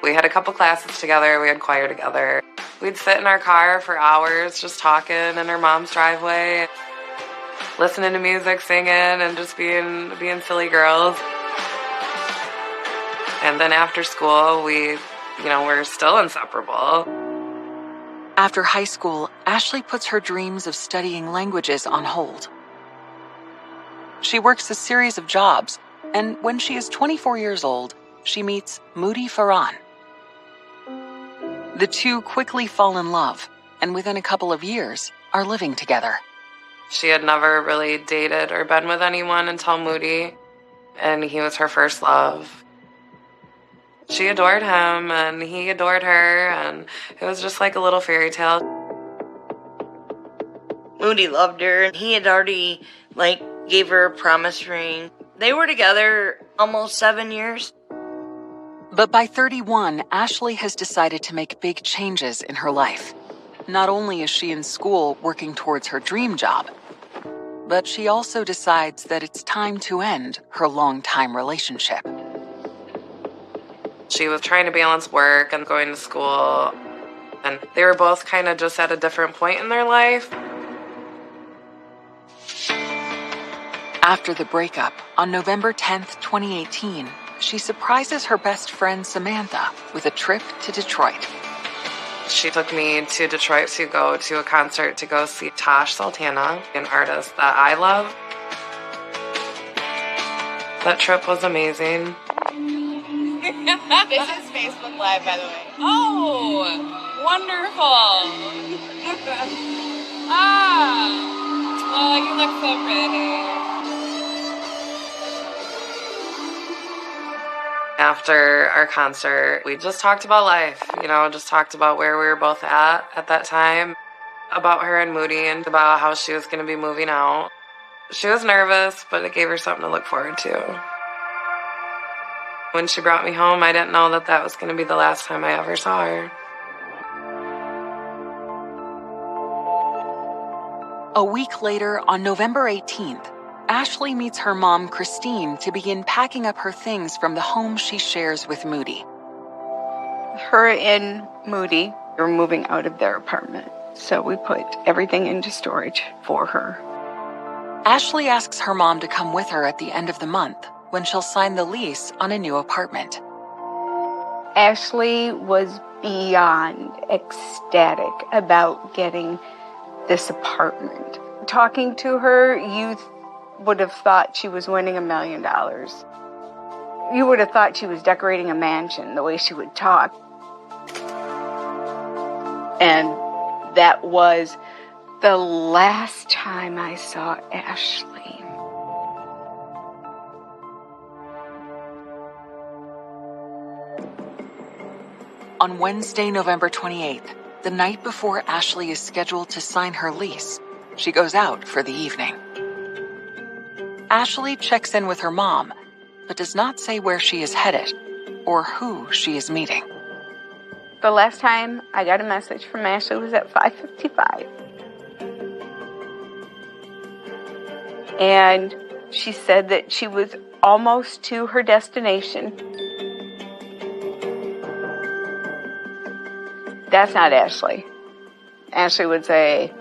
We had a couple classes together, we had choir together. We'd sit in our car for hours just talking in her mom's driveway, listening to music, singing, and just being silly girls. And then after school, we're still inseparable. After high school, Ashley puts her dreams of studying languages on hold. She works a series of jobs, and when she is 24 years old, she meets Moody Farran. The two quickly fall in love, and within a couple of years, are living together. She had never really dated or been with anyone until Moody, and he was her first love. She adored him, and he adored her, and it was just like a little fairy tale. Moody loved her, and he had already, gave her a promise ring. They were together almost 7 years. But by 31, Ashley has decided to make big changes in her life. Not only is she in school working towards her dream job, but she also decides that it's time to end her long-time relationship. She was trying to balance work and going to school, and they were both kind of just at a different point in their life. After the breakup, on November 10th, 2018, she surprises her best friend Samantha with a trip to Detroit. She took me to Detroit to go to a concert to go see Tash Sultana, an artist that I love. That trip was amazing. This is Facebook Live, by the way. Oh, wonderful. Oh, you look so pretty. After our concert, we just talked about life, just talked about where we were both at that time, about her and Moody, and about how she was going to be moving out. She was nervous, but it gave her something to look forward to. When she brought me home, I didn't know that was going to be the last time I ever saw her. A week later, on November 18th, Ashley meets her mom, Christine, to begin packing up her things from the home she shares with Moody. Her and Moody were moving out of their apartment, so we put everything into storage for her. Ashley asks her mom to come with her at the end of the month when she'll sign the lease on a new apartment. Ashley was beyond ecstatic about getting this apartment. Talking to her, you would have thought she was winning $1 million. You would have thought she was decorating a mansion, the way she would talk. And that was the last time I saw Ashley. On Wednesday, November 28th, the night before Ashley is scheduled to sign her lease, she goes out for the evening. Ashley checks in with her mom, but does not say where she is headed or who she is meeting. The last time I got a message from Ashley was at 5:55. And she said that she was almost to her destination. That's not Ashley. Ashley would say,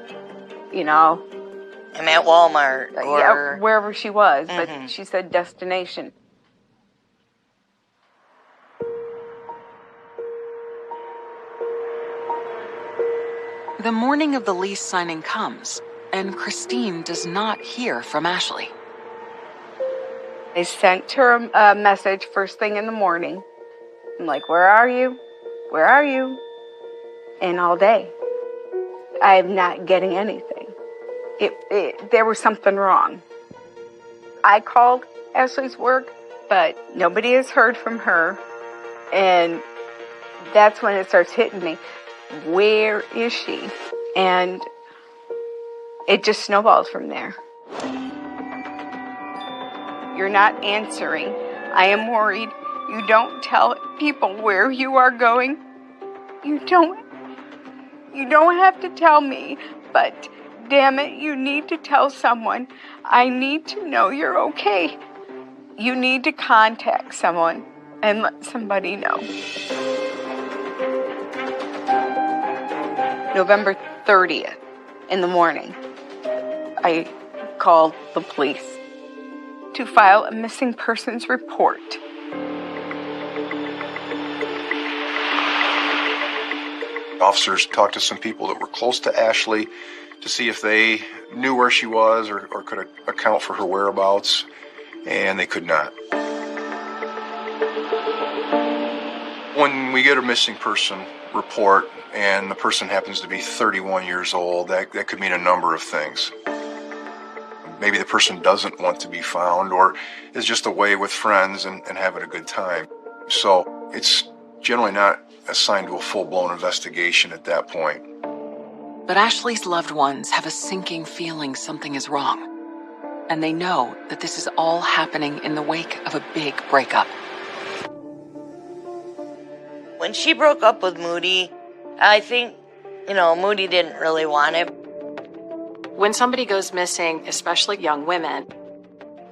I'm at Walmart or... Yeah, wherever she was, but she said destination. The morning of the lease signing comes, and Christine does not hear from Ashley. I sent her a message first thing in the morning. I'm like, where are you? Where are you? And all day. I'm not getting anything. There was something wrong. I called Ashley's work, but nobody has heard from her. And that's when it starts hitting me. Where is she? And it just snowballed from there. You're not answering. I am worried. You don't tell people where you are going. You don't have to tell me, but damn it, you need to tell someone. I need to know you're okay. You need to contact someone and let somebody know. November 30th in the morning, I called the police to file a missing persons report. Officers talked to some people that were close to Ashley to see if they knew where she was or could account for her whereabouts, and they could not. When we get a missing person report and the person happens to be 31 years old, that could mean a number of things. Maybe the person doesn't want to be found or is just away with friends and having a good time. So it's generally not assigned to a full-blown investigation at that point. But Ashley's loved ones have a sinking feeling something is wrong. And they know that this is all happening in the wake of a big breakup. When she broke up with Moody, I think, Moody didn't really want it. When somebody goes missing, especially young women,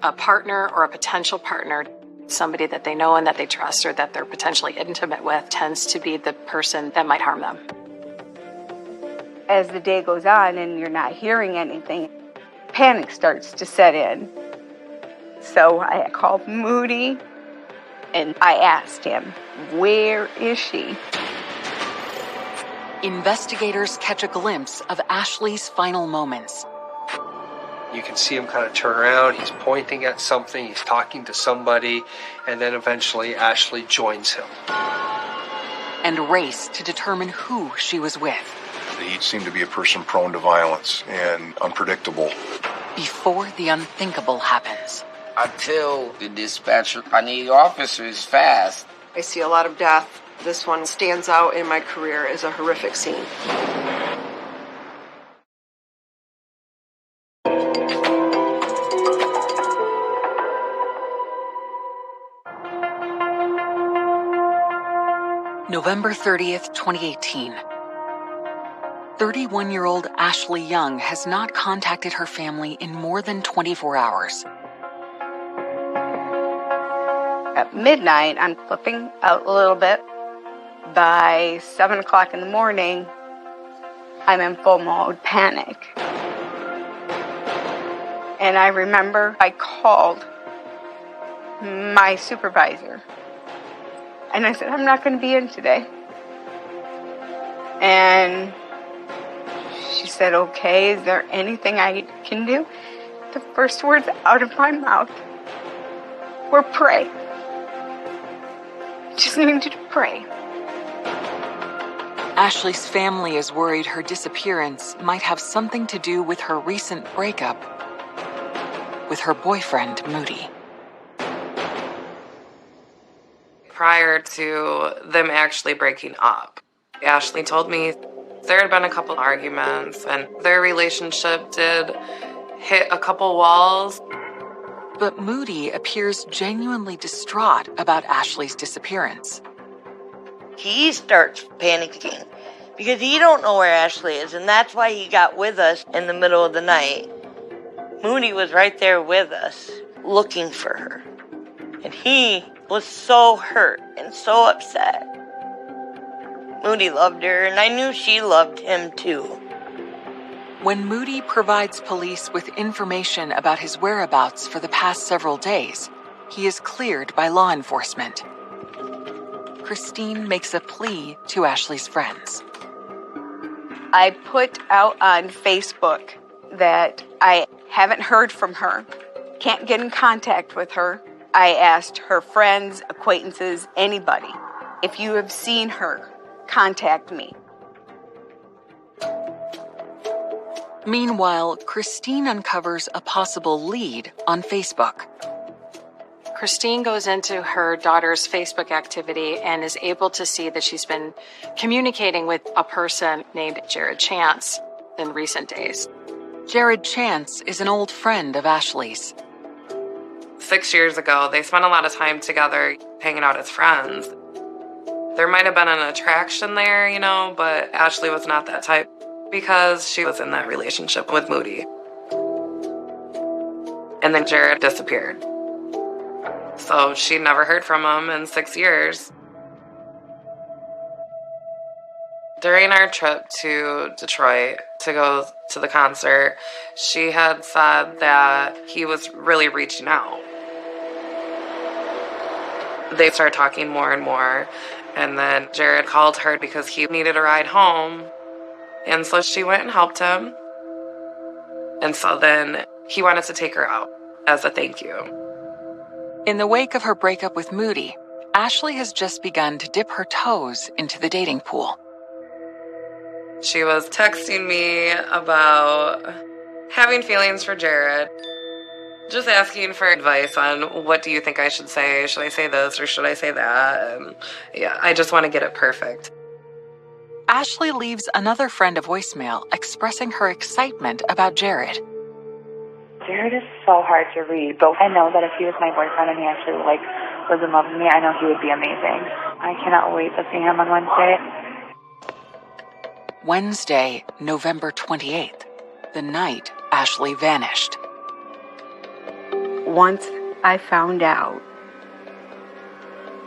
a partner or a potential partner, somebody that they know and that they trust or that they're potentially intimate with, tends to be the person that might harm them. As the day goes on and you're not hearing anything, panic starts to set in. So I called Moody and I asked him, where is she? Investigators catch a glimpse of Ashley's final moments. You can see him kind of turn around, he's pointing at something, he's talking to somebody, and then eventually Ashley joins him. And race to determine who she was with. He seemed to be a person prone to violence and unpredictable. Before the unthinkable happens. I tell the dispatcher, I need officers fast. I see a lot of death. This one stands out in my career as a horrific scene. November 30th, 2018. 31-year-old Ashley Young has not contacted her family in more than 24 hours. At midnight, I'm flipping out a little bit. By 7 o'clock in the morning, I'm in full mode panic. And I remember I called my supervisor. And I said, I'm not going to be in today. And she said, okay, is there anything I can do? The first words out of my mouth were pray. Just needed to pray. Ashley's family is worried her disappearance might have something to do with her recent breakup with her boyfriend, Moody. Prior to them actually breaking up, Ashley told me there had been a couple arguments and their relationship did hit a couple walls. But Moody appears genuinely distraught about Ashley's disappearance. He starts panicking because he don't know where Ashley is, and that's why he got with us in the middle of the night. Moody was right there with us, looking for her. And he was so hurt and so upset. Moody loved her, and I knew she loved him too. When Moody provides police with information about his whereabouts for the past several days, he is cleared by law enforcement. Christine makes a plea to Ashley's friends. I put out on Facebook that I haven't heard from her, can't get in contact with her. I asked her friends, acquaintances, anybody, if you have seen her, contact me. Meanwhile, Christine uncovers a possible lead on Facebook. Christine goes into her daughter's Facebook activity and is able to see that she's been communicating with a person named Jared Chance in recent days. Jared Chance is an old friend of Ashley's. 6 years ago. They spent a lot of time together hanging out as friends. There might have been an attraction there, you know, but Ashley was not that type because she was in that relationship with Moody. And then Jared disappeared. So she never heard from him in 6 years. During our trip to Detroit to go to the concert, she had said that he was really reaching out. They started talking more and more, and then Jared called her because he needed a ride home, and so she went and helped him. And so then he wanted to take her out as a thank you. In the wake of her breakup with Moody, Ashley has just begun to dip her toes into the dating pool. She was texting me about having feelings for Jared, just asking for advice on what do you think I should say? Should I say this or should I say that? And yeah, I just want to get it perfect. Ashley leaves another friend a voicemail expressing her excitement about Jared. Jared is so hard to read, but I know that if he was my boyfriend and he actually was in love with me, I know he would be amazing. I cannot wait to see him on Wednesday. Wednesday, November 28th, the night Ashley vanished. Once I found out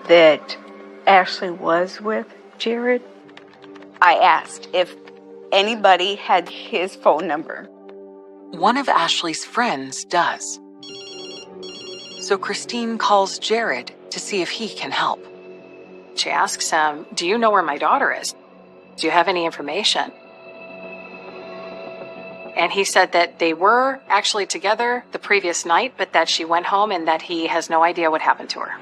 that Ashley was with Jared, I asked if anybody had his phone number. One of Ashley's friends does. So Christine calls Jared to see if he can help. She asks him, "Do you know where my daughter is? Do you have any information?" And he said that they were actually together the previous night, but that she went home and that he has no idea what happened to her.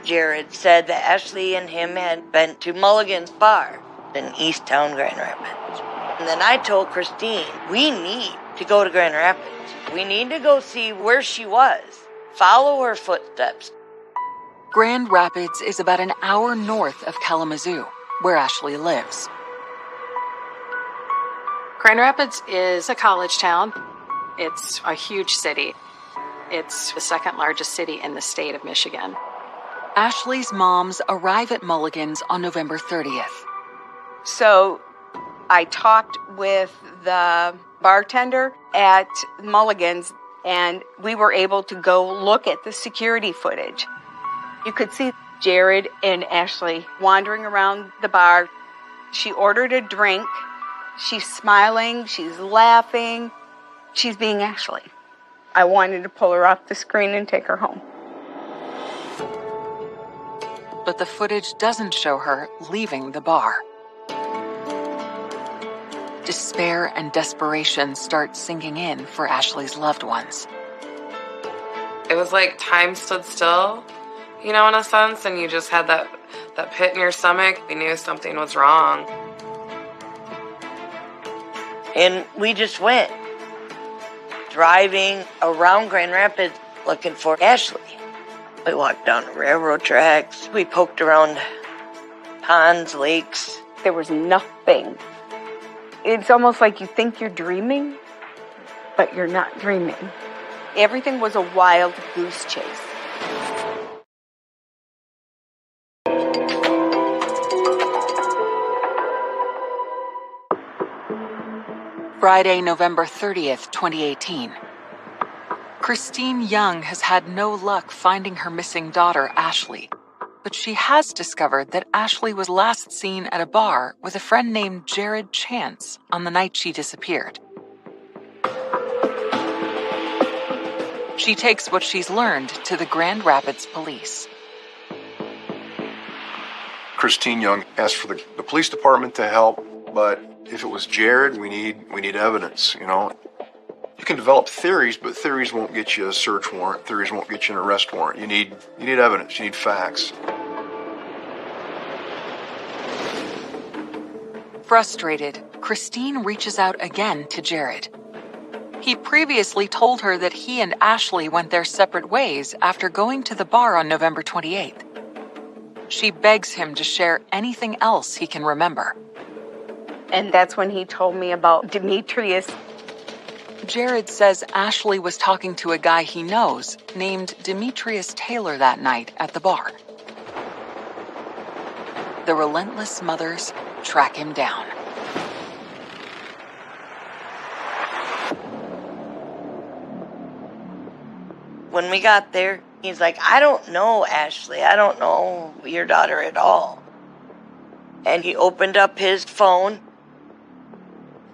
Jared said that Ashley and him had been to Mulligan's Bar in Easttown, Grand Rapids. And then I told Christine, we need to go to Grand Rapids. We need to go see where she was. Follow her footsteps. Grand Rapids is about an hour north of Kalamazoo, where Ashley lives. Grand Rapids is a college town. It's a huge city. It's the second largest city in the state of Michigan. Ashley's moms arrive at Mulligan's on November 30th. So I talked with the bartender at Mulligan's, and we were able to go look at the security footage. You could see Jared and Ashley wandering around the bar. She ordered a drink. She's smiling. She's laughing. She's being Ashley. I wanted to pull her off the screen and take her home. But the footage doesn't show her leaving the bar. Despair and desperation start sinking in for Ashley's loved ones. It was like time stood still, you know, in a sense, and you just had that pit in your stomach. You knew something was wrong. And we just went driving around Grand Rapids looking for Ashley. We walked down the railroad tracks. We poked around ponds, lakes. There was nothing. It's almost like you think you're dreaming, but you're not dreaming. Everything was a wild goose chase. Friday, November 30th, 2018. Christine Young has had no luck finding her missing daughter, Ashley. But she has discovered that Ashley was last seen at a bar with a friend named Jared Chance on the night she disappeared. She takes what she's learned to the Grand Rapids police. Christine Young asked for the police department to help, but if it was Jared, we need evidence, you know. You can develop theories, but theories won't get you a search warrant. Theories won't get you an arrest warrant. You need evidence. You need facts. Frustrated, Christine reaches out again to Jared. He previously told her that he and Ashley went their separate ways after going to the bar on November 28th. She begs him to share anything else he can remember. And that's when he told me about Demetrius. Jared says Ashley was talking to a guy he knows named Demetrius Taylor that night at the bar. The relentless mothers track him down. When we got there, he's like, I don't know, Ashley. I don't know your daughter at all. And he opened up his phone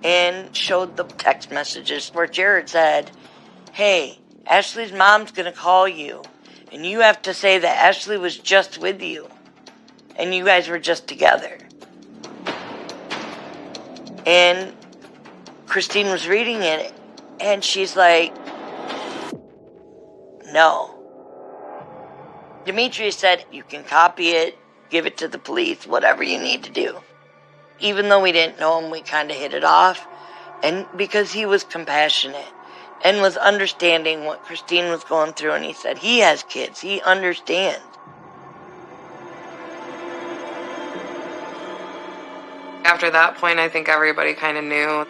and showed the text messages where Jared said, hey, Ashley's mom's gonna call you, and you have to say that Ashley was just with you, and you guys were just together. And Christine was reading it, and she's like, no. Demetrius said, you can copy it, give it to the police, whatever you need to do. Even though we didn't know him, we kind of hit it off. And because he was compassionate and was understanding what Christine was going through, and he said he has kids, he understands. After that point, I think everybody kind of knew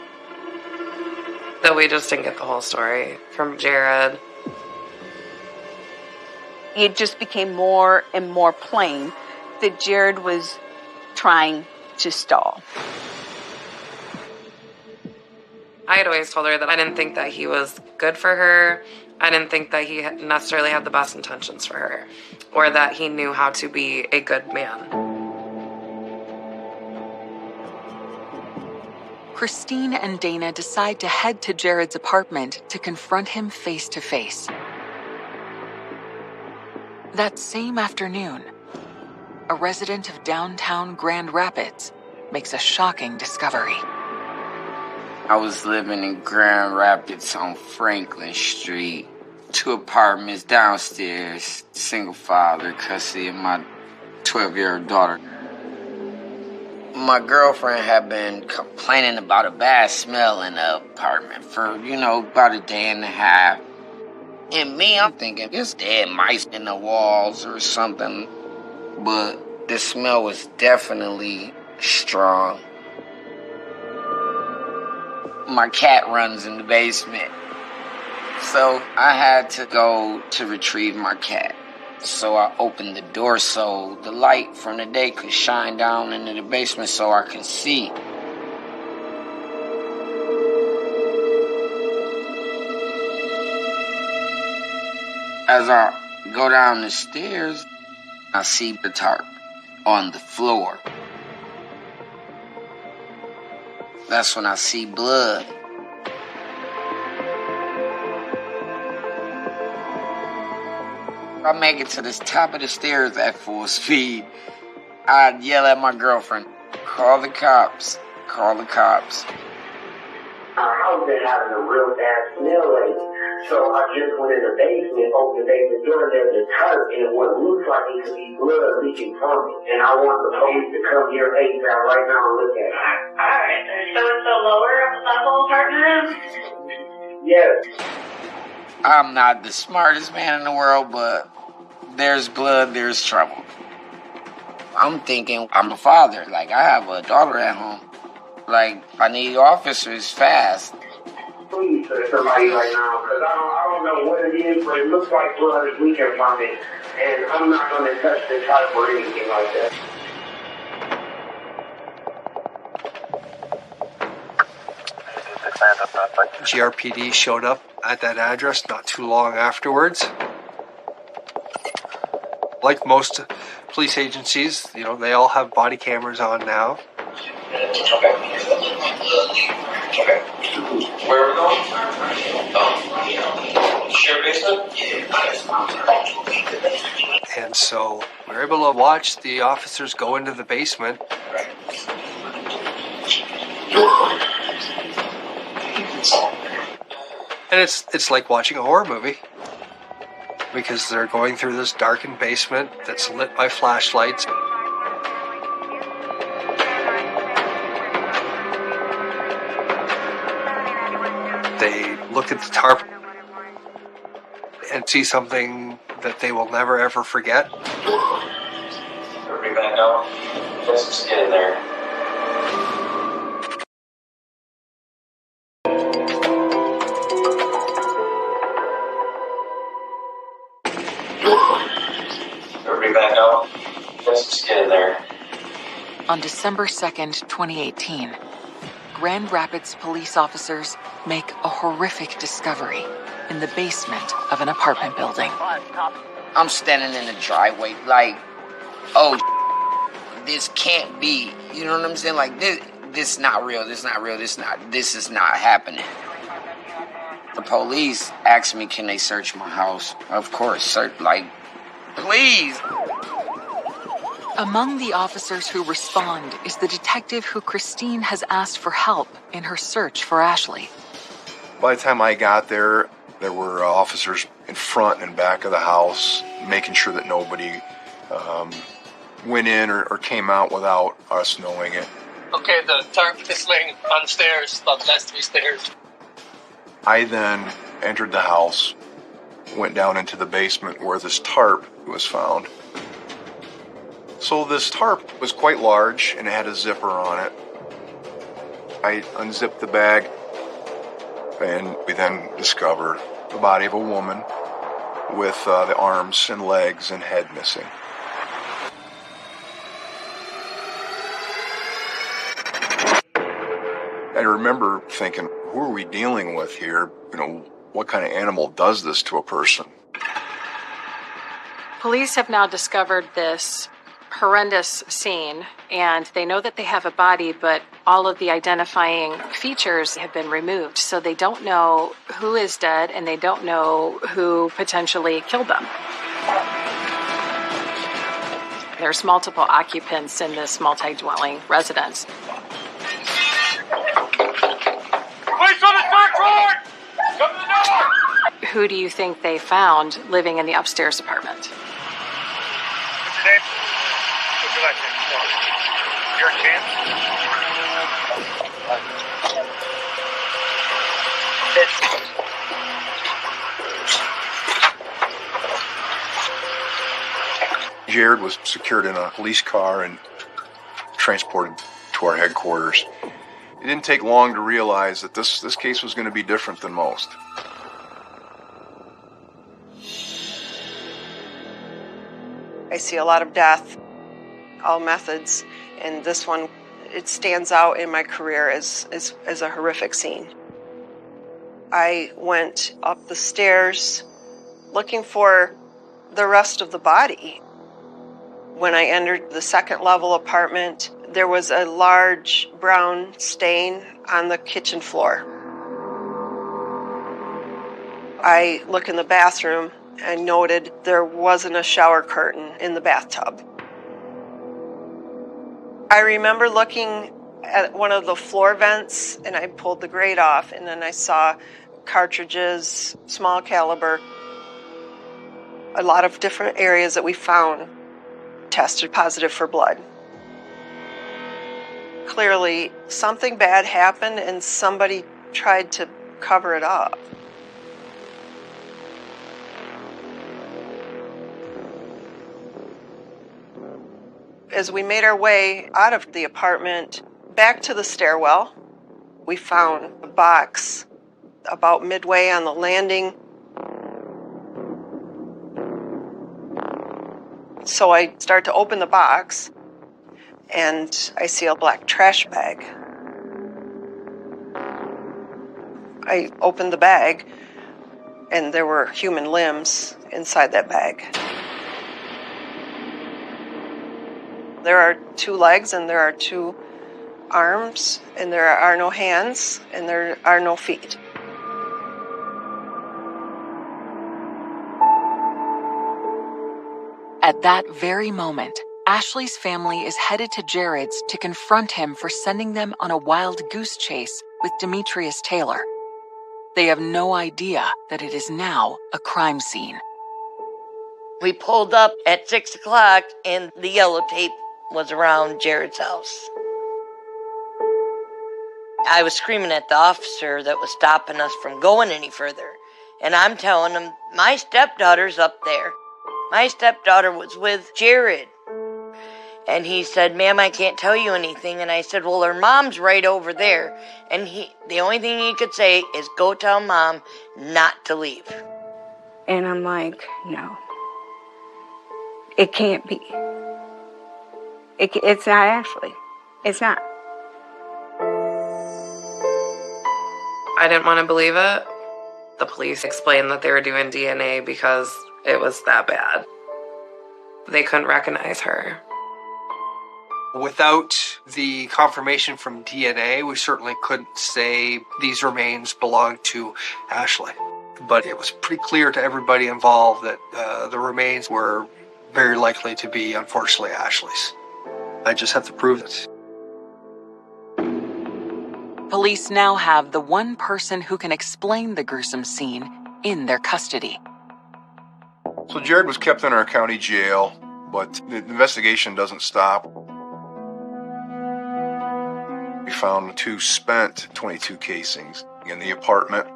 that we just didn't get the whole story from Jared. It just became more and more plain that Jared was trying to stall. I had always told her that I didn't think that he was good for her. I didn't think that he necessarily had the best intentions for her, or that he knew how to be a good man. Christine and Dana decide to head to Jared's apartment to confront him face to face. That same afternoon, a resident of downtown Grand Rapids makes a shocking discovery. I was living in Grand Rapids on Franklin Street. 2 apartments downstairs, single father, custody of my 12-year-old daughter. My girlfriend had been complaining about a bad smell in the apartment for, about a day and a half. And me, I'm thinking, there's dead mice in the walls or something. But the smell was definitely strong. My cat runs in the basement. So I had to go to retrieve my cat. So I opened the door so the light from the day could shine down into the basement so I could see. As I go down the stairs, I see the tarp on the floor. That's when I see blood. I make it to the top of the stairs at full speed. I'd yell at my girlfriend, call the cops, call the cops. I've been having a real bad smell lately. So I just went in the basement, opened the basement door, and there's a tarp, and what looks like it could be blood leaking from it. And I want the police to come here ASAP right now and look at it. Alright, there's so-and-so lower level apartment? Yes. I'm not the smartest man in the world, but there's blood, there's trouble. I'm thinking I'm a father. Like, I have a daughter at home. Like, I need officers fast. Please, sir, somebody right now, because I don't know what it is, but it looks like blood is leaking from it, and I'm not going to touch the tarp or anything like that. GRPD showed up at that address not too long afterwards. Like most police agencies, they all have body cameras on now. Okay. Where are we going? Share basement? And so we're able to watch the officers go into the basement. And it's like watching a horror movie, because they're going through this darkened basement that's lit by flashlights. They look at the tarp and see something that they will never ever forget. Everybody back up. Just get in there. you back out. Let's just get in there. On December 2nd, 2018, Grand Rapids police officers make a horrific discovery in the basement of an apartment building. I'm standing in the driveway like, oh, this can't be. You know what I'm saying? Like, this is not real. This is not happening. The police asked me, can they search my house? Of course, please. Among the officers who respond is the detective who Christine has asked for help in her search for Ashley. By the time I got there were officers in front and back of the house, making sure that nobody went in or came out without us knowing it. Okay, the tarp is laying on the stairs, the last 3 stairs. I then entered the house, went down into the basement where this tarp was found. So this tarp was quite large and it had a zipper on it. I unzipped the bag and we then discovered the body of a woman with the arms and legs and head missing. I remember thinking, who are we dealing with here? You know, what kind of animal does this to a person? Police have now discovered this horrendous scene, and they know that they have a body, but all of the identifying features have been removed. So they don't know who is dead, and they don't know who potentially killed them. There's multiple occupants in this multi-dwelling residence. Police on the third floor! Come to the door! Who do you think they found living in the upstairs apartment? What's your name? What's your last name? Your chance? Jared was secured in a police car and transported to our headquarters. It didn't take long to realize that this case was going to be different than most. I see a lot of death, all methods, and this one, it stands out in my career as a horrific scene. I went up the stairs looking for the rest of the body. When I entered the second level apartment, there was a large brown stain on the kitchen floor. I look in the bathroom and noted there wasn't a shower curtain in the bathtub. I remember looking at one of the floor vents and I pulled the grate off, and then I saw cartridges, small caliber. A lot of different areas that we found tested positive for blood. Clearly, something bad happened and somebody tried to cover it up. As we made our way out of the apartment back to the stairwell, we found a box about midway on the landing. So I start to open the box, and I see a black trash bag. I opened the bag, and there were human limbs inside that bag. There are 2 legs, and there are 2 arms, and there are no hands, and there are no feet. At that very moment, Ashley's family is headed to Jared's to confront him for sending them on a wild goose chase with Demetrius Taylor. They have no idea that it is now a crime scene. We pulled up at 6 o'clock and the yellow tape was around Jared's house. I was screaming at the officer that was stopping us from going any further. And I'm telling him, my stepdaughter's up there. My stepdaughter was with Jared. And he said, ma'am, I can't tell you anything. And I said, well, her mom's right over there. And the only thing he could say is, go tell mom not to leave. And I'm like, no. It can't be. It's not Ashley. It's not. I didn't want to believe it. The police explained that they were doing DNA because it was that bad. They couldn't recognize her. Without the confirmation from DNA, we certainly couldn't say these remains belonged to Ashley. But it was pretty clear to everybody involved that the remains were very likely to be, unfortunately, Ashley's. I just have to prove it. Police now have the one person who can explain the gruesome scene in their custody. So Jared was kept in our county jail, but the investigation doesn't stop. We found 2 spent .22 casings in the apartment,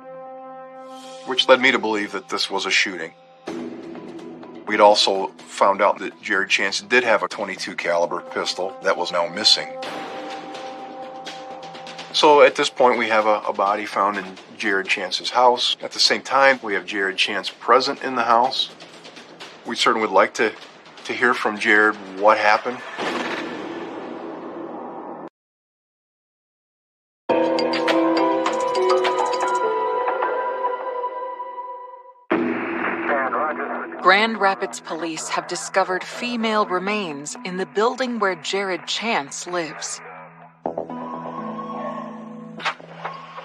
which led me to believe that this was a shooting. We'd also found out that Jared Chance did have a .22 caliber pistol that was now missing. So at this point, we have a body found in Jared Chance's house. At the same time, we have Jared Chance present in the house. We certainly would like to hear from Jared what happened. Grand Rapids police have discovered female remains in the building where Jared Chance lives.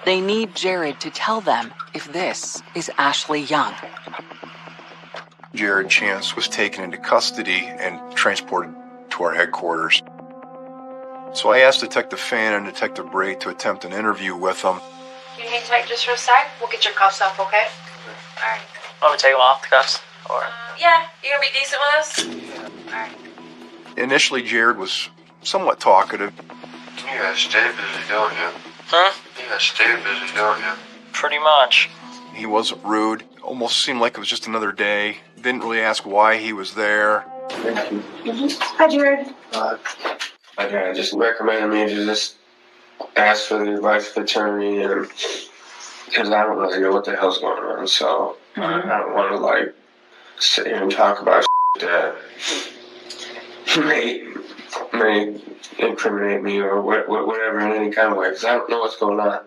They need Jared to tell them if this is Ashley Young. Jared Chance was taken into custody and transported to our headquarters. So I asked Detective Fan and Detective Bray to attempt an interview with him. Can you hang tight just for a sec? We'll get your cuffs off, okay? Alright. Want me to take them off, the cuffs? Or? Yeah, you gonna be decent with us? Alright. Initially, Jared was somewhat talkative. You guys stay busy, don't you? Huh? You guys stay busy, don't you? Pretty much. He wasn't rude. Almost seemed like it was just another day. Didn't really ask why he was there. Thank you. Hi, Jared. My dad just recommended me to just ask for the advice of the attorney, and because I don't really know what the hell's going on, so I don't want to like sit here and talk about that may incriminate me or whatever in any kind of way, because I don't know what's going on.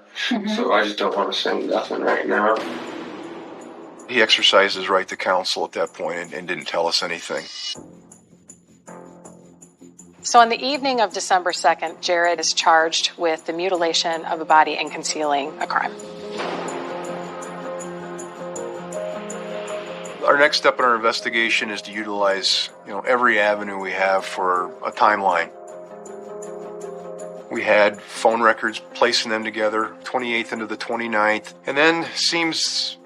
So I just don't want to say nothing right now. He exercised his right to counsel at that point and didn't tell us anything. So on the evening of December 2nd, Jared is charged with the mutilation of a body and concealing a crime. Our next step in our investigation is to utilize, every avenue we have for a timeline. We had phone records, placing them together, 28th into the 29th, and then seems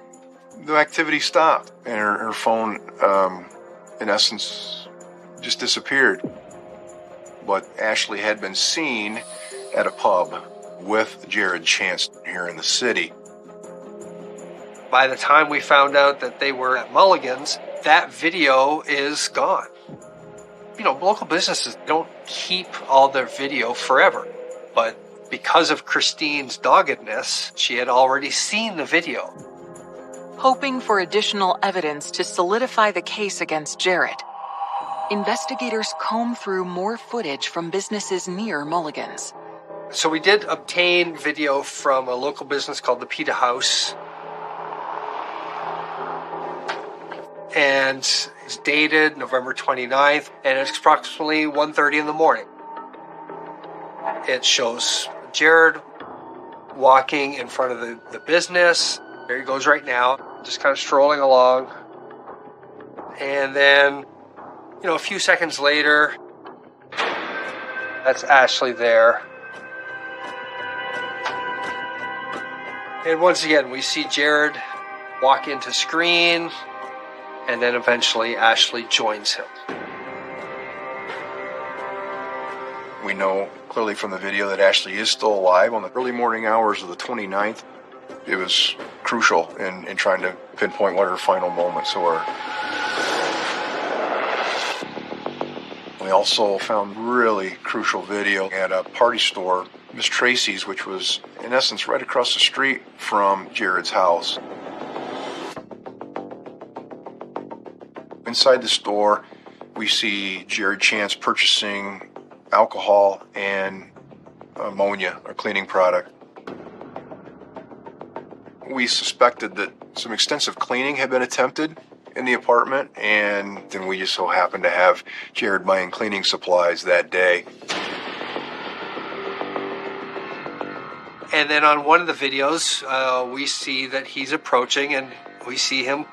the activity stopped, and her phone, in essence, just disappeared. But Ashley had been seen at a pub with Jared Chance here in the city. By the time we found out that they were at Mulligan's, that video is gone. Local businesses don't keep all their video forever. But because of Christine's doggedness, she had already seen the video. Hoping for additional evidence to solidify the case against Jared, investigators comb through more footage from businesses near Mulligan's. So we did obtain video from a local business called the Pita House. And it's dated November 29th, and it's approximately 1:30 in the morning. It shows Jared walking in front of the business. There he goes right now, just kind of strolling along. And then, a few seconds later, that's Ashley there. And once again, we see Jared walk into screen, and then eventually Ashley joins him. We know clearly from the video that Ashley is still alive. On the early morning hours of the 29th, it was crucial in trying to pinpoint what her final moments were. We also found really crucial video at a party store, Miss Tracy's, which was in essence right across the street from Jared's house. Inside the store, We see Jared Chance purchasing alcohol and ammonia, a cleaning product. We suspected that some extensive cleaning had been attempted in the apartment, and then we just so happened to have Jared buying cleaning supplies that day. And then on one of the videos, we see that he's approaching, and we see him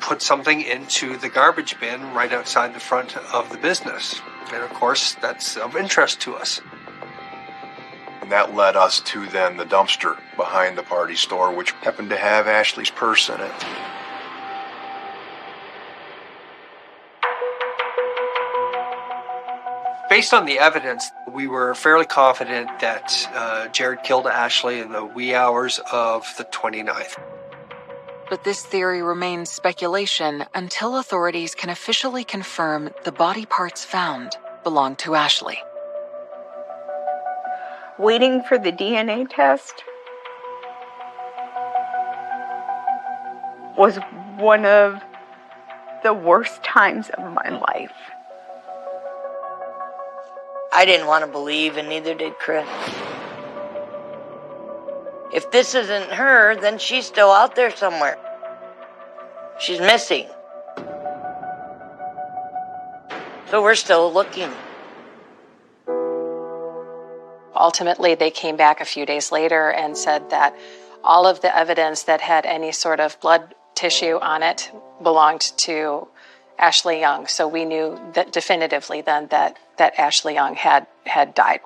put something into the garbage bin right outside the front of the business. And of course, that's of interest to us. And that led us to then the dumpster behind the party store, which happened to have Ashley's purse in it. Based on the evidence, we were fairly confident that Jared killed Ashley in the wee hours of the 29th. But this theory remains speculation until authorities can officially confirm the body parts found belong to Ashley. Waiting for the DNA test was one of the worst times of my life. I didn't want to believe, and neither did Chris. If this isn't her, then she's still out there somewhere. She's missing. So we're still looking. Ultimately, they came back a few days later and said that all of the evidence that had any sort of blood tissue on it belonged to Ashley Young. So we knew that definitively then that Ashley Young had died.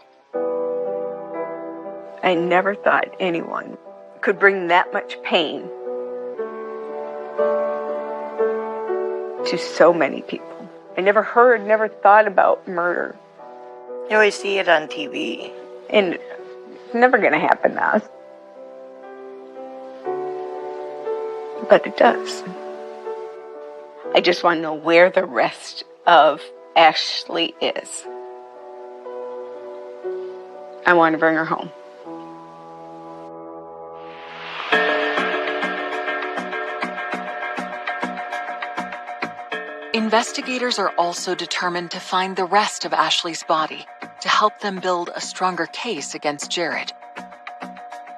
I never thought anyone could bring that much pain to so many people. I never thought about murder. You always see it on TV. And it's never going to happen to us. But it does. I just want to know where the rest of Ashley is. I want to bring her home. Investigators are also determined to find the rest of Ashley's body to help them build a stronger case against Jared.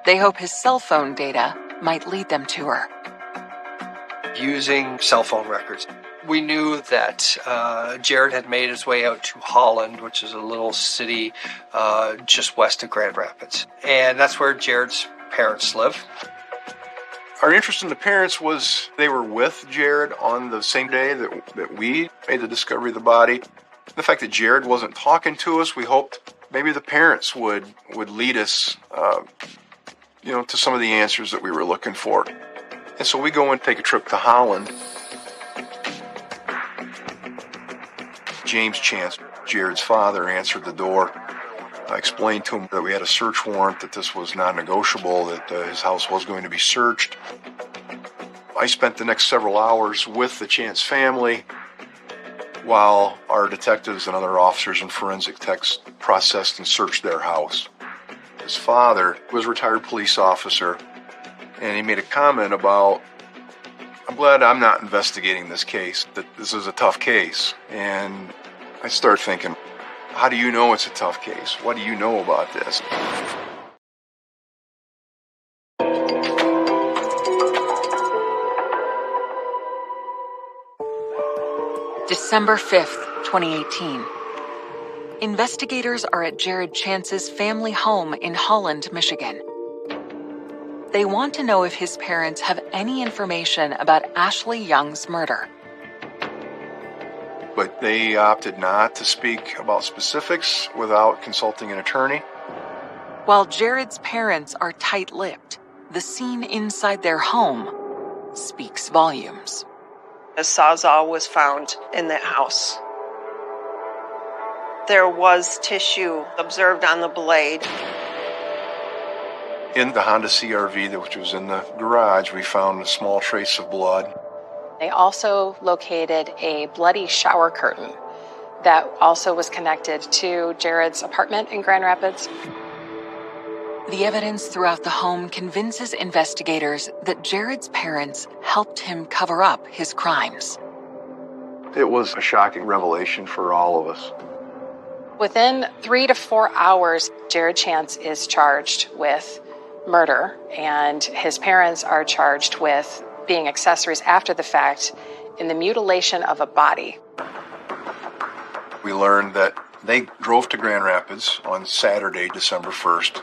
They hope his cell phone data might lead them to her. Using cell phone records, we knew that Jared had made his way out to Holland, which is a little city just west of Grand Rapids. And that's where Jared's parents live. Our interest in the parents was they were with Jared on the same day that we made the discovery of the body. The fact that Jared wasn't talking to us, we hoped maybe the parents would lead us, to some of the answers that we were looking for. And so we go and take a trip to Holland. James Chance, Jared's father, answered the door. I explained to him that we had a search warrant, that this was non-negotiable, that his house was going to be searched. I spent the next several hours with the Chance family while our detectives and other officers and forensic techs processed and searched their house. His father was a retired police officer, and he made a comment about, I'm glad I'm not investigating this case, that this is a tough case. And I started thinking, how do you know it's a tough case? What do you know about this? December 5th, 2018. Investigators are at Jared Chance's family home in Holland, Michigan. They want to know if his parents have any information about Ashley Young's murder. But they opted not to speak about specifics without consulting an attorney. While Jared's parents are tight-lipped, the scene inside their home speaks volumes. A sawzall was found in that house. There was tissue observed on the blade. In the Honda CR-V, which was in the garage, we found a small trace of blood. They also located a bloody shower curtain that also was connected to Jared's apartment in Grand Rapids. The evidence throughout the home convinces investigators that Jared's parents helped him cover up his crimes. It was a shocking revelation for all of us. Within 3 to 4 hours, Jared Chance is charged with murder, and his parents are charged with being accessories after the fact in the mutilation of a body. We learned that they drove to Grand Rapids on Saturday, December 1st.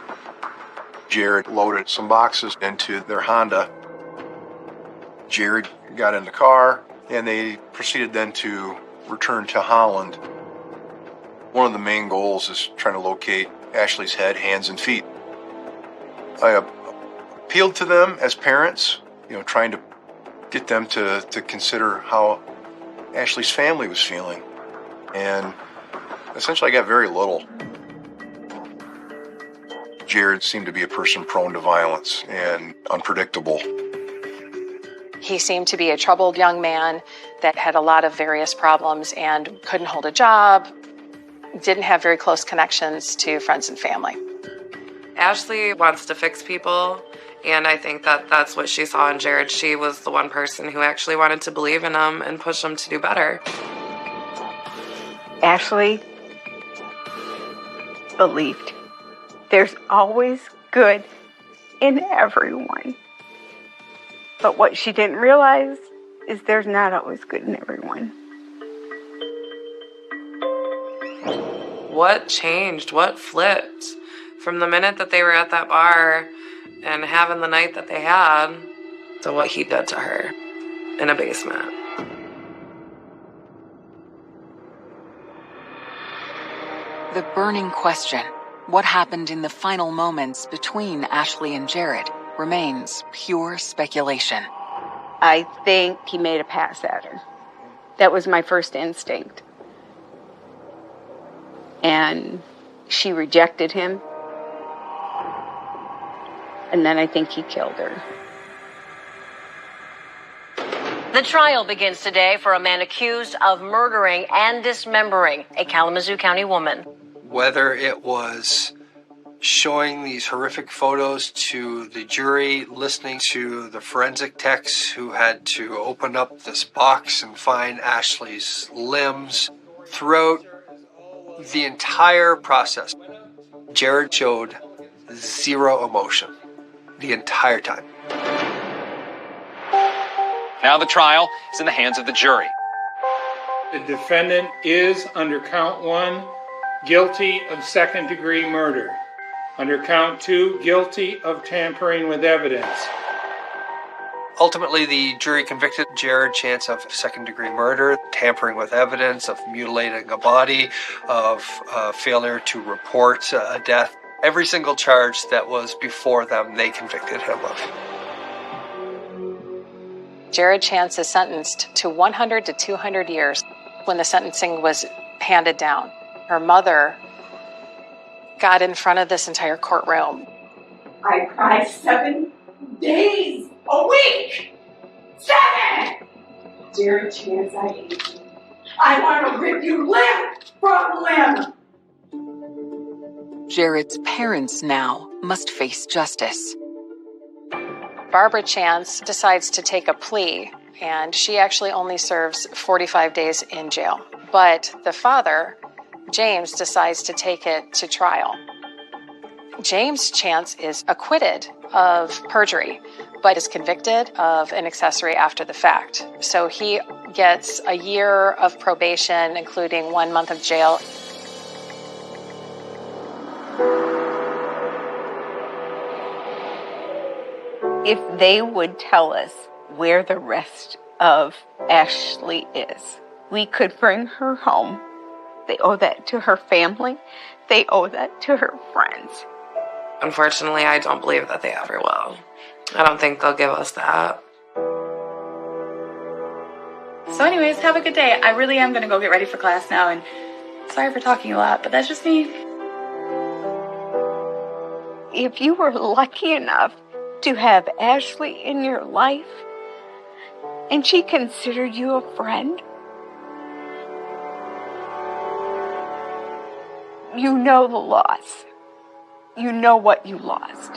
Jared loaded some boxes into their Honda. Jared got in the car, and they proceeded then to return to Holland. One of the main goals is trying to locate Ashley's head, hands, and feet. I appealed to them as parents, trying to get them to consider how Ashley's family was feeling. And essentially I got very little. Jared seemed to be a person prone to violence and unpredictable. He seemed to be a troubled young man that had a lot of various problems and couldn't hold a job, didn't have very close connections to friends and family. Ashley wants to fix people, and I think that that's what she saw in Jared. She was the one person who actually wanted to believe in him and push him to do better. Ashley believed there's always good in everyone. But what she didn't realize is there's not always good in everyone. What changed? What flipped? From the minute that they were at that bar and having the night that they had to what he did to her in a basement. The burning question, what happened in the final moments between Ashley and Jared, remains pure speculation. I think he made a pass at her. That was my first instinct. And she rejected him. And then I think he killed her. The trial begins today for a man accused of murdering and dismembering a Kalamazoo County woman. Whether it was showing these horrific photos to the jury, listening to the forensic techs who had to open up this box and find Ashley's limbs, throughout the entire process, Jared showed zero emotion the entire time. Now the trial is in the hands of the jury. The defendant is, under count 1, guilty of second-degree murder. Under count 2, guilty of tampering with evidence. Ultimately, the jury convicted Jared Chance of second-degree murder, tampering with evidence, of mutilating a body, of failure to report a death. Every single charge that was before them, they convicted him of. Jared Chance is sentenced to 100 to 200 years. When the sentencing was handed down, her mother got in front of this entire courtroom. I cry 7 days a week. 7! Jared Chance, I hate you. I want to rip you limb from limb. Jared's parents now must face justice. Barbara Chance decides to take a plea, and she actually only serves 45 days in jail. But the father, James, decides to take it to trial. James Chance is acquitted of perjury, but is convicted of an accessory after the fact. So he gets a year of probation, including 1 month of jail. If they would tell us where the rest of Ashley is, we could bring her home. They owe that to her family. They owe that to her friends. Unfortunately, I don't believe that they ever will. I don't think they'll give us that. So anyways, have a good day. I really am going to go get ready for class now, and sorry for talking a lot, but that's just me. If you were lucky enough to have Ashley in your life, and she considered you a friend, you know the loss. You know what you lost.